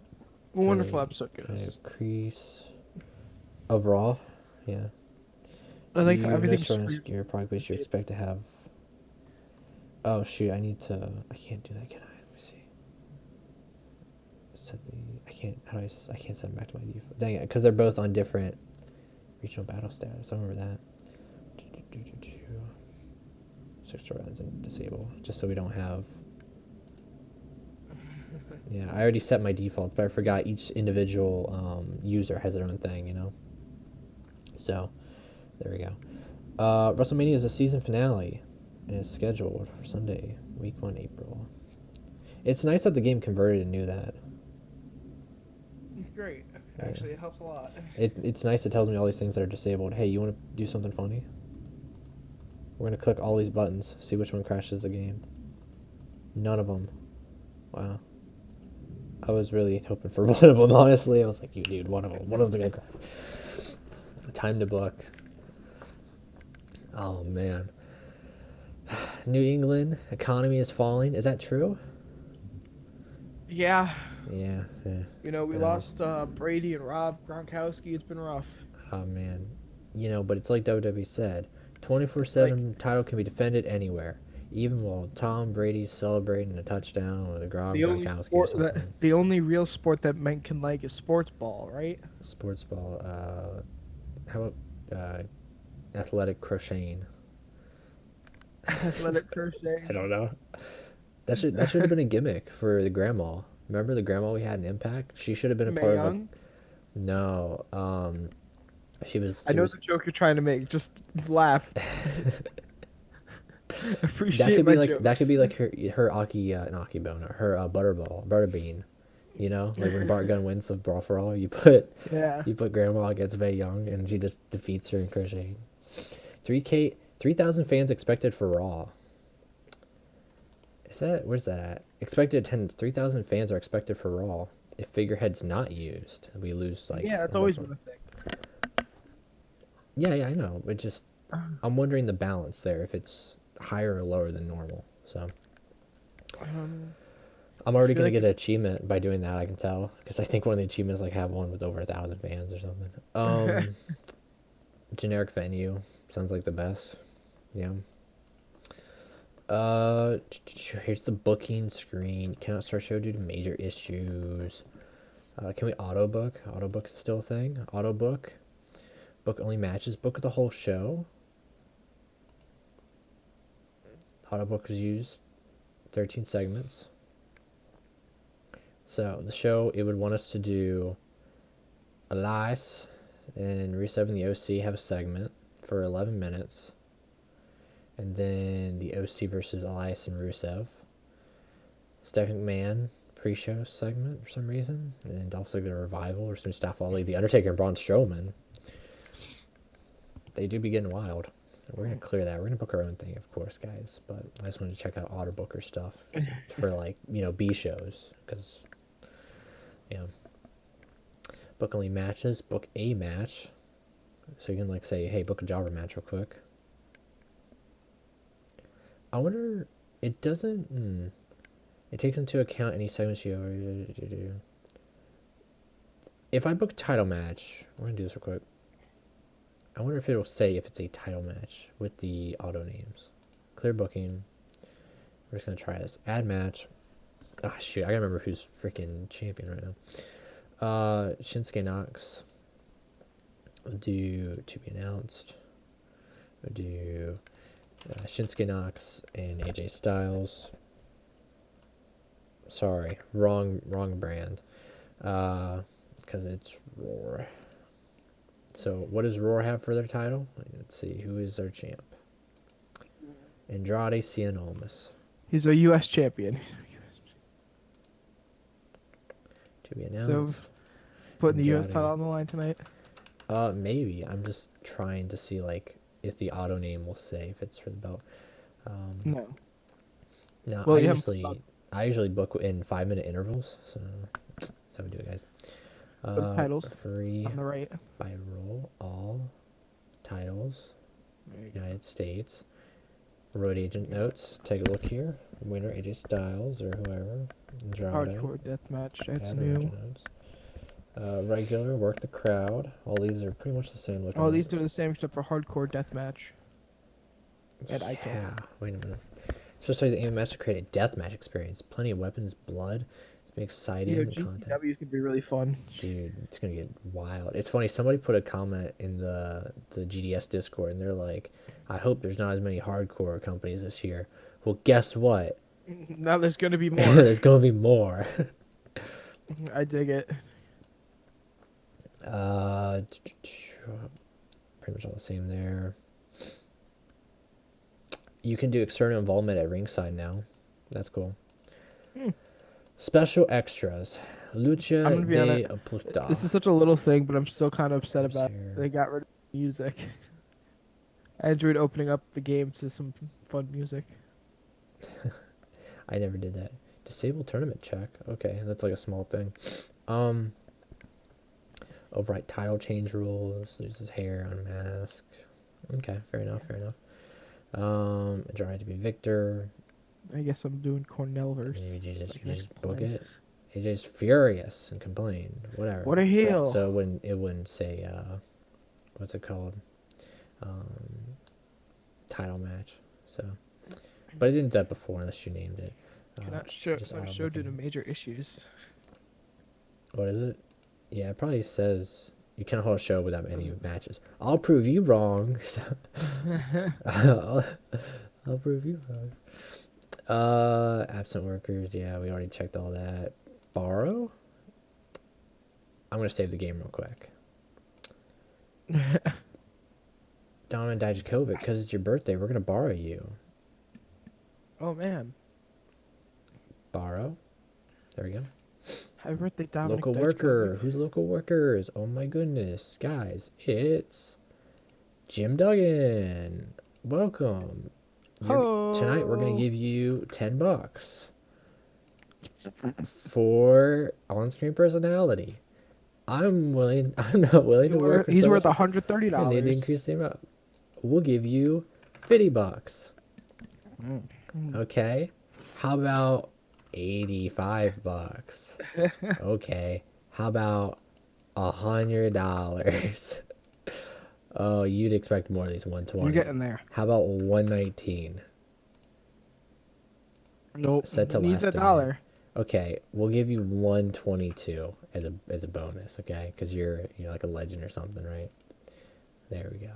wonderful episode goes. Increase of Raw, yeah. I think You everything's notice around screwed. your product base you expect to have. Oh shoot! I can't do that. Can I? Let me see. Set the. I can't. How do I can't set them back to my default. Dang it! Because they're both on different regional battle status. I remember that. 6 storylines and disable, just so we don't have. Yeah, I already set my defaults, but I forgot each individual user has their own thing, you know. So, there we go. WrestleMania is a season finale, and it's scheduled for Sunday, week 1, April. It's nice that the game converted and knew that. Great. Yeah. Actually, it helps a lot. It's nice. It tells me all these things that are disabled. Hey, you want to do something funny? We're gonna click all these buttons, see which one crashes the game. None of them. Wow. I was really hoping for one of them, honestly. I was like, you dude, one of them's gonna crash. Time to book. Oh man. New England economy is falling. Is that true? Yeah. Yeah. You know, we That lost Brady and Rob Gronkowski. It's been rough. Oh man. You know, but it's like WWE said, 24/7 title can be defended anywhere, even while Tom Brady's celebrating a touchdown with a Gronkowski or something. The only real sport that men can like is sports ball, right? Sports ball. How about athletic crocheting? Athletic crochet. I don't know. That should have been a gimmick for the grandma. Remember the grandma we had in Impact? She should have been a Mae part Young? of. No. She was. I know the joke you're trying to make. Just laugh. Appreciate my jokes. That could be like her Aki not Akibona, her Butterbean. You know, like when Bart Gunn wins the Brawl for All, you put Grandma against Mae Young, and she just defeats her in crocheting. 3,000 fans expected for Raw. Where's that at? Expected attendance. 3,000 fans are expected for Raw. If figurehead's not used, we lose like. Yeah, that's always been a thing. Yeah, I know. But just, I'm wondering the balance there, if it's higher or lower than normal. So, I'm already gonna get an achievement by doing that. I can tell, because I think one of the achievements like have one with over 1,000 fans or something. Generic venue sounds like the best. Yeah. Here's the booking screen. Cannot start show due to major issues. Can we auto book? Auto book is still a thing. Auto book. Book only matches. Book the whole show. Auto book is used. 13 segments. So the show, it would want us to do Elias and Rusev and the OC have a segment for 11 minutes. And then the OC versus Elias and Rusev. Stephanie McMahon pre-show segment for some reason. And then Dolph Ziggler Revival or some Staff Ali, The Undertaker and Braun Strowman. They do be getting wild. We're going to clear that. We're going to book our own thing, of course, guys. But I just wanted to check out Auto Booker stuff for, like, you know, B shows. Because, you know, book only matches. Book a match. So you can, like, say, hey, book a jobber match real quick. I wonder, it doesn't, it takes into account any segments you already do. If I book title match, we're going to do this real quick. I wonder if it'll say if it's a title match with the auto names. Clear booking. We're just going to try this. Add match. Ah, shoot, I got to remember who's freaking champion right now. Shinsuke Knox. We'll do to be announced. We'll do Shinsuke Knox and AJ Styles. Sorry, wrong brand. Because it's Roar. So what does Roar have for their title? Let's see, who is their champ? Andrade Cien Almas. He's a U.S. champion. To be announced. So, putting the U.S. Andrade. title on the line tonight. Maybe. I'm just trying to see like if the auto name will say if it's for the belt. No. No, Well, I usually book in 5-minute intervals, so that's how we do it, guys. Titles Referee on the right. by role, all titles, United States. Road agent notes. Take a look here. Winner AJ Styles or whoever. Andrade. Hardcore deathmatch. That's Add new. origin notes. Regular, work the crowd. All these are pretty much the same looking. Oh, right? these are the same except for hardcore deathmatch. And IKO. Yeah, wait a minute. Especially the aim match to create a deathmatch experience. Plenty of weapons, blood. It's exciting Yeah, content. GTW can be really fun. Dude, it's gonna get wild. It's funny. Somebody put a comment in the GDS Discord, and they're like, "I hope there's not as many hardcore companies this year." Well, guess what? Now there's gonna be more. There's gonna be more. I dig it. Pretty much all the same there. You can do external involvement at ringside now. That's cool. Special extras. I'm Lucha gonna be de honest. Apuesta. This is such a little thing, but I'm still kind of upset Who's about here? they got rid of music. I enjoyed opening up the game to some fun music. I never did that. Disable tournament check. Okay, that's like a small thing. Override title change rules. Loses hair, unmasked. Okay, fair enough, fair enough. Trying to be Victor. I guess I'm doing Cornell verse. You just, like you next just book play. it. AJ's furious and complain. Whatever. What a heel! So it wouldn't say what's it called? Title match. So, but it didn't do that before unless you named it. Cannot show just not auto show due to booking. major issues. What is it? Yeah, it probably says you can't hold a show without any matches. I'll prove you wrong. I'll, I'll prove you wrong. Absent workers. Yeah, we already checked all that. Borrow. I'm gonna save the game real quick. Donovan Dijakovic, because it's your birthday, we're gonna borrow you. Oh man, Borrow. There we go. happy birthday, Dominic. Local Dijakovic. worker. Who's local workers? Oh my goodness, guys, it's Jim Duggan. Welcome. Tonight we're gonna give you $10 for on-screen personality. I'm not willing to work. He's worth I need to $130. increase the amount. We'll give you $50. Okay. How about $85? Okay. How about $100? Oh, you'd expect more of these 120. We're getting there. How about 119? Nope. Set to Needs last a demand. dollar. Okay, we'll give you 122 as a bonus, okay? Because you're like a legend or something, right? There we go.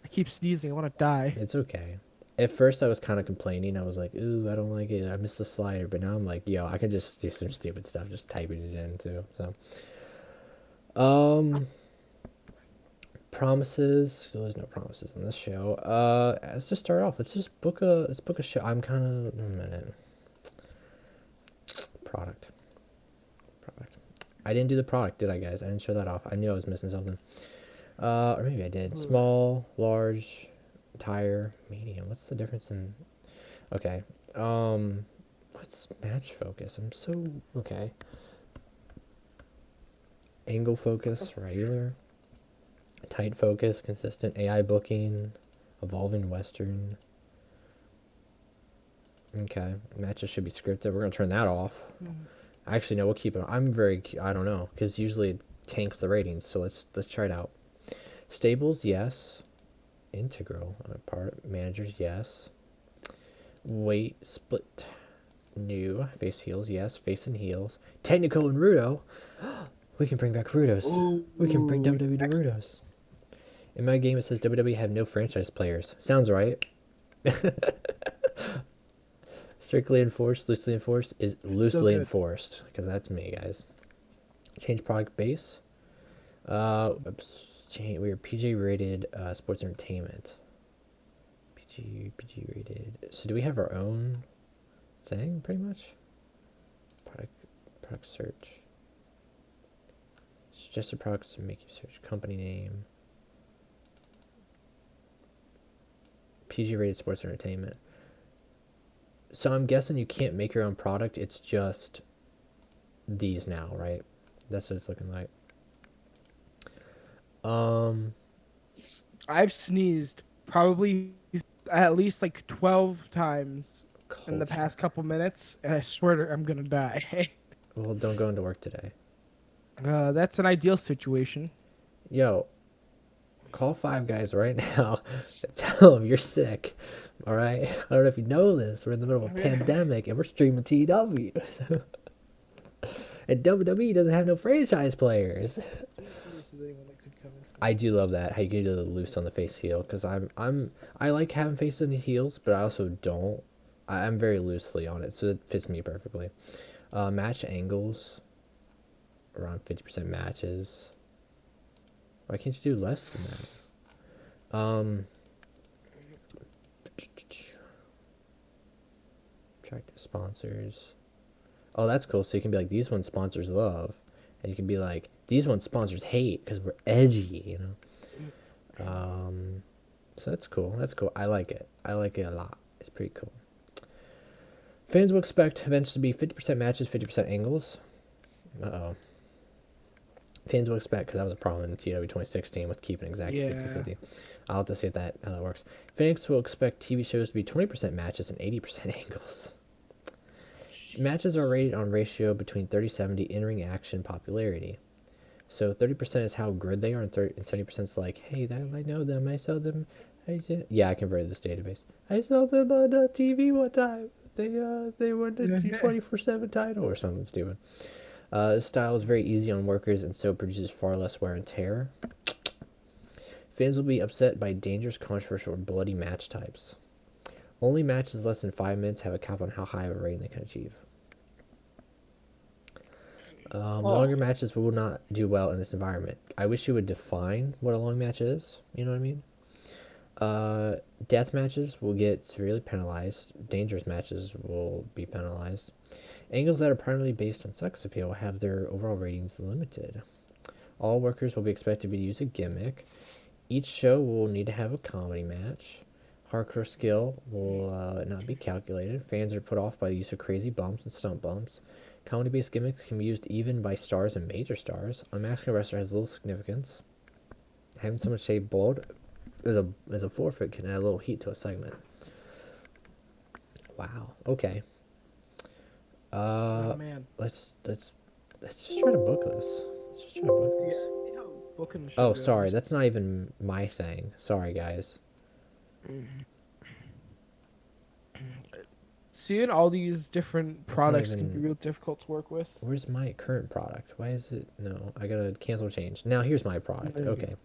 I keep sneezing. I want to die. It's okay. At first, I was kind of complaining. I was like, "Ooh, I don't like it. I missed the slider." But now I'm like, "Yo, I can just do some stupid stuff, just typing it in too." So, promises. There's no promises on this show. Let's just start off. Let's book a show. I'm kind of a minute. Product. I didn't do the product, did I, guys? I didn't show that off. I knew I was missing something. Or maybe I did. Small, large, tire, medium. What's the difference in? Okay. What's match focus? Okay. Angle focus, regular. Tight focus, consistent. AI booking, evolving Western. Okay. Matches should be scripted. We're gonna turn that off. Actually, no, we'll keep it. I don't know, because usually it tanks the ratings. So let's try it out. Stables, yes. Integral part. Managers, yes. Weight split, new. Face heels, yes. Face and heels. Technical and Rudo. We can bring back Rudos. We can bring WWE to Rudos. In my game, it says WWE have no franchise players. Sounds right. Strictly enforced, loosely enforced is loosely enforced, because that's me, guys. Change product base. We are PG rated sports entertainment. PG rated. So do we have our own thing, pretty much? Product search. Suggested products to make you search. Company name. PG rated sports entertainment. So I'm guessing you can't make your own product. It's just these now, right? That's what it's looking like. I've sneezed probably at least like 12 times in the past couple minutes, and I swear I'm gonna die. Well, don't go into work today. That's an ideal situation. Yo, call Five Guys right now. Tell them you're sick. All right. I don't know if you know this. We're in the middle of a pandemic and we're streaming TEW. And WWE doesn't have no franchise players. I do love that how you can do the loose on the face heel because I like having faces and heels, but I also don't. I'm very loosely on it, so it fits me perfectly. Match angles, around 50% matches. Why can't you do less than that? Track the sponsors. Oh, that's cool. So you can be like, these ones sponsors love, and you can be like, these ones sponsors hate because we're edgy, you know. So that's cool. That's cool. I like it. I like it a lot. It's pretty cool. Fans will expect events to be 50% matches, 50% angles. Uh-oh. Fans will expect, because that was a problem in TEW 2016 with keeping exactly 50-50. I'll have to see how that works. Fans will expect TV shows to be 20% matches and 80% angles. Matches are rated on ratio between 30-70 in-ring action popularity. So 30% is how good they are, and 70% is like, hey, I know them, I saw them. Yeah, I converted this database. I saw them on TV one time. They won the 24/7 title or something stupid. This style is very easy on workers and so produces far less wear and tear. Fans will be upset by dangerous, controversial, or bloody match types. Only matches less than 5 minutes have a cap on how high of a rating they can achieve. Longer matches will not do well in this environment. I wish you would define what a long match is. You know what I mean? Death matches will get severely penalized. Dangerous matches will be penalized. Angles that are primarily based on sex appeal will have their overall ratings limited. All workers will be expected to use a gimmick. Each show will need to have a comedy match. Hardcore skill will not be calculated. Fans are put off by the use of crazy bumps and stunt bumps. Comedy-based gimmicks can be used even by stars and major stars. Unmasking a wrestler has little significance. Having someone shaved bald as a forfeit can add a little heat to a segment. Wow. Okay. Man. Let's just try to book this. Let's just try to book this. Oh, sorry. That's not even my thing. Sorry, guys. Seeing all these different products can be even- real difficult to work with. Where's my current product? Why is it... No, I gotta cancel change. Now, here's my product. There you Okay.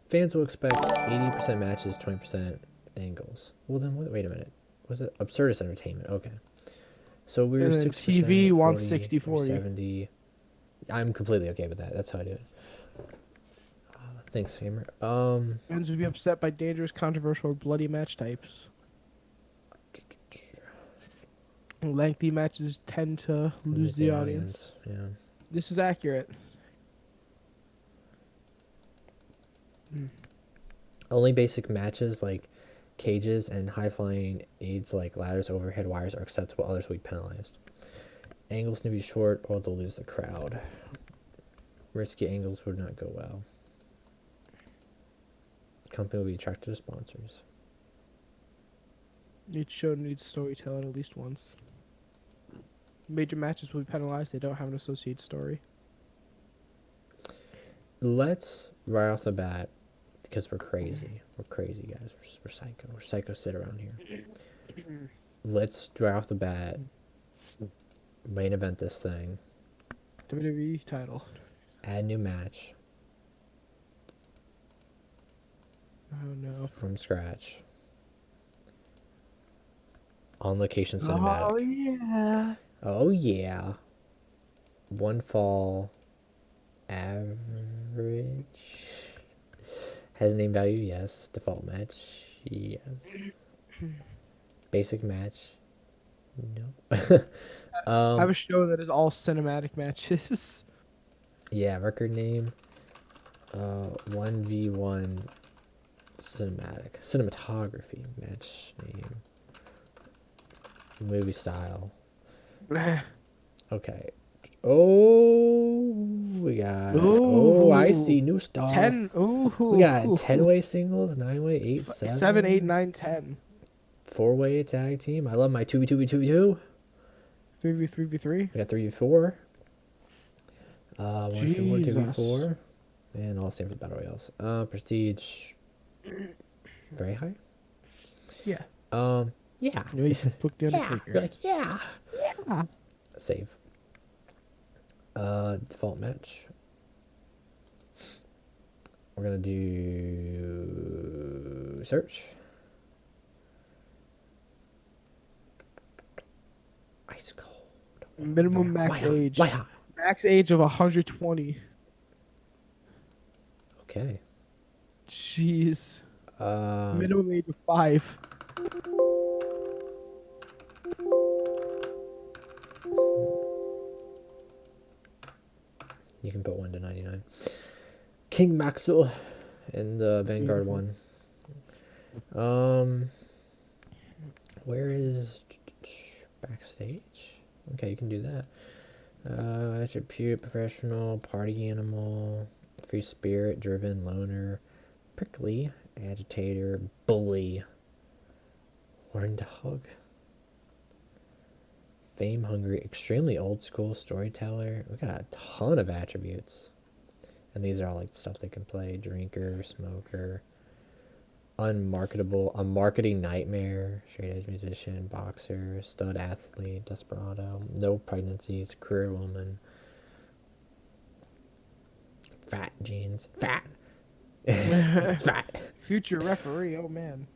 Fans will expect 80% matches, 20% angles. Well, then, wait a minute. Was it Absurdist Entertainment? Okay. So we're And then 6%, TV 40, wants 60/40. 70. I'm completely okay with that. That's how I do it. Thanks, Hammer. Fans would be upset by dangerous, controversial, or bloody match types. Lengthy matches tend to lose the audience. Yeah. This is accurate. Only basic matches like cages and high-flying aids like ladders, overhead wires are acceptable. Others will be penalized. Angles need to be short or they'll lose the crowd. Risky angles would not go well. Company will be attracted to sponsors. Each show needs storytelling at least once. Major matches will be penalized. They don't have an associated story. Let's, right off the bat, because we're crazy. We're crazy, guys. We're psycho. We're psycho sit around here. Let's, right off the bat, main event this thing. WWE title. Add new match Oh no. from scratch. On location cinematic. Oh yeah. Oh yeah. One fall average. Has name value, yes. Default match, yes. Basic match, no. I have a show that is all cinematic matches. Yeah, record name. 1v1 cinematic. Cinematography match name. Movie style. Okay. Oh, we got. Oh, I see new stuff. 10. Ooh. We got 10-way singles, 9-way, 8, 7. 7, 8, 9, 10. 4-way tag team. I love my 2v2v2v2. 3v3v3. We got 3v4. One for more Jesus. TV4, and all the same for the battle royales. Prestige, very high. Yeah. Yeah. You know, you can book the Yeah. Undertaker. You're like, yeah. Yeah. Save. Default match. We're gonna do search. Ice cold. Minimum max White hot. age. White hot. Max age of 120. Okay. Jeez. Um, Minimum age of 5. you can put 1 to 99. King Maxwell in the Vanguard Beautiful. one. Where is Backstage? Okay, you can do that. Attribute, professional, party animal, free spirit, driven, loner, prickly, agitator, bully, horn dog, fame hungry, extremely old school, storyteller. We got a ton of attributes. And these are all like stuff they can play. Drinker, smoker, unmarketable, a marketing nightmare, straight edge musician, boxer, stud athlete, desperado, no pregnancies, career woman, fat jeans, fat, fat, Future referee. Oh man.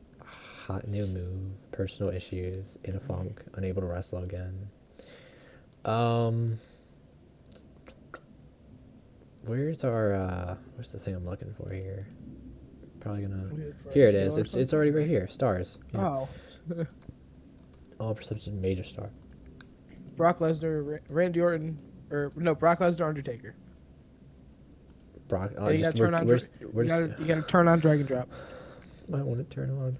hot new move, personal issues, in a funk, unable to wrestle again. Where's our what's the thing I'm looking for here? Probably gonna here it is. It's already right here. Stars. Yeah. Oh. All perception major star. Brock Lesnar, Randy Orton, or no, Brock Lesnar, Undertaker. Brock. Oh, And you just gotta turn on. we're just You gotta turn on Dragon Drop. I want to turn on.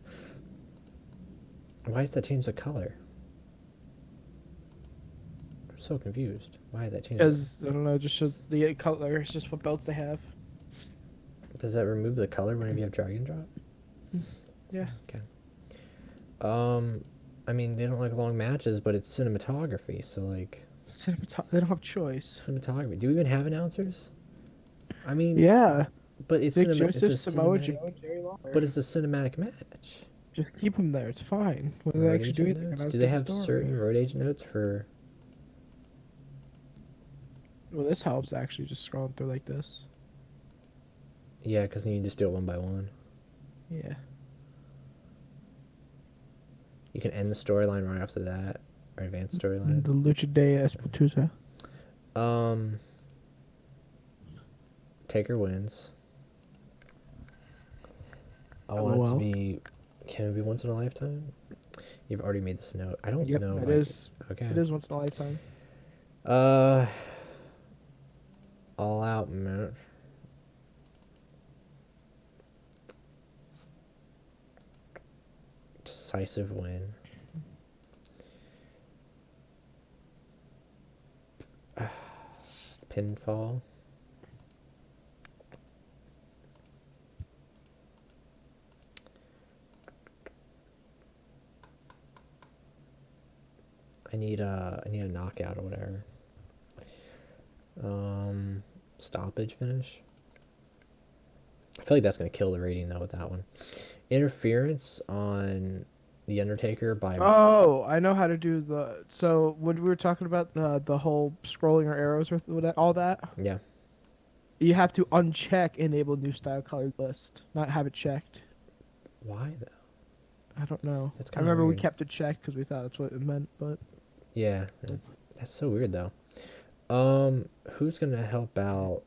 Why does that change the color? I'm so confused. Why did that change? Because I don't know, it just shows the color. It's just what belts they have. Does that remove the color whenever you have drag and drop? Yeah. Okay. I mean, they don't like long matches, but it's cinematography, so like They don't have choice. cinematography. Do we even have announcers? I mean, Yeah. but it's Vic it's a Joseph, Samoa cinematic, Joe, and Jerry Lawler. but it's a cinematic match. Just keep them there. It's fine. When they Road actually do agent anything, notes? Do they have certain road agent notes for? Well, this helps actually. Just scrolling through like this. Yeah, because you need to just do it one by one. Yeah. You can end the storyline right after that, or advance storyline. The Lucha de Espatusa. Taker wins. I want it to LOL. be. Can it be once in a lifetime? You've already made this note. I don't Yep, know. it is. Okay. It is once in a lifetime. All out match. Decisive win. Pinfall. I need a knockout or whatever. Stoppage finish. I feel like that's gonna kill the rating though with that one. Interference on the Undertaker by Oh, I know how to do the. So when we were talking about the whole scrolling or arrows with all that, yeah. you have to uncheck enable new style colored list, not have it checked. Why though? I don't know. That's I kinda remember we weird. kept it checked because we thought that's what it meant, but Yeah, that's so weird though. Who's gonna help out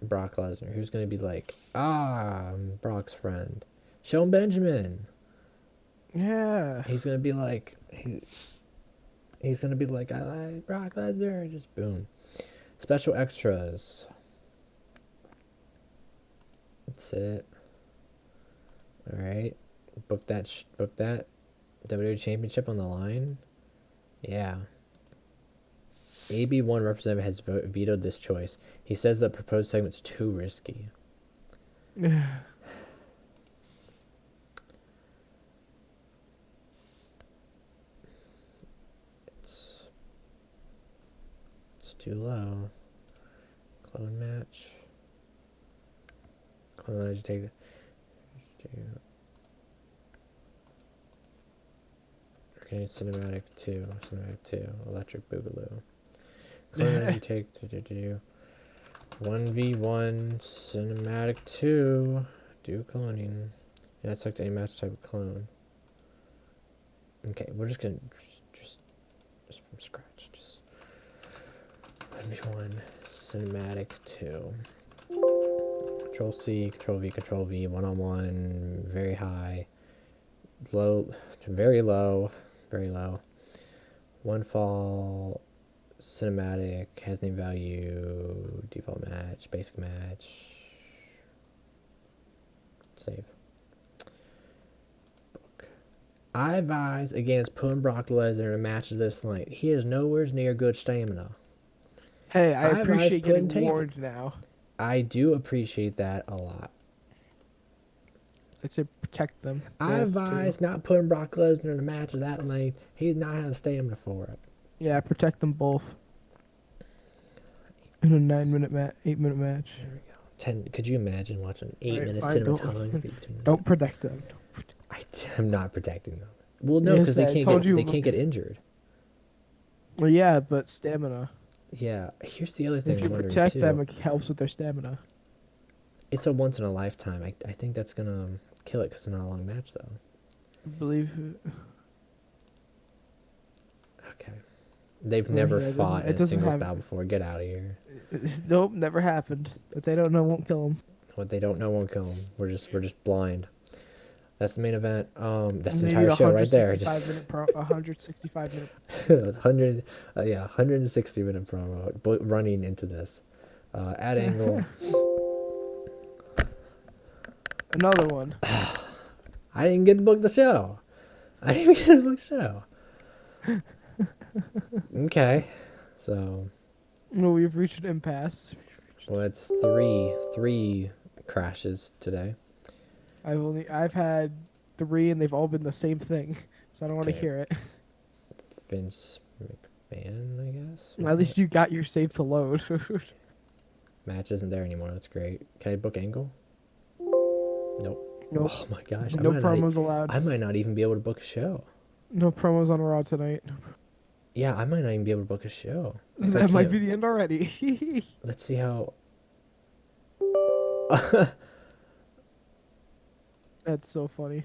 Brock Lesnar? Who's gonna be like, I'm Brock's friend? Shelton Benjamin. yeah. He's gonna be like he's gonna be like, I like Brock Lesnar. Just boom. Special extras. That's it. All right. Book that. Book that. WWE Championship on the line. Yeah. AB1 representative has vetoed this choice. He says the proposed segment's too risky. It's too low. Clone match. Clone match, take okay, cinematic 2, electric boogaloo. Clone match, take 1v1 cinematic 2. Do cloning. Yeah, select any match type of clone. Okay, we're just gonna just from scratch. Just 1v1 cinematic 2. Control C, Control V, 1-on-1, very high, low, very low, very low. One fall, cinematic, has name value, default match, basic match. Save. Book. I advise against putting Brock Lesnar in a match of this night. He is nowhere near good stamina. Hey, I advise appreciate putting getting tape. warned now. I do appreciate that a lot. I'd say protect them. I both, advise too. not putting Brock Lesnar in a match of that length. He's not having stamina for it. Yeah, protect them both. In a 9-minute 8-minute match. There we go. 10. Could you imagine watching 8-minute I don't- cinematography between them? Don't protect them. I'm not protecting them. Well, no, Yes, because I told you- they can't get injured. Well, yeah, but stamina. Yeah. Here's the other thing If I'm you wondering protect too. them, it helps with their stamina. It's a once in a lifetime. I think that's gonna kill it because it's not a long match though. I believe. Okay. They've Oh, never yeah, it fought doesn't- in it a doesn't singles have- bout before. Get out of here. Nope, never happened. What they don't know won't kill them. What they don't know won't kill them. We're just blind. That's the main event. That's the Maybe entire show right there. 165 minute 100, 160-minute promo, but running into this. At angle. Another one. I didn't get to book the show. Okay, so No, we've reached an impasse. well, it's three crashes today. I've had 3 and they've all been the same thing, so I don't want to Okay. hear it. Vince McMahon, I guess. At least you got your save to load. Match isn't there anymore. That's great. Can I book angle? Nope. Nope. Oh my gosh. No promos allowed. I might not even be able to book a show. No promos on Raw tonight. Yeah, I might not even be able to book a show. If I That might can't- be the end already. Let's see how. That's so funny.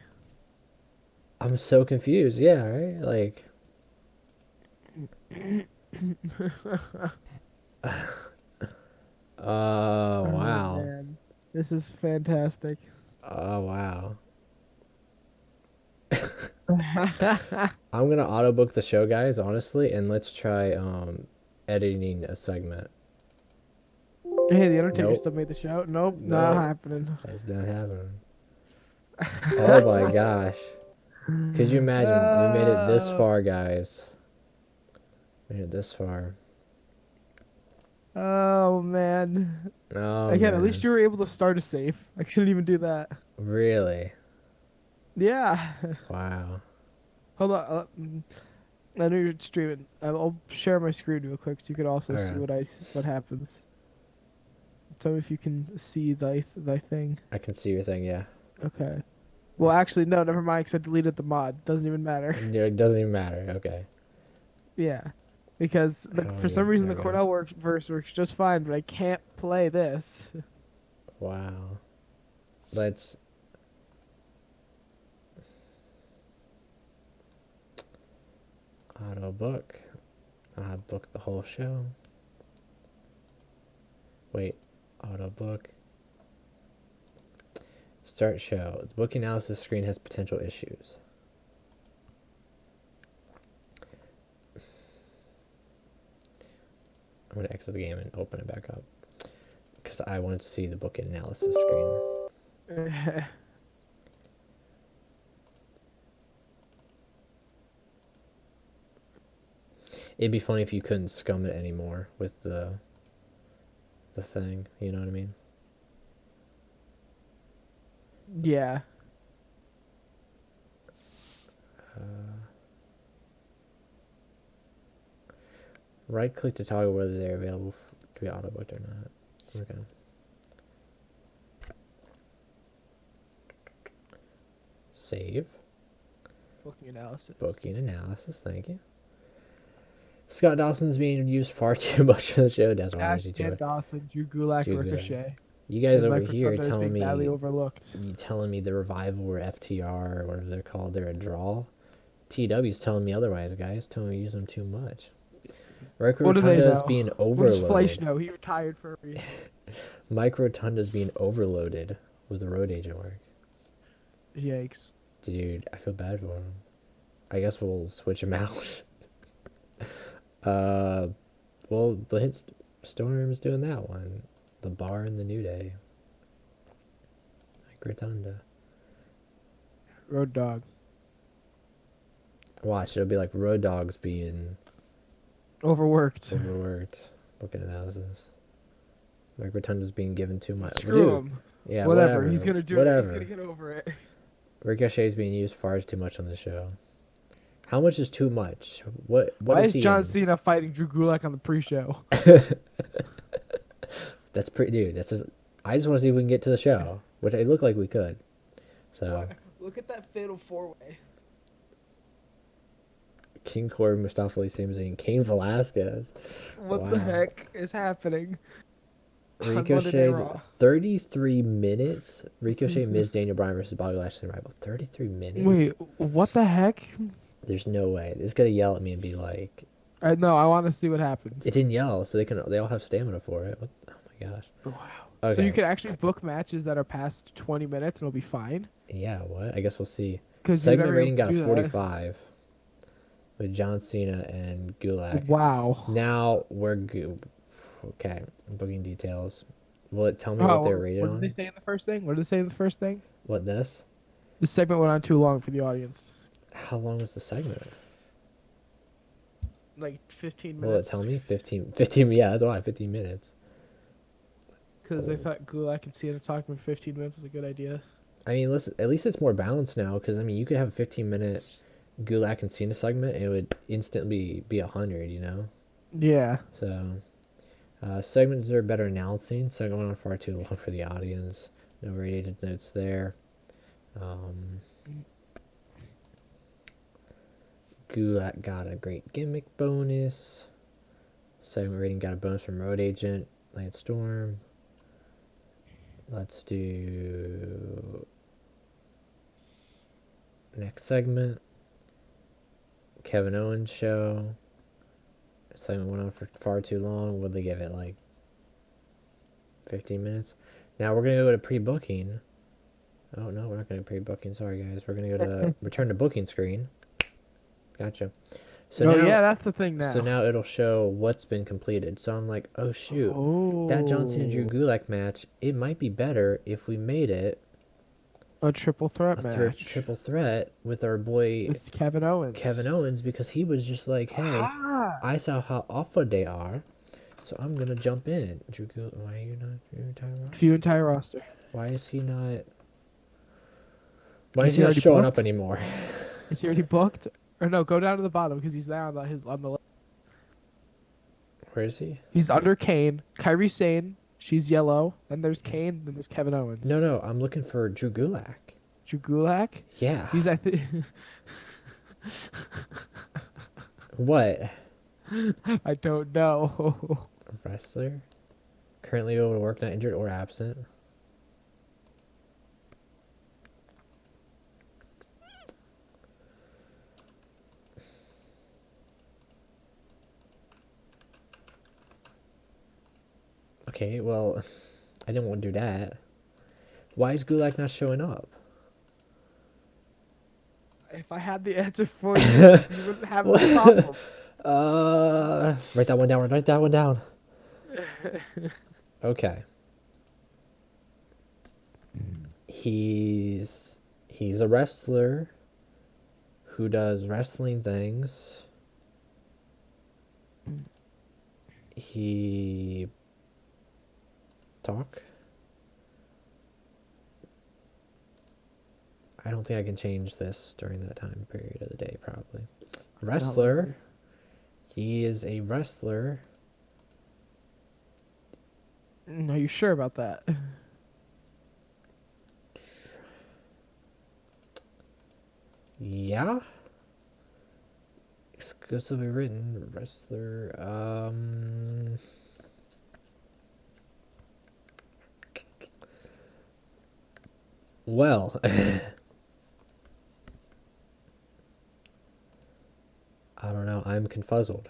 I'm so confused. Yeah, right? Like. Oh, wow. Man. This is fantastic. Oh, wow. I'm going to auto book the show, guys, honestly, and let's try editing a segment. Hey, the Undertaker Nope. still made the show. Nope, No. not happening. That's not happening. Oh, my gosh. Could you imagine? We made it this far, guys. Made it this far. Oh man. Oh, Again, at man. least you were able to start a save. I couldn't even do that. Really? Yeah. Wow. Hold on. I know you're streaming. I'll share my screen real quick so you can also see Alright. what happens. Tell me if you can see thy thing. I can see your thing, yeah. Okay. Well, actually, no. Never mind, because I deleted the mod. Doesn't even matter. It doesn't even matter. Okay. Yeah. Because Oh, for some yeah, reason there the we go. Cornell verse works just fine, but I can't play this. Wow. Let's. Auto book. I booked the whole show. Wait. Auto book. Start show. The booking analysis screen has potential issues. I'm going to exit the game and open it back up. Because I wanted to see the booking analysis screen. It'd be funny if you couldn't scum it anymore with the thing. You know what I mean? Yeah. Right click to toggle whether they're available to be auto booked or not. Okay. Save. Booking analysis. Booking analysis. Thank you. Scott Dawson's being used far too much on the show. That's why I Ash, to Dan it. Dawson, Drew Gulak, Drew Gulak. Ricochet. You guys And over Mike here Rotunda is telling being badly me, overlooked. you telling me the Revival or FTR or whatever they're called, they're a draw. TEW's telling me otherwise, guys. Telling me to use them too much. Mike What do they Rotunda is know? being What does Fleisch overloaded. know? He retired for a reason. Mike Rotunda's being overloaded with the road agent work. Yikes. Dude, I feel bad for him. I guess we'll switch him out. Well, the Hit Storm's doing that one. The Bar and the New Day. Mike Rotunda. Road Dog. Watch, it'll be like Road Dogs being Overworked. overworked. Booking analysis. Mike Rotunda's being given too much. Screw Dude, him. yeah, Whatever. He's gonna do it. whatever. He's gonna get over it. Ricochet's being used far too much on the show. How much is too much? What Why is is he John in? Cena fighting Drew Gulak on the pre-show? That's pretty, dude. That's just. I just want to see if we can get to the show, which it looked like we could. So Look at that fatal four-way. King Corbin, Mustafa Ali Sami and Cain Velasquez. What the Wow. heck is happening? On Monday Night Ricochet, Raw. 33 minutes. Ricochet, Miz, Daniel Bryan versus Bobby Lashley and Rybolt. 33 minutes. Wait, what the heck? There's no way. It's gonna yell at me and be like, I know. I want to see what happens. "It didn't yell," so they all have stamina for it. What? Oh my gosh. Wow. Okay. So you can actually book matches that are past 20 minutes and it'll be fine. Yeah. What? I guess we'll see. 'Cause you Segment never rating got a do that. 45 with John Cena and Gulak. Wow. Now we're okay. Booking details. Will it tell me what they're rated what on? did they say in the first thing? What did they say in the first thing? What this? This segment went on too long for the audience. How long was the segment? Like 15 Will it minutes. tell me? 15, yeah, that's why, 15 minutes. Because they thought Gulak and Cena talking for 15 minutes was a good idea. I mean, listen, at least it's more balanced now, because, I mean, you could have a 15-minute Gulak and Cena segment, and it would instantly be 100, you know? Yeah. So, segments are better announcing, so going on far too long for the audience. No rated notes there. Gulak got a great gimmick bonus. Segment rating got a bonus from Road Agent, Lance Storm. Let's do next segment. Kevin Owens show. Segment went on for far too long. Would they give it like 15 minutes? Now we're gonna go to pre-booking. Oh no, we're not gonna pre-booking. Sorry guys, we're gonna go to return to booking screen. Gotcha. So now, yeah, that's the thing now. so now it'll show what's been completed. So I'm like, oh shoot, that John Cena Drew Gulak match. It might be better if we made it a triple threat a match. triple threat with our boy It's Kevin Owens. Kevin Owens, because he was just like, hey, I saw how awful they are, so I'm gonna jump in. Drew Gulak, why are you not your entire roster? Few entire roster. Why is he not? Why Is is he he not already showing booked? up anymore? Is he already booked? Or no, go down to the bottom because he's there on the left. Where is he? He's under Kane. Kairi Sane. She's yellow. Then there's Kane. Then there's Kevin Owens. No, I'm looking for Drew Gulak. Drew Gulak. Yeah. He's I think. What? I don't know. Wrestler? Currently able to work, not injured or absent. Okay, well, I didn't want to do that. Why is Gulak not showing up? If I had the answer for you, you wouldn't have a problem. Write that one down. Write that one down. Okay. He's a wrestler who does wrestling things. He talk. I don't think I can change this during that time period of the day, probably. Wrestler. He is a wrestler. Are you sure about that? Yeah. Exclusively written wrestler. Well, I don't know. I'm confuzzled.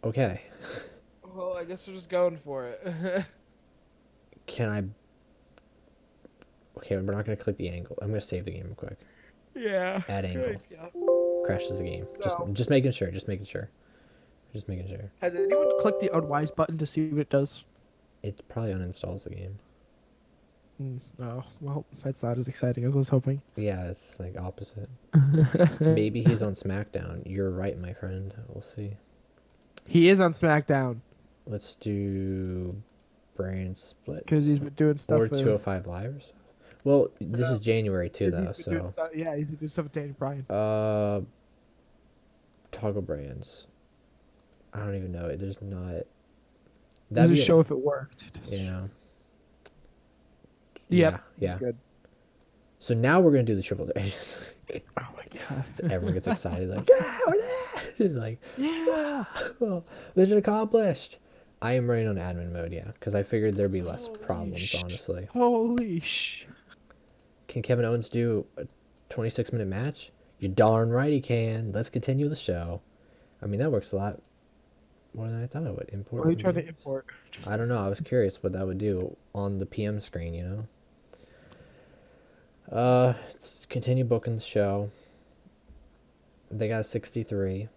Okay. Well, I guess we're just going for it. Can I? Okay, we're not gonna click the angle. I'm gonna save the game real quick. Yeah. Add angle. Good. Yeah. Crashes the game. No. Just making sure. Just making sure. Just making sure. Has anyone clicked the unwise button to see what it does? It probably uninstalls the game. No. Well, that's not as exciting as I was hoping. Yeah, it's like opposite. Maybe he's on SmackDown. You're right, my friend. We'll see. He is on SmackDown Let's do brand split. because he's been doing stuff Or with 205 Live or something. Well, this is January too, 'cause though. he's been doing So, stuff, yeah, he's been doing stuff with Daniel Bryan. toggle brands. I don't even know. There's not. Does That'd it be show if it worked? Yeah. Yep. Yeah. Good. So now we're gonna do the triple days. Oh my god. So everyone gets excited, like, yeah, we're there. It's like, Yeah. oh, mission accomplished. I am running on admin mode, yeah, because I figured there'd be less problems, honestly. Holy sh. Can Kevin Owens do a 26-minute match? You're darn right he can. Let's continue the show. I mean, that works a lot more than I thought it would. Import. What are you from trying to games. import? I don't know. I was curious what that would do on the PM screen, you know? Let's continue booking the show. They got 63.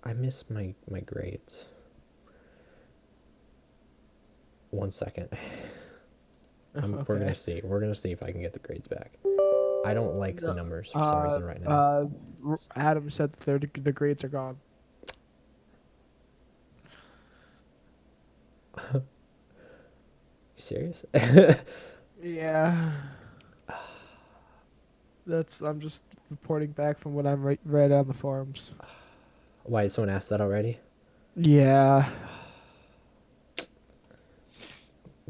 I missed my grades. 1 second. We're gonna see. We're gonna see if I can get the grades back. I don't like the numbers for some reason right now. Adam said that the grades are gone. You serious? Yeah. I'm just reporting back from what I've read on the forums. Why, did someone ask that already? Yeah.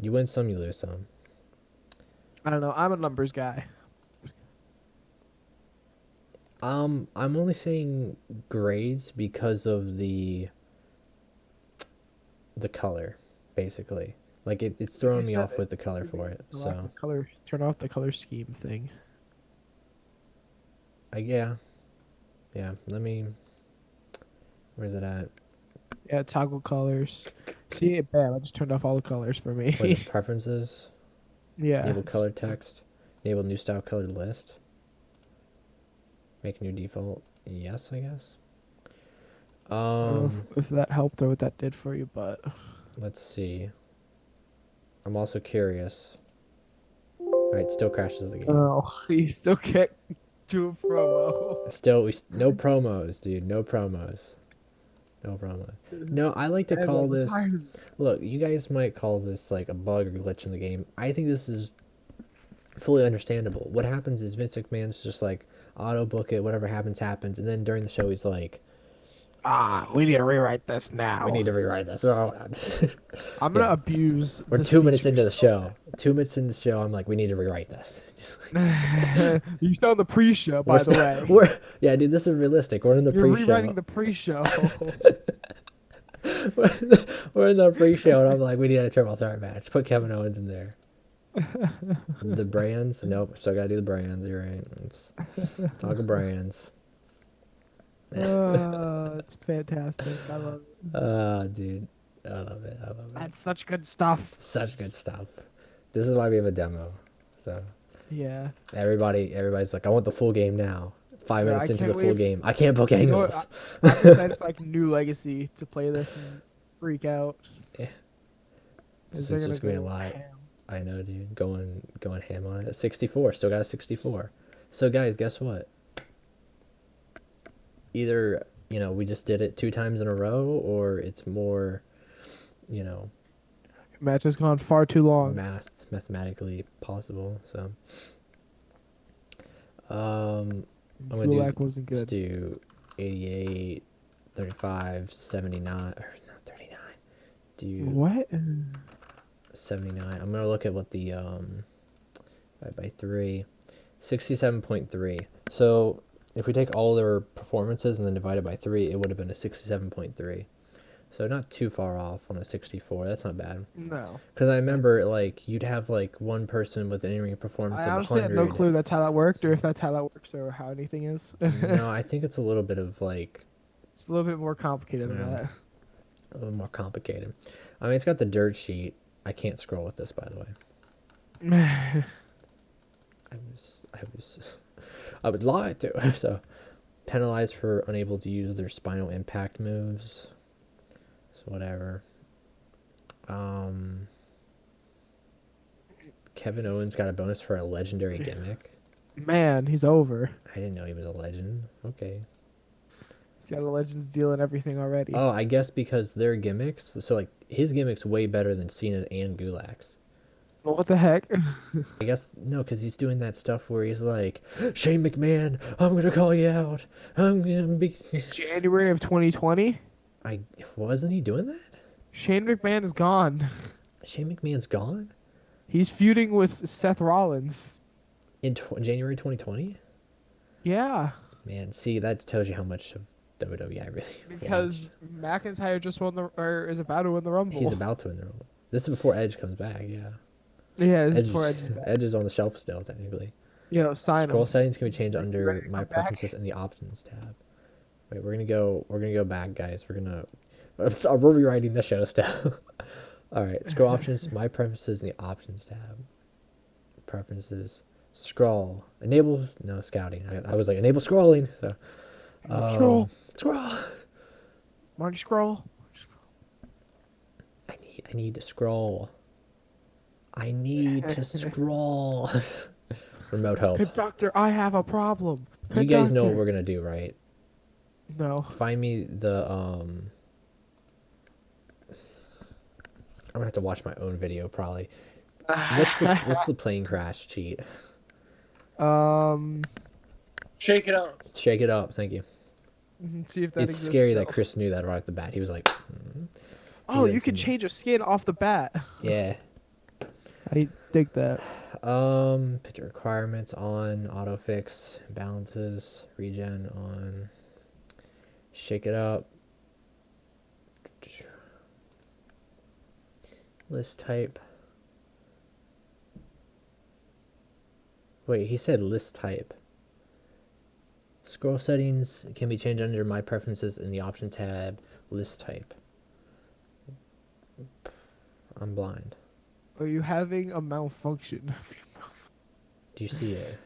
You win some, you lose some. I don't know. I'm a numbers guy. I'm only saying grades because of the color, basically. Like it's throwing me off with the color for it. So Turn off the color scheme thing. yeah. Let me. Where's it at? Yeah, toggle colors. See, bam! I just turned off all the colors for me. What is it? Preferences. Yeah. Enable colored text. Enable new style colored list. Make new default. Yes, I guess. I don't know if that helped or what that did for you, but Let's see. I'm also curious. Alright, still crashes the game. oh, you still can't do a promo. Still, no promos, dude. No promos. No promos. No, I like to call this. Look, you guys might call this like a bug or glitch in the game. I think this is fully understandable. What happens is Vince McMahon's just like auto book it, whatever happens, happens, and then during the show he's like, we need to rewrite this now. we need to rewrite this. Oh, I'm gonna Yeah. abuse. We're this 2 minutes feature into the so show. 2 minutes into the show, I'm like, we need to rewrite this. much. You still in the pre-show, by the way. Yeah, dude, this is realistic. We're in the You're pre-show. rewriting the pre-show. We're in the pre-show, and I'm like, we need a triple threat match. Put Kevin Owens in there. The brands? Nope, still gotta do the brands. You're right. Let's talk of brands. It's fantastic. I love it. Dude, I love it. That's such good stuff. Such good stuff. This is why we have a demo. So Yeah. everybody's like, I want the full game now. 5 Yeah, minutes I into the can't full wait. game, I can't book You know angles. what, I'm excited for like New Legacy to play this and freak out. Yeah. 'Cause It's they're just gonna be a go lot. ham. I know, dude. Going ham on it. 64. Still got a 64. So, guys, guess what? Either, we just did it 2 times in a row, or it's more, Match has gone far too long. mathematically possible. So, I'm gonna Gulak wasn't let's good. do 88 35, 79, or not 39. What? 79. I'm gonna look at what the by 3, 67.3. So if we take all their performances and then divide it by 3, it would have been a 67.3. So not too far off on a 64. That's not bad. No. Because I remember like you'd have like one person with an in-ring performance I of honestly had no 100. clue that's how that worked, or if that's how that works, or how anything is. No, I think it's a little bit of like It's a little bit more complicated than a little more complicated. I mean, it's got the dirt sheet. I can't scroll with this, by the way. that. I would lie to. So, penalized for unable to use their spinal impact moves. So whatever. Kevin Owens got a bonus for a legendary gimmick. Man, he's over. I didn't know he was a legend. Okay. He's got a Legends deal and everything already. Oh, I guess because their gimmicks. So like his gimmick's way better than Cena's and Gulak's. Well, what the heck? I guess no, because he's doing that stuff where he's like, Shane McMahon, I'm gonna call you out. I'm gonna be. January of 2020? I wasn't he doing that? Shane McMahon is gone. Shane McMahon's gone He's feuding with Seth Rollins. in January 2020. Yeah, Man, see that tells you how much of WWE I really because McIntyre just won or is about to win the Rumble. watch. He's about to win the Rumble. This is before Edge comes back. Yeah, Yeah, this is before Edge is back. Edge is on the shelf still technically. Yo, sign Scroll him. settings can be changed ready under to my come back? preferences in the options tab. Wait, we're gonna go back, guys. We're rewriting the show still. All right, scroll options, my preferences in the options tab. Preferences, scroll, enable, no scouting. I was like enable scrolling. So, Scroll. scroll. Marty Scroll. I need to scroll. I need to scroll. Remote help. Conductor, I have a problem. You guys know what Conductor. we're gonna do, right? No. Find me the I'm gonna have to watch my own video probably. What's the plane crash cheat? Shake it up. Shake it up, thank you. See if that It's exists scary still. that Chris knew that right off the bat. He was like, Oh, He's you like, can change a skin off the bat. yeah. I dig that. Picture requirements on, auto fix, balances, regen on, shake it up. List type. Wait, he said list type. Scroll settings can be changed under my preferences in the option tab. List type. I'm blind. Are you having a malfunction? Do you see it?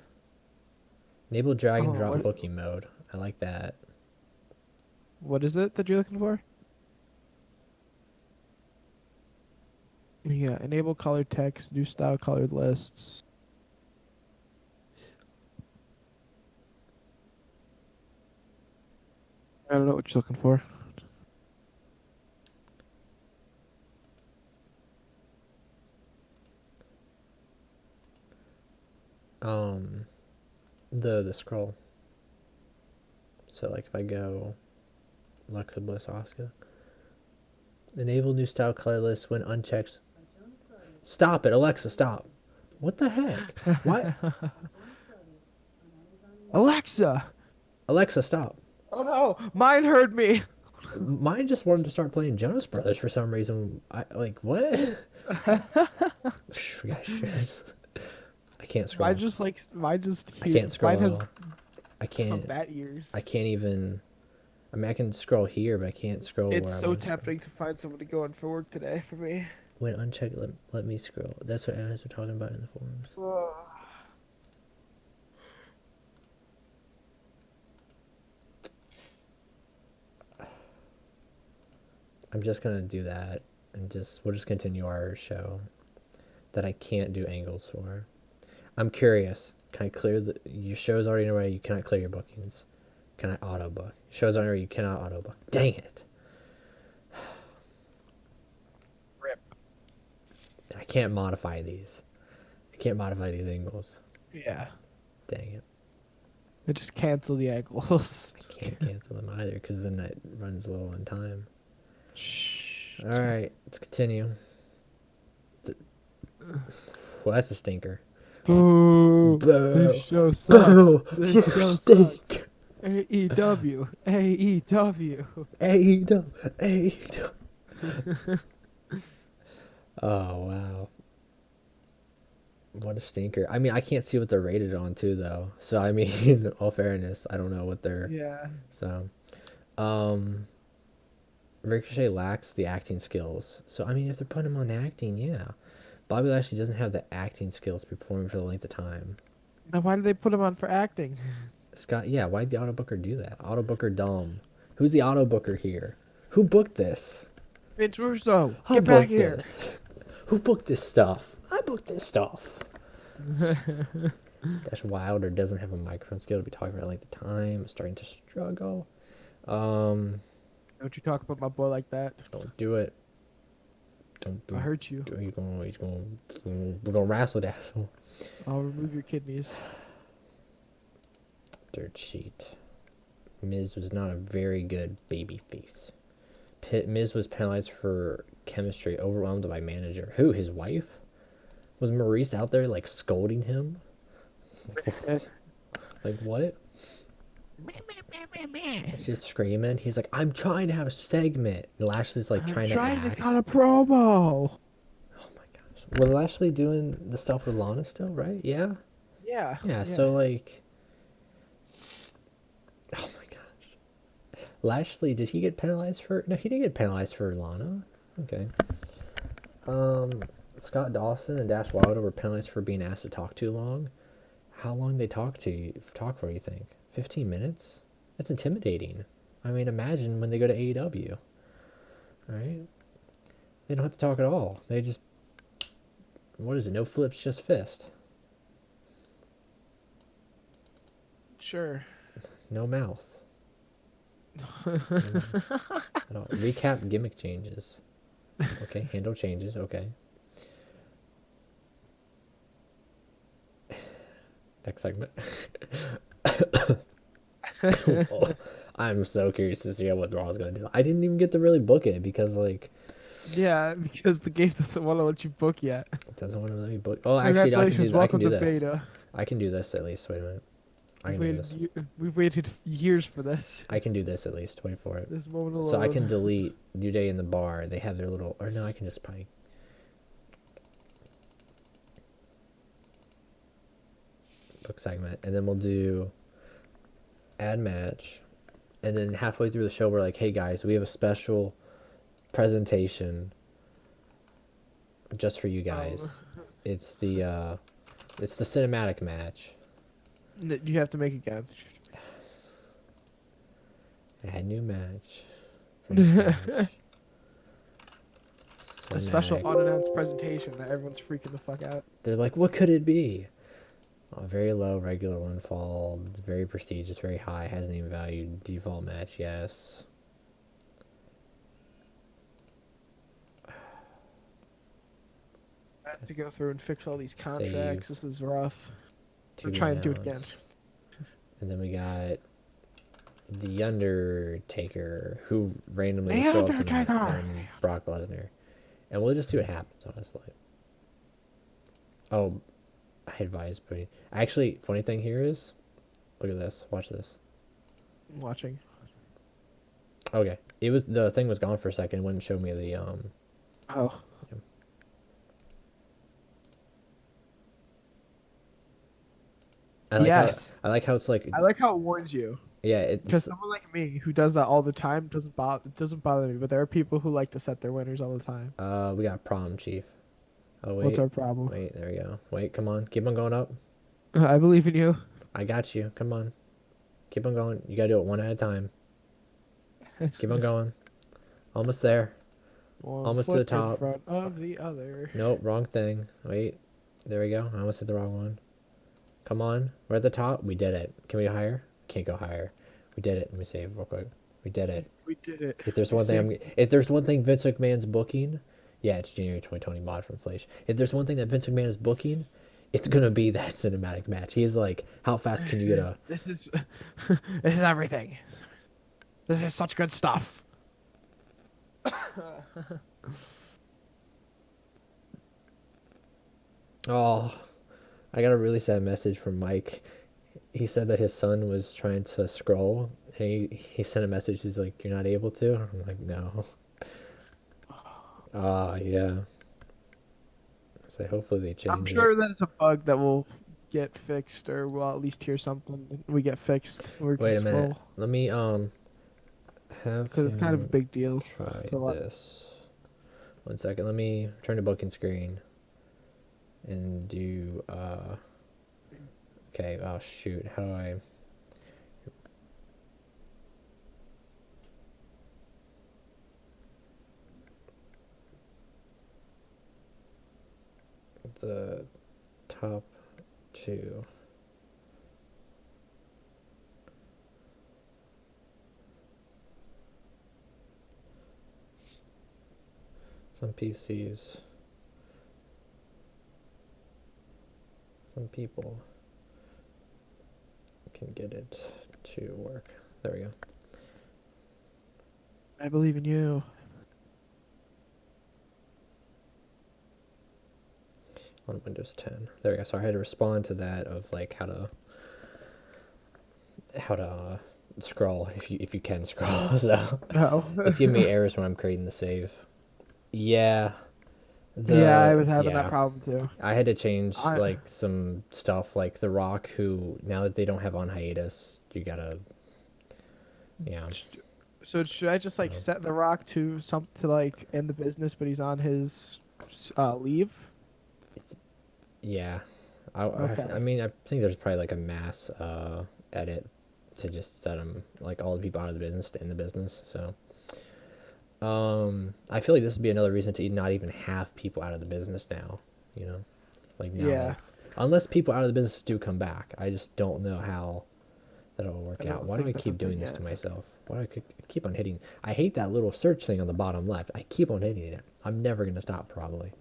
Enable drag and Oh, drop what- booking mode. I like that. What is it that you're looking for? Yeah, enable colored text, new style colored lists. I don't know what you're looking for. The scroll. So like if I go Alexa Bliss Oscar. Enable new style color list when unchecked. Stop it, Alexa, stop. What the heck? What? Alexa! Alexa, stop. Oh no, mine heard me. Mine just wanted to start playing Jonas Brothers for some reason. I like what? Shh, guys, I can't scroll. Mine just I can't scroll. Mine At has all. I some can't. bat ears. I can't even. I mean, I can scroll here, but I can't scroll. It's where I so wanna scroll. tempting to find somebody going for work today for me. When unchecked, let me scroll. That's what guys are talking about in the forums. I'm just gonna do that, and we'll just continue our show. That I can't do angles for. I'm curious. Can I clear your show's already in a way? You cannot clear your bookings. Can I auto book? Show's already. You cannot auto book. Dang it! Rip. I can't modify these. I can't modify these angles. Yeah. Dang it. I just cancel the angles. Can't cancel them either because then that runs low on time. Shh. All right, let's continue. Well, that's a stinker. Boo! Boo! This show sucks. Boo! This You show stink! sucks. AEW. AEW. AEW! AEW! Oh, wow. What a stinker. I mean, I can't see what they're rated on, too, though. So, I mean, in all fairness, I don't know what they're... Yeah. So, Ricochet lacks the acting skills. So, I mean, if they're putting him on acting, yeah. Bobby Lashley doesn't have the acting skills to be performing for the length of time. Now, why did they put him on for acting? Scott, yeah, why'd the auto booker do that? Auto booker dumb. Who's the auto booker here? Who booked this? Vince Russo, Who get back booked here. this? Who booked this stuff? I booked this stuff. Dash Wilder doesn't have a microphone skill to be talking for a length of time. Starting to struggle. Don't you talk about my boy like that. Don't do it. Don't do I it. hurt you. We're gonna wrestle that asshole. I'll remove your kidneys. Dirt sheet. Miz was not a very good baby face. Miz was penalized for chemistry, overwhelmed by manager. Who? His wife? Was Maurice out there like scolding him? Like what? She's screaming. He's like, I'm trying to have a segment. And Lashley's like trying to act. to cut a promo. Oh my gosh. Was Lashley doing the stuff with Lana still, right? Yeah? Yeah. Yeah, so like... Oh my gosh. Lashley, did he get penalized for... No, he didn't get penalized for Lana. Okay. Scott Dawson and Dash Wilder were penalized for being asked to talk too long. How long they talk for, you think? 15 minutes? That's intimidating. I mean, imagine when they go to AEW. Right? They don't have to talk at all. They just... What is it? No flips, just fist. Sure. No mouth. I don't, recap gimmick changes. Okay, handle changes. Okay. Next segment. Oh, I'm so curious to see what Raw's gonna do. I didn't even get to really book it because like Yeah, because the game doesn't want to let you book yet. it doesn't want to let me book. Oh, actually, no, I can do, Welcome do to this. beta. I can do this at least. Wait a minute. I can do this. We've waited years for this. I can do this at least. Wait for it. This moment alone. So I can delete New Day in the bar. They have their little, or no, I can just probably. Book segment, and then we'll do add match, and then halfway through the show we're like, hey guys, we have a special presentation just for you guys. It's the cinematic match. You have to make again. Add new match from scratch. A special Cinematic. unannounced presentation that everyone's freaking the fuck out. They're like, what could it be? Oh, very low, regular one fall, very prestigious, very high, has name value, default match, yes. I have to go through and fix all these contracts. Save. This is rough. Two We're trying to do it again. rounds. And then we got The Undertaker, who randomly The showed up tonight, Undertaker! and Brock Lesnar. And we'll just see what happens, honestly. Oh, I advise putting... Actually, funny thing here is... Look at this. Watch this. I'm watching. Okay. It was... The thing was gone for a second. It wouldn't show me the... Oh. I like Yes. how, I like how it's like... I like how it warns you. Yeah, Because it's... someone like me who does that all the time doesn't bother me. But there are people who like to set their winners all the time. We got problem, Chief. Oh, wait. What's our problem? Wait, there we go. Wait, come on. Keep on going up. I believe in you. I got you. Come on. Keep on going. You gotta do it one at a time. Keep on going. Almost there. One Almost to the foot in top. front of the other. Nope, wrong thing. Wait. There we go. I almost hit the wrong one. Come on. We're at the top. We did it. Can we go higher? Can't go higher. We did it. Let me save real quick. We did it. We did it. If there's one thing Vince McMahon's booking, yeah, it's January 2020 mod for inflation. If there's one thing that Vince McMahon is booking, it's gonna be that cinematic match. He's like, how fast can you get a? This is this is everything. This is such good stuff. Oh, I got a really sad message from Mike. He said that his son was trying to scroll, and he sent a message. He's like, "You're not able to." I'm like, "No." Yeah. So hopefully they change I'm it. sure that it's a bug that will get fixed, or we'll at least hear something. We get fixed. Wait a minute. Let me have Because it's kind of a him big deal. try So what- this. 1 second. Let me turn to booking screen and do okay. Oh shoot. How do I? The top two. Some PCs. Some people can get it to work. There we go. I believe in you. On Windows 10. There we go. So I had to respond to that of like how to scroll if you can scroll. So No. it's giving me errors when I'm creating the save. Yeah. Yeah, I was having yeah. that problem too. I had to change I- like some stuff, like The Rock, who now that they don't have on hiatus, you gotta, yeah. So should I just like No. set The Rock to like end the business, but he's on his leave? Yeah. Okay. I mean, I think there's probably like a mass edit to just set them, like all the people out of the business to end the business. So I feel like this would be another reason to not even have people out of the business now, you know? Like now Yeah. that, unless people out of the business do come back. I just don't know how that'll work I don't out. Why do I think that's keep a doing thing this to yet. myself? Why do I keep on hitting? I hate that little search thing on the bottom left. I keep on hitting it. I'm never going to stop, probably.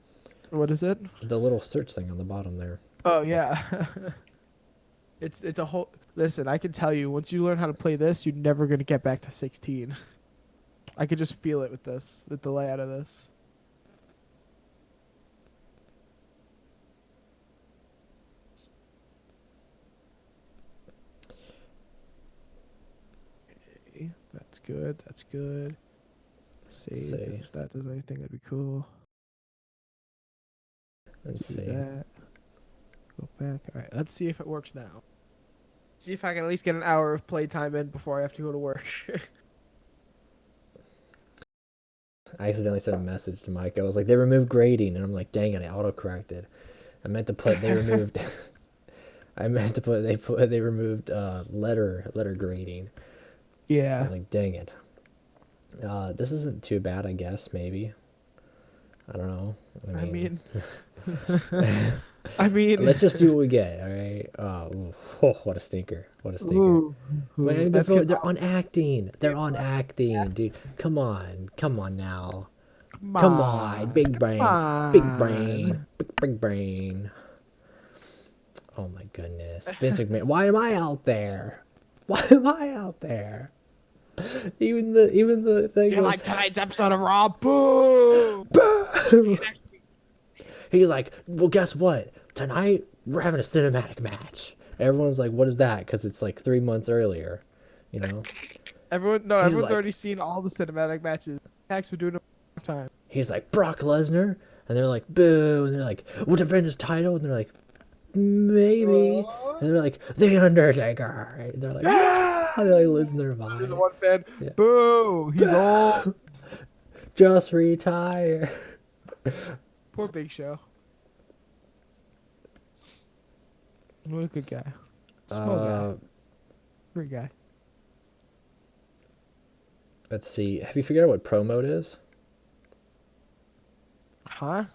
What is it? The little search thing on the bottom there. Oh yeah. It's a whole. Listen, I can tell you, once you learn how to play this, you're never gonna get back to 16. I could just feel it with this, with the layout of this. Okay, that's good. That's good. Save. Save. If that does anything, that'd be cool. Let's Do see. that. Go back. All right. Let's see if it works now. See if I can at least get an hour of playtime in before I have to go to work. I accidentally sent a message to Mike. I was like, they removed grading, and I'm like, dang it, I autocorrected. I meant to put they removed. I meant to put they removed letter grading. Yeah. I'm like, dang it. This isn't too bad, I guess. Maybe. I don't know. I mean, I mean. let's just see what we get. All right. Oh, what a stinker! What a stinker! Ooh, Man, that's 'cause- they're on acting. They're on acting, dude. Come on now. Come on, big brain, big brain, big brain. Oh my goodness, Vince McMahon. Why am I out there? Why am I out there? Even the thing You was, like tonight's episode of Raw? Boo! he's like, well, guess what? Tonight we're having a cinematic match. Everyone's like, what is that? Because it's like 3 months earlier, you know. Everyone's like- already seen all the cinematic matches. Hacks were doing it all the time. He's like, Brock Lesnar, and they're like, boo, and they're like, we'll defend his title, and they're like, maybe, and they're like, the Undertaker, and they're like, ah! They're like losing their There's mind. one fan. Yeah. Boo! He's old. Just retire. Poor Big Show. What a good guy. Small guy. Great guy. Let's see. Have you figured out what pro mode is? Huh?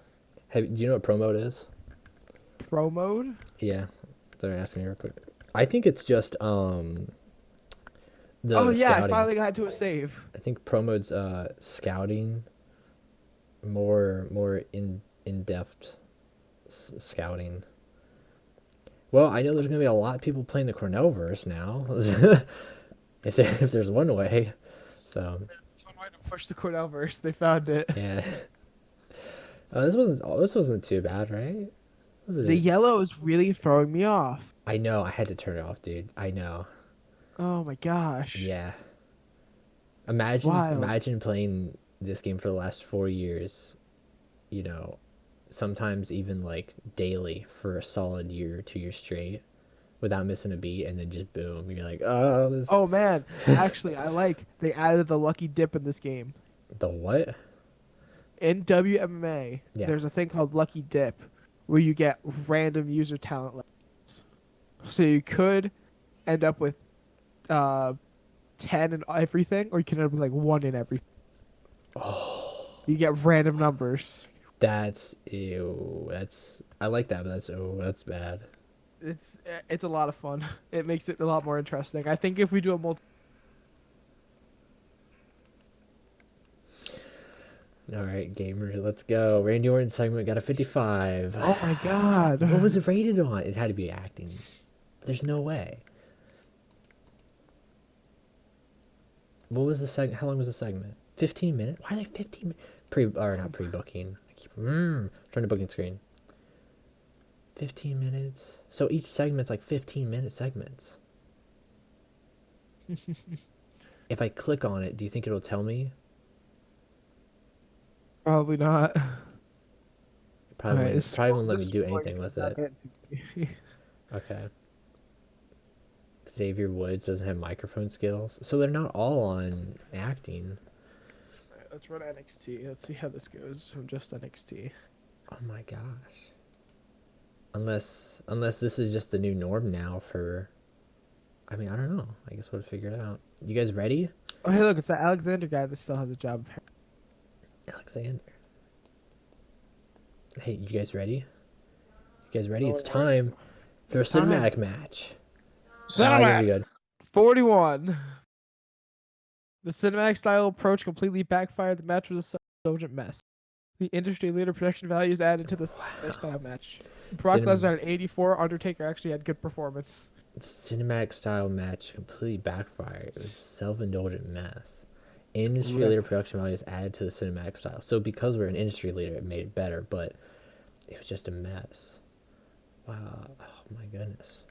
Do you know what pro mode is? Pro mode? Yeah, they're asking me real quick. I think it's just the Oh yeah, scouting. I finally got to a save. I think pro mode's scouting, more in depth scouting. Well, I know there's gonna be a lot of people playing the Chronoverse now. If there's one way. So There's one way to push the Cornellverse. They found it. yeah. This wasn't too bad, right? Was The it? yellow is really throwing me off. I know. I had to turn it off, dude. I know. Oh my gosh. Yeah. It's Imagine wild. imagine playing this game for the last 4 years. You know, sometimes even like daily for a solid year or 2 years straight, without missing a beat, and then just boom, you're like, oh, this. Oh man, actually, they added the lucky dip in this game. The what? In WMMA, Yeah. there's a thing called lucky dip, where you get random user talent levels. So you could end up with 10 in everything, or you can end up with like 1 in everything. Oh, You get random numbers. that's ew. I like that, but that's bad. It's a lot of fun. It makes it a lot more interesting. I think if we do a multi. All right, gamers, let's go. Randy Orton segment got a 55. Oh my god. What was it rated on? It had to be acting. There's no way. What was the segment? How long was the segment? 15 minutes? Why are they 15 minutes? Not pre-booking. I keep turn to booking screen. 15 minutes. So each segment's like 15-minute segments. If I click on it, do you think it'll tell me? Probably not. Probably Alright, won't, probably won't let me this do is anything with it. it. Okay. Xavier Woods doesn't have microphone skills. So they're not all on acting. Alright, let's run NXT. Let's see how this goes from just NXT. Oh my gosh. Unless this is just the new norm now for, I mean, I don't know. I guess we'll figure it out. You guys ready? Oh, hey, look, it's that Alexander guy that still has a job. Alexander. Hey, you guys ready? You guys ready? It's time for a cinematic match. Ah, you'll be good. 41. The cinematic style approach completely backfired. The match was a self-indulgent mess. The industry leader production values added to the cinematic style match. Brock Lesnar had 84. Undertaker actually had good performance. The cinematic style match completely backfired. It was a self-indulgent mess. Industry leader production values added to the cinematic style. So because we're an industry leader, it made it better, but it was just a mess. Wow. Oh my goodness.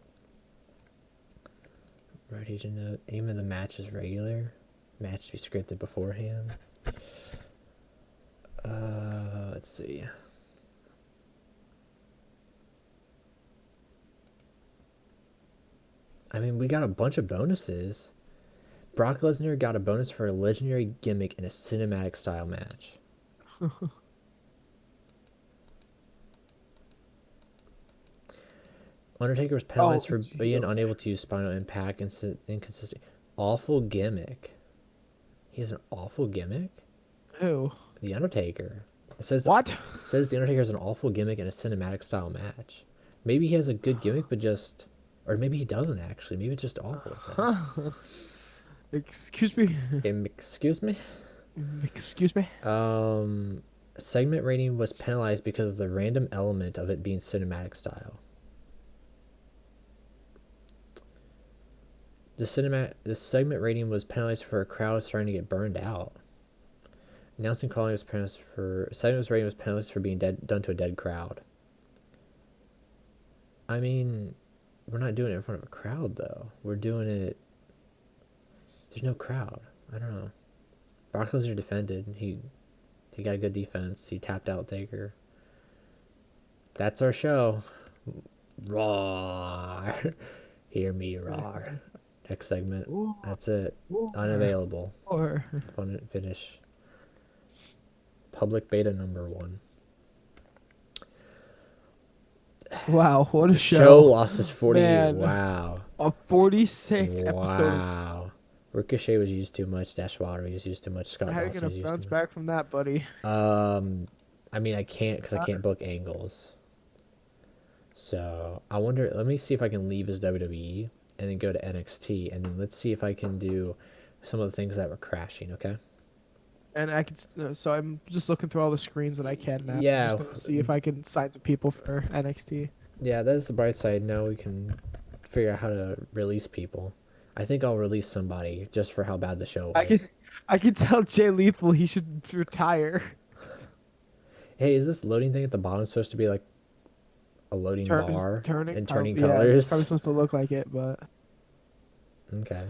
Ready to note, aim of the match is regular. Match to be scripted beforehand. Let's see. I mean, we got a bunch of bonuses. Brock Lesnar got a bonus for a legendary gimmick in a cinematic style match. Undertaker was penalized for being unable to use spinal impact inconsistent. Awful gimmick. He has an awful gimmick? Who? The Undertaker. It says What? It says the Undertaker has an awful gimmick in a cinematic style match. Maybe he has a good gimmick, but just, or maybe he doesn't actually. Maybe it's just awful. It says. Excuse me. Excuse me. Excuse me. Segment rating was penalized because of the random element of it being cinematic style. The segment rating was penalized for a crowd starting to get burned out. Announcing calling was penalized for segment rating was penalized for being done to a dead crowd. I mean, we're not doing it in front of a crowd though. We're doing it. There's no crowd. I don't know. Brock Lesnar defended. He got a good defense. He tapped out Taker. That's our show. Roar. Hear me roar. Next segment. That's it. Unavailable. Fun finish. Public beta number 1. Wow, what a show. Show lost his 40. Man. Wow. A 46 episode. Wow. Ricochet was used too much. Dashwater was used too much. Scott How are you Dawson gonna was used bounce too back from that, buddy? much. I mean, I can't because I can't book angles. So I wonder. Let me see if I can leave as WWE and then go to NXT, and then let's see if I can do some of the things that were crashing. Okay. And I can. So I'm just looking through all the screens that I can now. Yeah. Just to see if I can sign some people for NXT. Yeah, that's the bright side. Now we can figure out how to release people. I think I'll release somebody just for how bad the show I can was. I can tell Jay Lethal he should retire. Hey, is this loading thing at the bottom supposed to be like a loading bar Turning, and turning probably, yeah, it's probably colors? supposed to look like it, but Okay.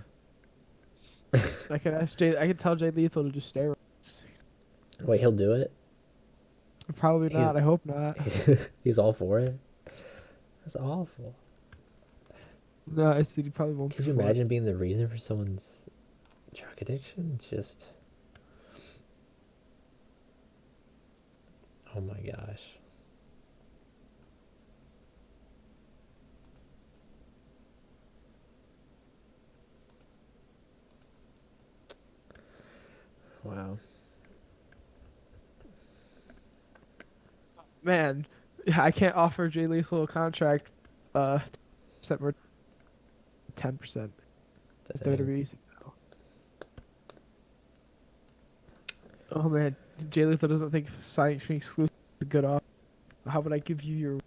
I can tell Jay Lethal to just stay. Wait, he'll do it? Probably He's not. I hope not. he's all for it? That's awful. No, I said he probably won't. Could you imagine being the reason for someone's drug addiction? Just... Oh my gosh. Wow. Man, I can't offer Jay Lethal a contract. Except for 10%. That's Dang. WWE. Oh man, Jay Lethal doesn't think signing me exclusive is a good offer. How would I give you your?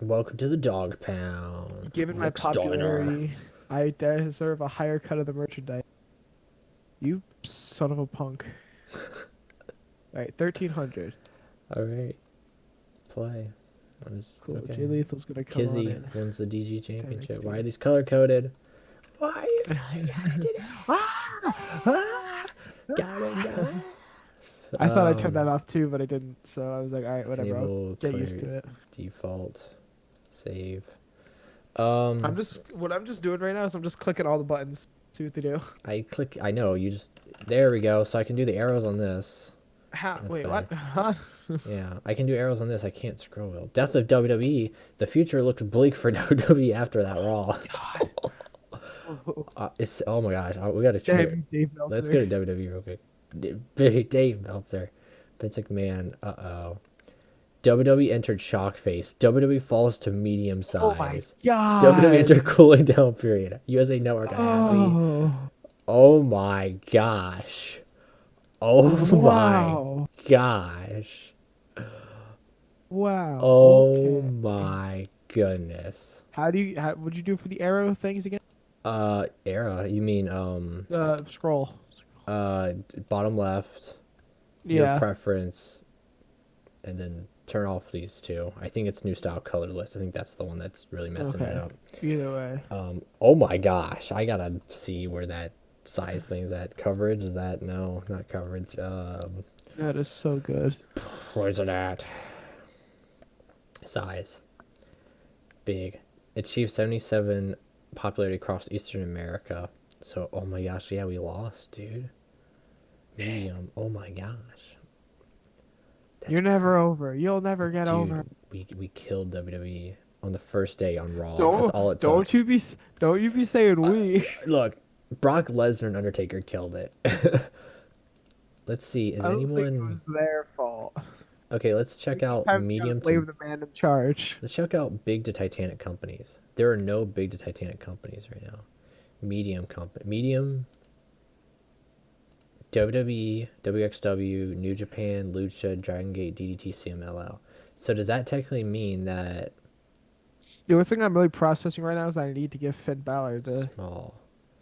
Welcome to the dog pound. Given my Next diner. popularity, I deserve a higher cut of the merchandise. You son of a punk. Alright, 1300. Alright. Play. Cool. Okay. Jay Lethal's gonna come on Kizzy in. wins the DG championship. NXT. Why are these color coded? Why are you color coded? Gotta I thought I turned that off too, but I didn't. So I was like, alright, whatever. I'll Enable get used to it. default save. I'm just doing right now is I'm just clicking all the buttons. See what they do. I know you just there we go. So I can do the arrows on this. How? That's Wait, better. what? Huh? Yeah, I can do arrows on this. I can't scroll. Death of WWE. The future looks bleak for WWE after that Raw. It's oh my gosh. We gotta check. Damn, Dave Meltzer. Let's go to WWE real quick. Big Dave Meltzer, Vince McMahon. WWE entered shock face. WWE falls to medium Oh my size. god. WWE entered cooling down period. USA Network unhappy. Oh. Oh my gosh. Oh Wow. my gosh. Wow. Oh Okay. my goodness. What'd you do for the arrow things again? Era. You mean Scroll. bottom left. Your Yeah. preference, and then turn off these two. I think it's new style colorless. I think that's the one that's really messing it Okay. up. Either way. Oh my gosh, I gotta see where that size thing's at. Coverage is that? No, not coverage. That is so good. Where's it at? Size. Big. Achieved 77 popularity across Eastern America. So, oh my gosh, yeah, we lost, dude. Medium. Oh my gosh. That's You're never over. You'll never get over. Dude, we killed WWE on the first day on Raw. That's all it took. Don't you be saying we. Look, Brock Lesnar and Undertaker killed it. Let's see. Is I don't anyone? think it was their fault. Okay, let's check out Time to medium blame to. the man in charge. Let's check out big to Titanic companies. There are no big to Titanic companies right now. Medium company. Medium. WWE, WXW, New Japan, Lucha, Dragon Gate, DDT, CMLL. So does that technically mean that The only thing I'm really processing right now is I need to give Finn Balor the small?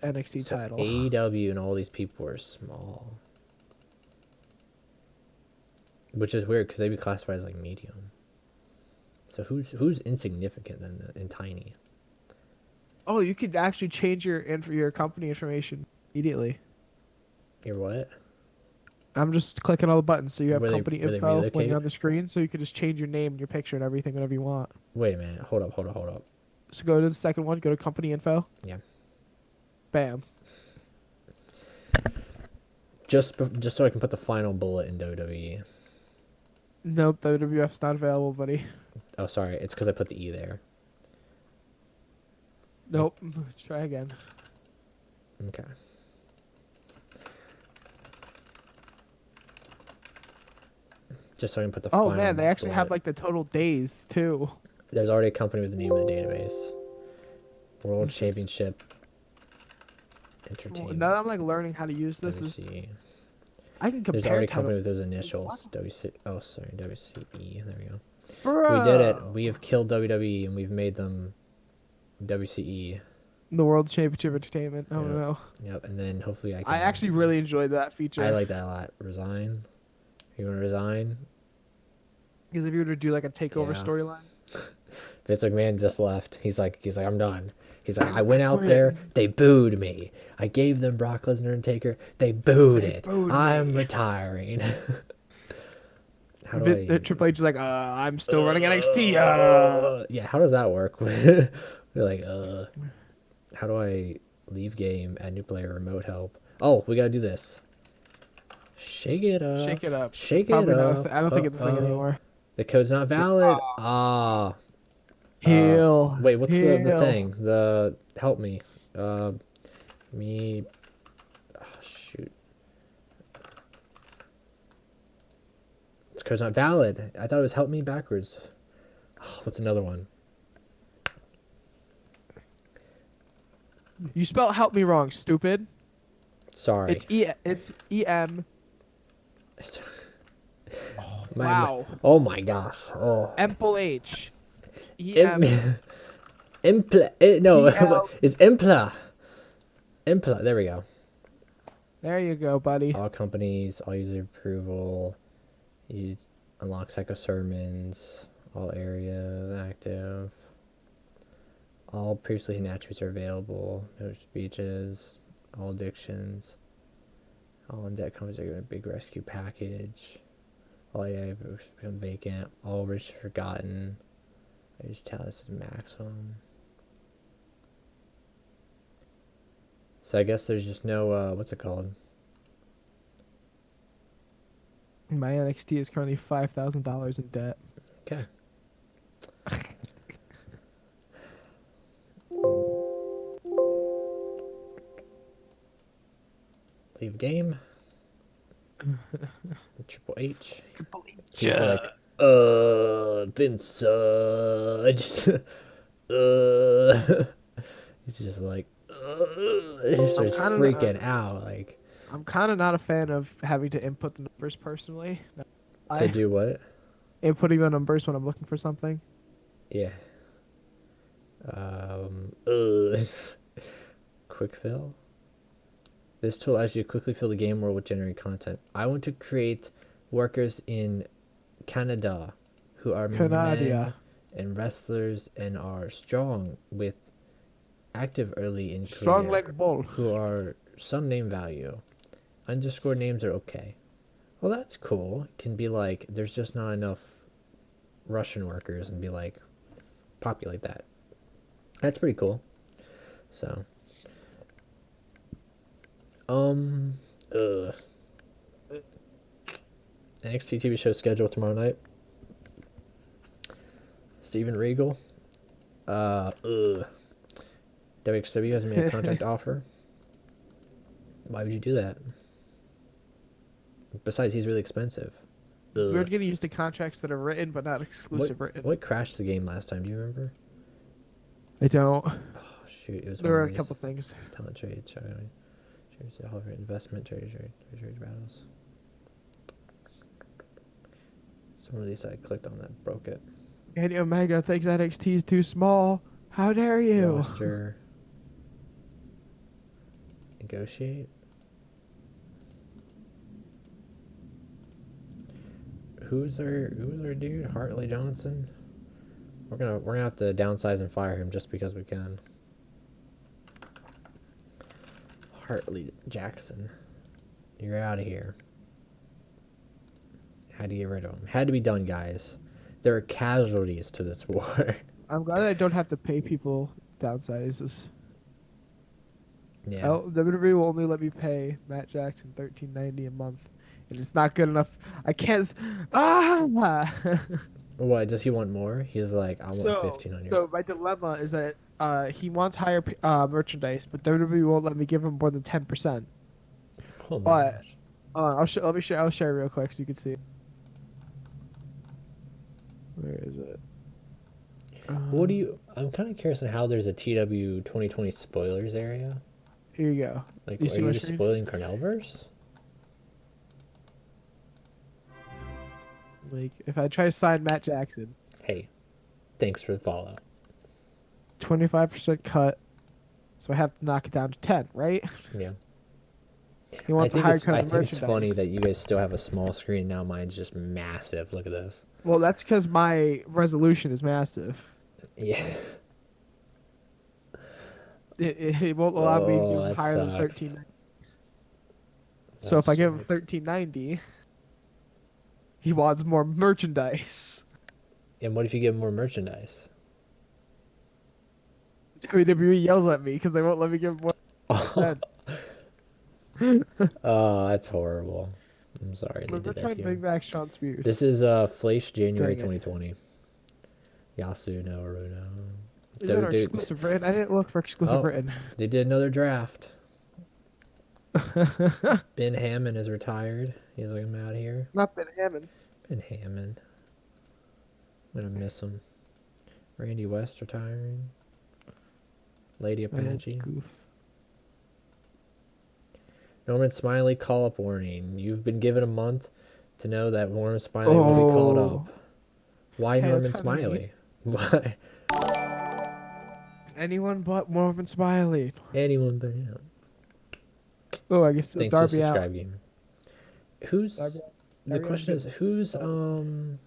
NXT So title. AEW and all these people are small. Which is weird because they'd be classified as like medium. So who's insignificant then and tiny? Oh, you could actually change your company information immediately. You're what? I'm just clicking all the buttons, so you have Were they- company were they info when relocate? you're on the screen, so you can just change your name and your picture and everything whenever you want. Wait a minute. Hold up. So go to the second one, go to company info. Yeah. Bam. Just so I can put the final bullet in WWE. Nope, WWF's not available, buddy. Oh, sorry. It's because I put the E there. Nope. Try again. Okay. Just so I can put the Oh final man, they actually have bullet. like the total days too. There's already a company with the name in the database. World Championship Entertainment. Now that I'm like learning how to use this, WC. I can compare. There's already a title- company with those initials. WC. Oh, sorry. WCE. There we go. Bro. We did it. We have killed WWE and we've made them WCE. The World Championship Entertainment. Oh Yeah. no. Yep. And then hopefully I can. I actually really enjoyed that feature. I like that a lot. Resign. You want to resign? Because if you were to do like a takeover Yeah. storyline. Vince McMahon just left. He's like, I'm done. He's like, I went out there, they booed me. I gave them Brock Lesnar and Taker, they booed it. I'm retiring. How do I? Triple H is like, I'm still running NXT. Yeah, how does that work? We're like, how do I leave game, add new player, remote help? Oh, we gotta do this. Shake it up. Shake it up. Shake Probably it not. up. I don't think it's a thing anymore. The code's not valid. Heal. Wait, what's the Heal. thing? The help me. Me. Oh, shoot. This code's not valid. I thought it was help me backwards. Oh, what's another one? You spelled help me wrong, stupid. Sorry. It's EM. Wow. Oh my gosh. Oh. Emple H. EM. No, EL. it's Impla. Impla. There we go. There you go, buddy. All companies, all user approval. You unlock psycho sermons. All areas active. All previously hidden attributes are available. No speeches. All addictions. All in debt companies are getting a big rescue package. All AI become vacant. All rich forgotten. I just tell this is maximum. So I guess there's just no what's it called? My NXT is currently $5,000 in debt. Okay. Leave game. Triple H. He's like, Vince, just, he's just like, he starts freaking out, like. I'm kind of not a fan of having to input the numbers personally. To do what? Inputting the numbers when I'm looking for something. Yeah. Quick fill. This tool allows you to quickly fill the game world with generated content. I want to create workers in Canada who are men and wrestlers and are strong with active early in Strong career, like bull. who are some name value. Underscore names are okay. Well, that's cool. It can be like, there's just not enough Russian workers and be like, populate that. That's pretty cool. So, NXT TV show schedule tomorrow night. Steven Regal. WXW has made a contract offer. Why would you do that? Besides, he's really expensive. We're getting used to contracts that are written but not exclusive written. What crashed the game last time? Do you remember? I don't. Oh shoot! It was There were a couple things. Talent trade, investment, trade battles. Some of these I clicked on that broke it. Kenny Omega thinks NXT is too small. How dare you? Roster. Negotiate. Who's our dude? Hartley Johnson. We're gonna have to downsize and fire him just because we can. Hartley Jackson, you're out of here. Had to get rid of him. Had to be done, guys. There are casualties to this war. I'm glad I don't have to pay people downsizes. Yeah. Oh, WWE will only let me pay Matt Jackson $13.90 a month, and it's not good enough. I can't. What does he want more? He's like, I want 1,500. So my dilemma is that he wants higher merchandise, but WWE won't let me give him more than 10%. Oh my But gosh. I'll share real quick so you can see. Where is it? What do you? I'm kind of curious on how there's a TEW 2020 spoilers area. Here you go. Like, You are see you my just screen? spoiling Cornellverse? Like, if I try to sign Matt Jackson, Hey, thanks for the follow. 25% cut, so I have to knock it down to 10, right? Yeah. He wants a higher cut of the I think it's funny that merchandise. you guys still have a small screen now. Mine's just massive. Look at this. Well, that's because my resolution is massive. Yeah. It won't allow me to Oh, give him that higher than sucks. 1390. So if That I give him sucks. 1390, he wants more merchandise. And what if you give more merchandise? WWE yells at me because they won't let me give him more. Oh, that's horrible. I'm sorry they We're did that trying to to you. bring back Sean Spears. This is Fleisch January Dang it. 2020. Yasuno Aruno. Is that our exclusive written? I didn't look for exclusive Oh. written. They did another draft. Ben Hammond is retired. He's like, I'm out here. Not Ben Hammond. Ben Hammond. I'm gonna miss him. Randy West retiring. Lady Apache. Goof. Norman Smiley call up warning. You've been given a month to know that Norman Smiley will be called up. Why Hey, Norman that's funny. Smiley? Why? Anyone but Norman Smiley. Anyone but him. Oh, I guess Thanks for Darby Allin. subscribe, gamer. Who's the Darby question is Allin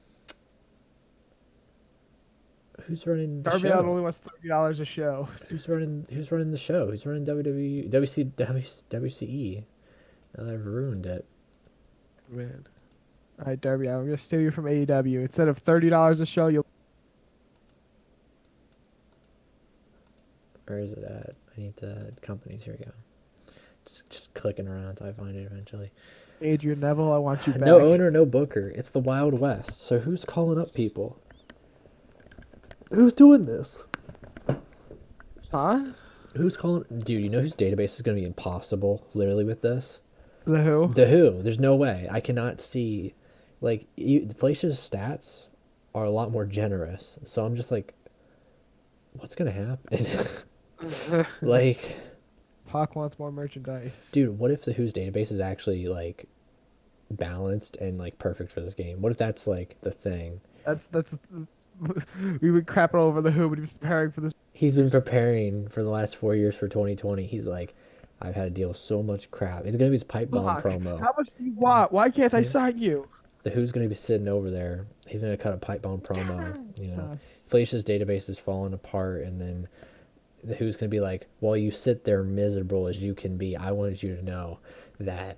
who's running the Darby Allin show? only wants $30 a show. Who's running the show? Who's running WWE WCE? Now I've ruined it. Man. Alright, Darby Allin, I'm gonna steal you from AEW. Instead of $30 a show, you'll Where is it at? I need the companies. Here we go. Just clicking around until I find it eventually. Adrian Neville, I want you back. No owner, no booker. It's the Wild West. So who's calling up people? Who's doing this? Huh? Who's calling? Dude, you know whose database is going to be impossible, literally, with this? The Who? The Who. There's no way. I cannot see. Like, Fleish's stats are a lot more generous. So I'm just like, what's going to happen? Like, Pac wants more merchandise. dude, what if the Who's database is actually, like, balanced and, like, perfect for this game? What if that's, like, the thing? That's we would crap it all over the Who, but he was preparing for this. He's been preparing for the last 4 years for 2020. He's like, I've had to deal with so much crap. It's going to be his pipe bomb Fuck. promo. How much do you want? Why can't I Yeah. sign you? The Who's going to be sitting over there. He's going to cut a pipe bomb promo. You know, Gosh. Fleish's database is falling apart, and then the Who's going to be like, while you sit there miserable as you can be, I wanted you to know that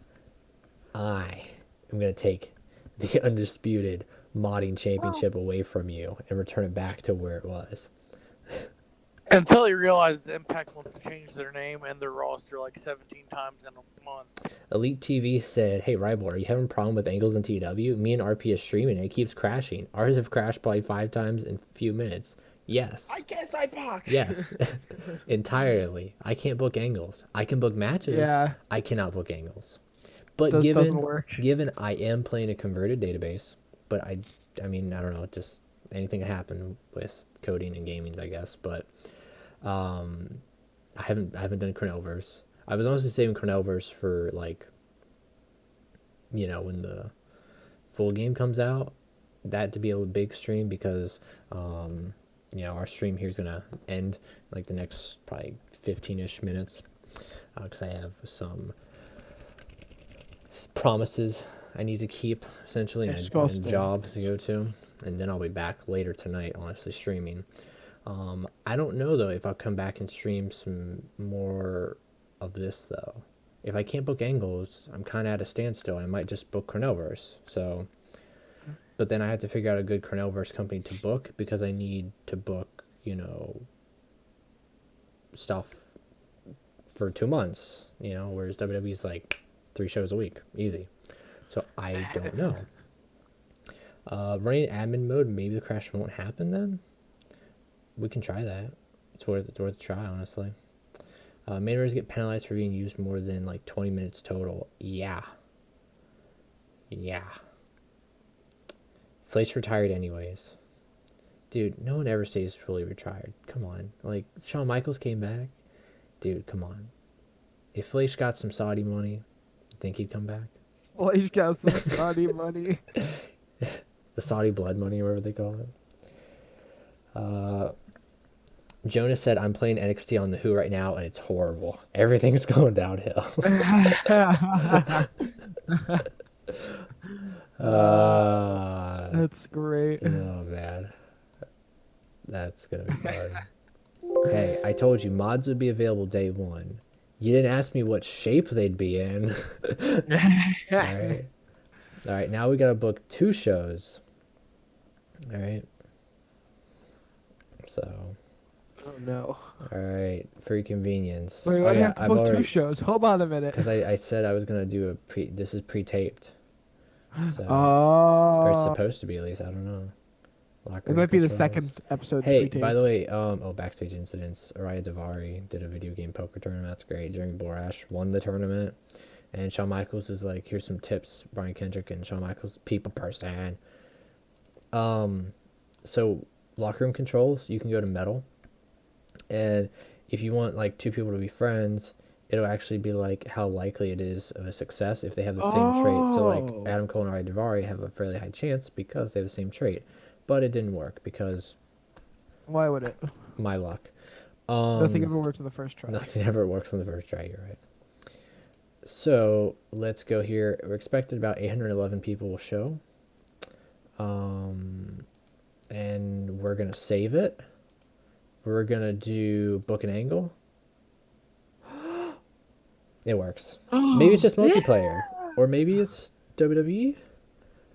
I am going to take the undisputed modding championship away from you and return it back to where it was. Until he realized Impact wants to change their name and their roster like 17 times in a month. Elite TV said, hey, Rybolt, are you having a problem with angles in TEW? Me and RP is streaming and it keeps crashing. Ours have crashed probably 5 times in a few minutes. Yes. I guess I Pac. Yes. Entirely. I can't book angles. I can book matches. Yeah. I cannot book angles. But Doesn't work. given I am playing a converted database, but I mean, I don't know, just anything can happen with coding and gaming, I guess, but I haven't done Chronoverse. I was honestly saving Chronoverse for, like, you know, when the full game comes out, that to be a big stream, because you know, our stream here is gonna end like the next probably 15-ish minutes, because I have some promises I need to keep, essentially, and a job to go to, and then I'll be back later tonight, honestly, streaming. I don't know, though, if I'll come back and stream some more of this, though. If I can't book angles, I'm kind of at a standstill. I might just book Chronoverse. So, but then I have to figure out a good Chronoverse company to book, because I need to book, you know, stuff for 2 months, you know, whereas WWE's like 3 shows a week, easy. So I don't know. Running admin mode, maybe the crash won't happen then. We can try that. It's worth a try, honestly. Main rows get penalized for being used more than like 20 minutes total. Yeah. Fleisch retired anyways. Dude, no one ever stays fully retired. Come on. Like, Shawn Michaels came back. Dude, come on. If Fleisch got some Saudi money, you think he'd come back? Well, he's got some Saudi money. the Saudi blood money, or whatever they call it. Jonas said, I'm playing NXT on the Who right now, and it's horrible. Everything's going downhill. That's great. Oh, man. That's going to be fun. Hey, I told you mods would be available day one. You didn't ask me what shape they'd be in. All right. All right, now we got to book 2 shows. All right. So. Oh no. All right, for your convenience. Wait, why do you have to book 2 shows? Hold on a minute. Because I said I was going to do this is pre-taped. So, Oh. or it's supposed to be, at least. I don't know. It might be the second episode. Hey, by the way, Backstage Incidents. Araya Davari did a video game poker tournament. That's great. Jeremy Borash won the tournament. And Shawn Michaels is like, here's some tips. Brian Kendrick and Shawn Michaels, people person. So, locker room controls, you can go to metal. And if you want, like, 2 people to be friends, it'll actually be, like, how likely it is of a success if they have the same trait. So, like, Adam Cole and Araya Davari have a fairly high chance because they have the same trait. But it didn't work because... Why would it? My luck. Nothing ever works on the first try. Nothing ever works on the first try, you're right. So, let's go here. We're expected about 811 people will show. And we're going to save it. We're going to do book an angle. It works. Maybe it's just multiplayer. Yeah. Or maybe it's WWE.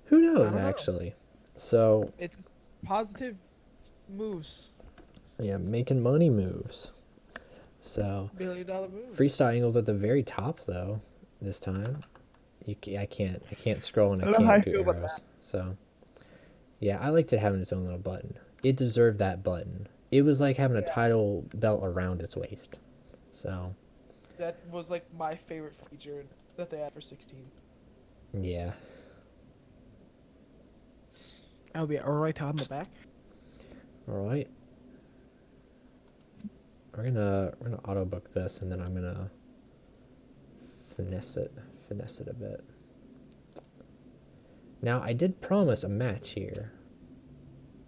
Who knows, actually. So it's positive moves. Yeah, making money moves. So $1 million moves. Freestyle angles at the very top though. This time, I can't scroll and I can't do arrows. So yeah, I liked it having its own little button. It deserved that button. It was like having a title belt around its waist. So that was like my favorite feature that they had for 16. Yeah. I'll be right on the back. All right. We're gonna auto book this, and then I'm gonna finesse it a bit. Now I did promise a match here.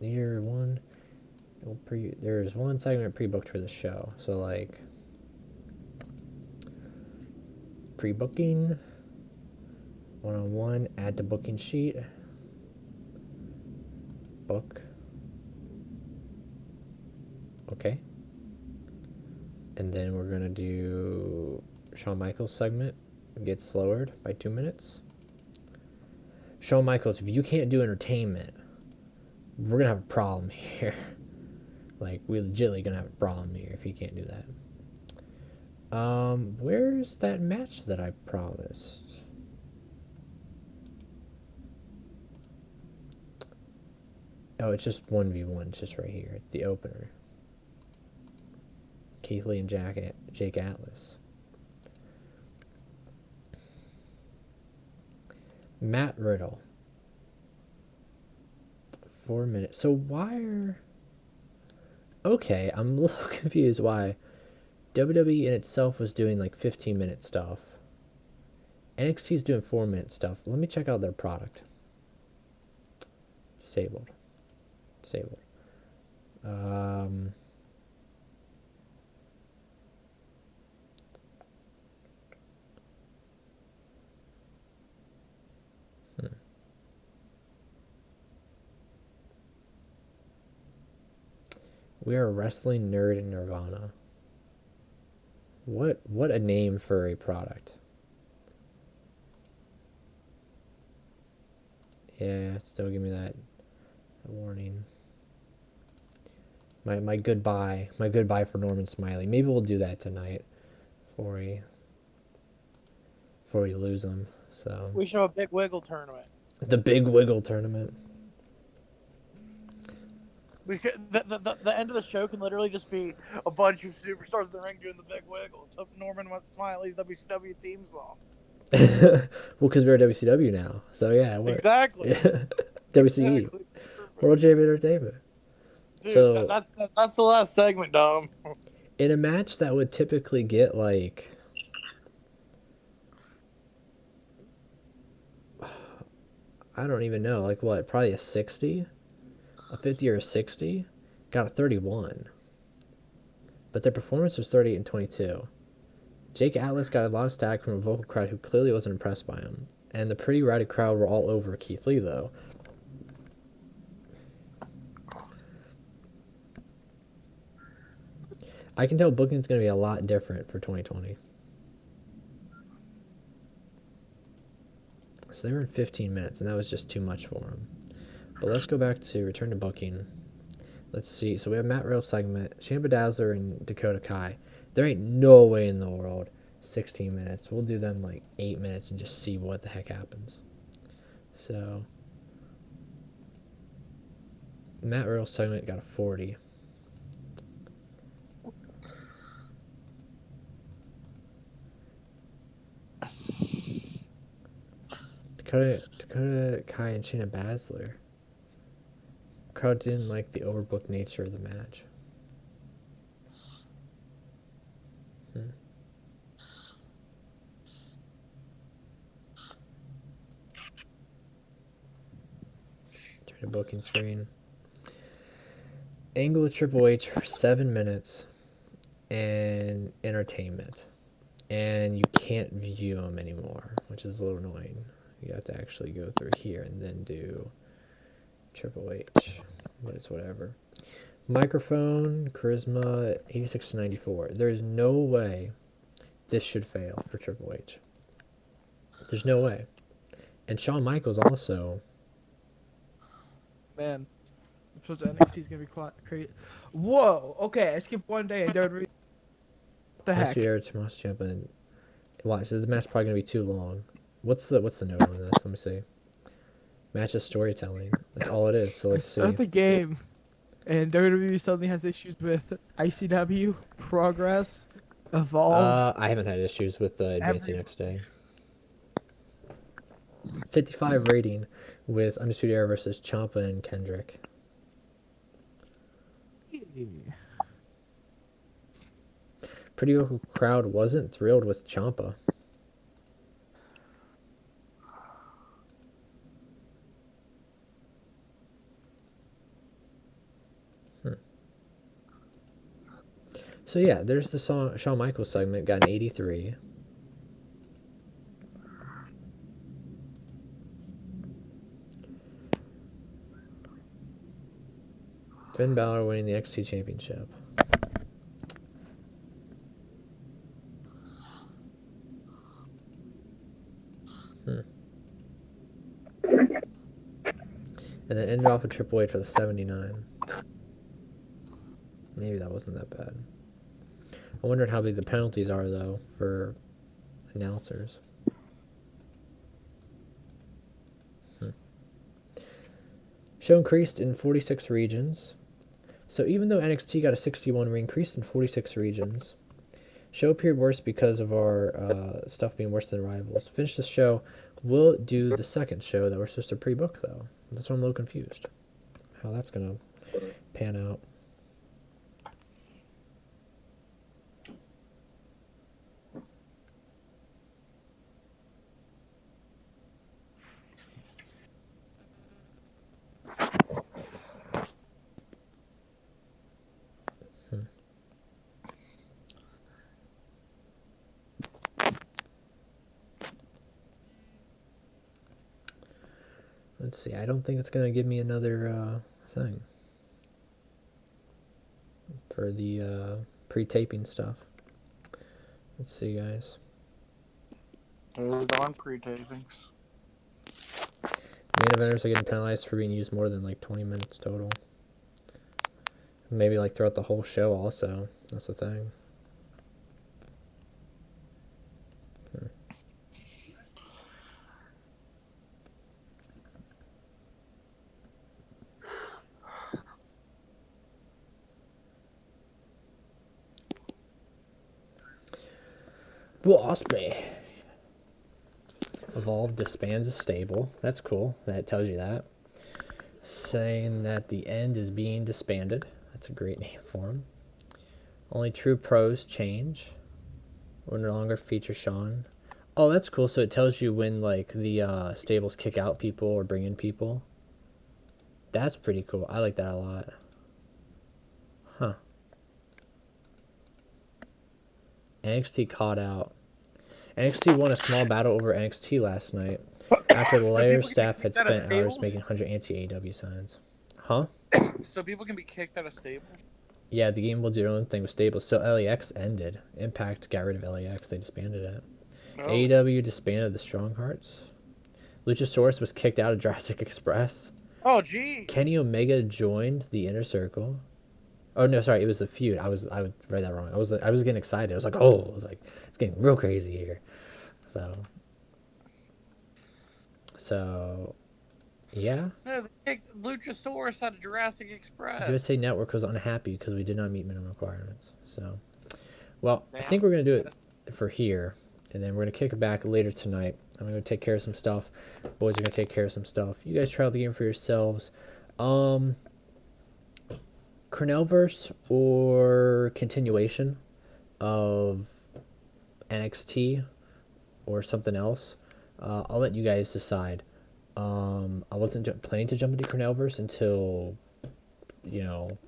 There's one segment pre-booked for the show, so like pre-booking, one-on-one, add to booking sheet. Book. Okay. And then we're going to do Shawn Michaels segment. Gets lowered by 2 minutes. Shawn Michaels, if you can't do entertainment, we're going to have a problem here. Like, we're legitimately going to have a problem here if you can't do that. Where's that match that I promised? Oh, it's just 1v1. It's just right here. It's the opener. Keith Lee and Jake Atlas. Matt Riddle. 4 minutes. So why are... Okay, I'm a little confused why WWE in itself was doing like 15-minute stuff. NXT's doing 4-minute stuff. Let me check out their product. Disabled. We are a wrestling nerd in Nirvana. What a name for a product. Yeah, still give me that warning. My goodbye for Norman Smiley. Maybe we'll do that tonight before we lose him. So we should have a big wiggle tournament. The big wiggle tournament. We could, the end of the show can literally just be a bunch of superstars in the ring doing the big wiggle. It's Norman Smiley's WCW theme song. Well, because we're WCW now, so yeah, it works. Exactly. Yeah. WCE, exactly. World Champion Entertainment. Dude, so that's the last segment, Dom. In a match that would typically get like, I don't even know. Like what? Probably a 60, a 50 or a 60. Got a 31. But their performance was 38 and 22. Jake Atlas got a lot of stack from a vocal crowd who clearly wasn't impressed by him. And the pretty rowdy crowd were all over Keith Lee, though. I can tell booking's going to be a lot different for 2020. So they were in 15 minutes, and that was just too much for them. But let's go back to return to booking. Let's see. So we have Matt Riddle segment, Ciampa Dazzler, and Dakota Kai. There ain't no way in the world 16 minutes. We'll do them like 8 minutes and just see what the heck happens. So Matt Riddle segment got a 40. Dakota Kai and Shayna Baszler. Crowd didn't like the overbooked nature of the match. Turn to booking screen. Angle of Triple H for 7 minutes and entertainment. And you can't view them anymore, which is a little annoying. You have to actually go through here and then do Triple H, but it's whatever. Microphone, charisma, 86 to 94. There's no way this should fail for Triple H. There's no way. And Shawn Michaels also. Man, I'm supposed to NXT is gonna be quite crazy. Whoa. Okay, I skipped one day and WWE. What the heck? Tommaso Ciampa and watch. This match probably gonna be too long. What's the note on this? Let me see. Match is storytelling. That's all it is. So let's see. Start the game, and WWE suddenly has issues with ICW, Progress, Evolve. I haven't had issues with advancing next day. 55 rating with Undisputed Era versus Ciampa and Kendrick. Pretty local crowd wasn't thrilled with Ciampa. So yeah, there's the Shawn Michaels segment, got an 83. Finn Balor winning the NXT Championship. And then ended off with Triple H for the 79. Maybe that wasn't that bad. I wondered how big the penalties are, though, for announcers. Show increased in 46 regions. So even though NXT got a 61, we increased in 46 regions. Show appeared worse because of our stuff being worse than Rivals. Finish the show. We'll do the second show that we're supposed to pre-book, though. That's why I'm a little confused. How that's going to pan out. Let's see. I don't think it's going to give me another thing for the pre-taping stuff. Let's see, guys. Those darn pre-tapings. Main eventers are getting penalized for being used more than like 20 minutes total. Maybe like throughout the whole show also. That's the thing. Will Ospreay. Evolve disbands a stable. That's cool. That tells you that. Saying that the end is being disbanded. That's a great name for him. Only true pros change. Will no longer feature Sean. Oh, that's cool. So it tells you when like the stables kick out people or bring in people. That's pretty cool. I like that a lot. Huh. NXT caught out. NXT won a small battle over NXT last night after the So layer people can be staff had kicked out of spent hours stables? making 100 anti-AEW signs. Huh? So people can be kicked out of stables? Yeah, the game will do their own thing with stables. So LAX ended. Impact got rid of LAX. They disbanded it. No. AEW disbanded the Strong Hearts. Luchasaurus was kicked out of Jurassic Express. Oh, geez. Kenny Omega joined the Inner Circle. Oh no, sorry, it was the feud. I read that wrong. I was getting excited. I was like, oh, I was like, it's getting real crazy here. So yeah. No, they kicked Luchasaurus out of Jurassic Express. USA Network was unhappy because we did not meet minimum requirements. So, well, I Damn. think we're gonna do it for here, and then we're gonna kick it back later tonight. I'm gonna take care of some stuff. Boys are gonna take care of some stuff. You guys try out the game for yourselves. Cornellverse or continuation of NXT or something else. I'll let you guys decide. I wasn't planning to jump into Cornellverse until, when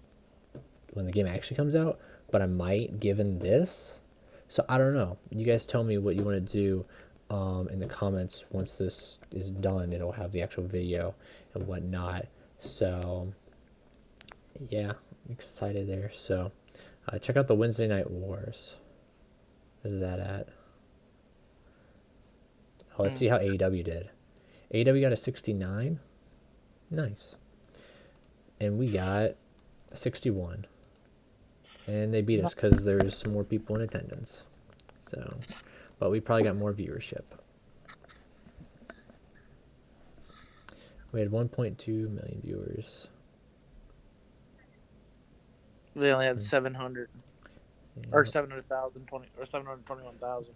the game actually comes out, but I might given this. So I don't know. You guys tell me what you want to do in the comments. Once this is done, it'll have the actual video and whatnot. So yeah, I'm excited there. So check out the Wednesday Night Wars. Where's that at? Oh, let's see how AEW did. AEW got a 69. Nice. And we got a 61. And they beat us because there's more people in attendance. So, but we probably got more viewership. We had 1.2 million viewers. They only had 700 Yeah. or 700,000, or 721,000.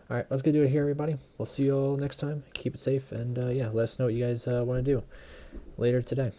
All right, let's go do it here, everybody. We'll see you all next time. Keep it safe, and yeah, let us know what you guys want to do later today.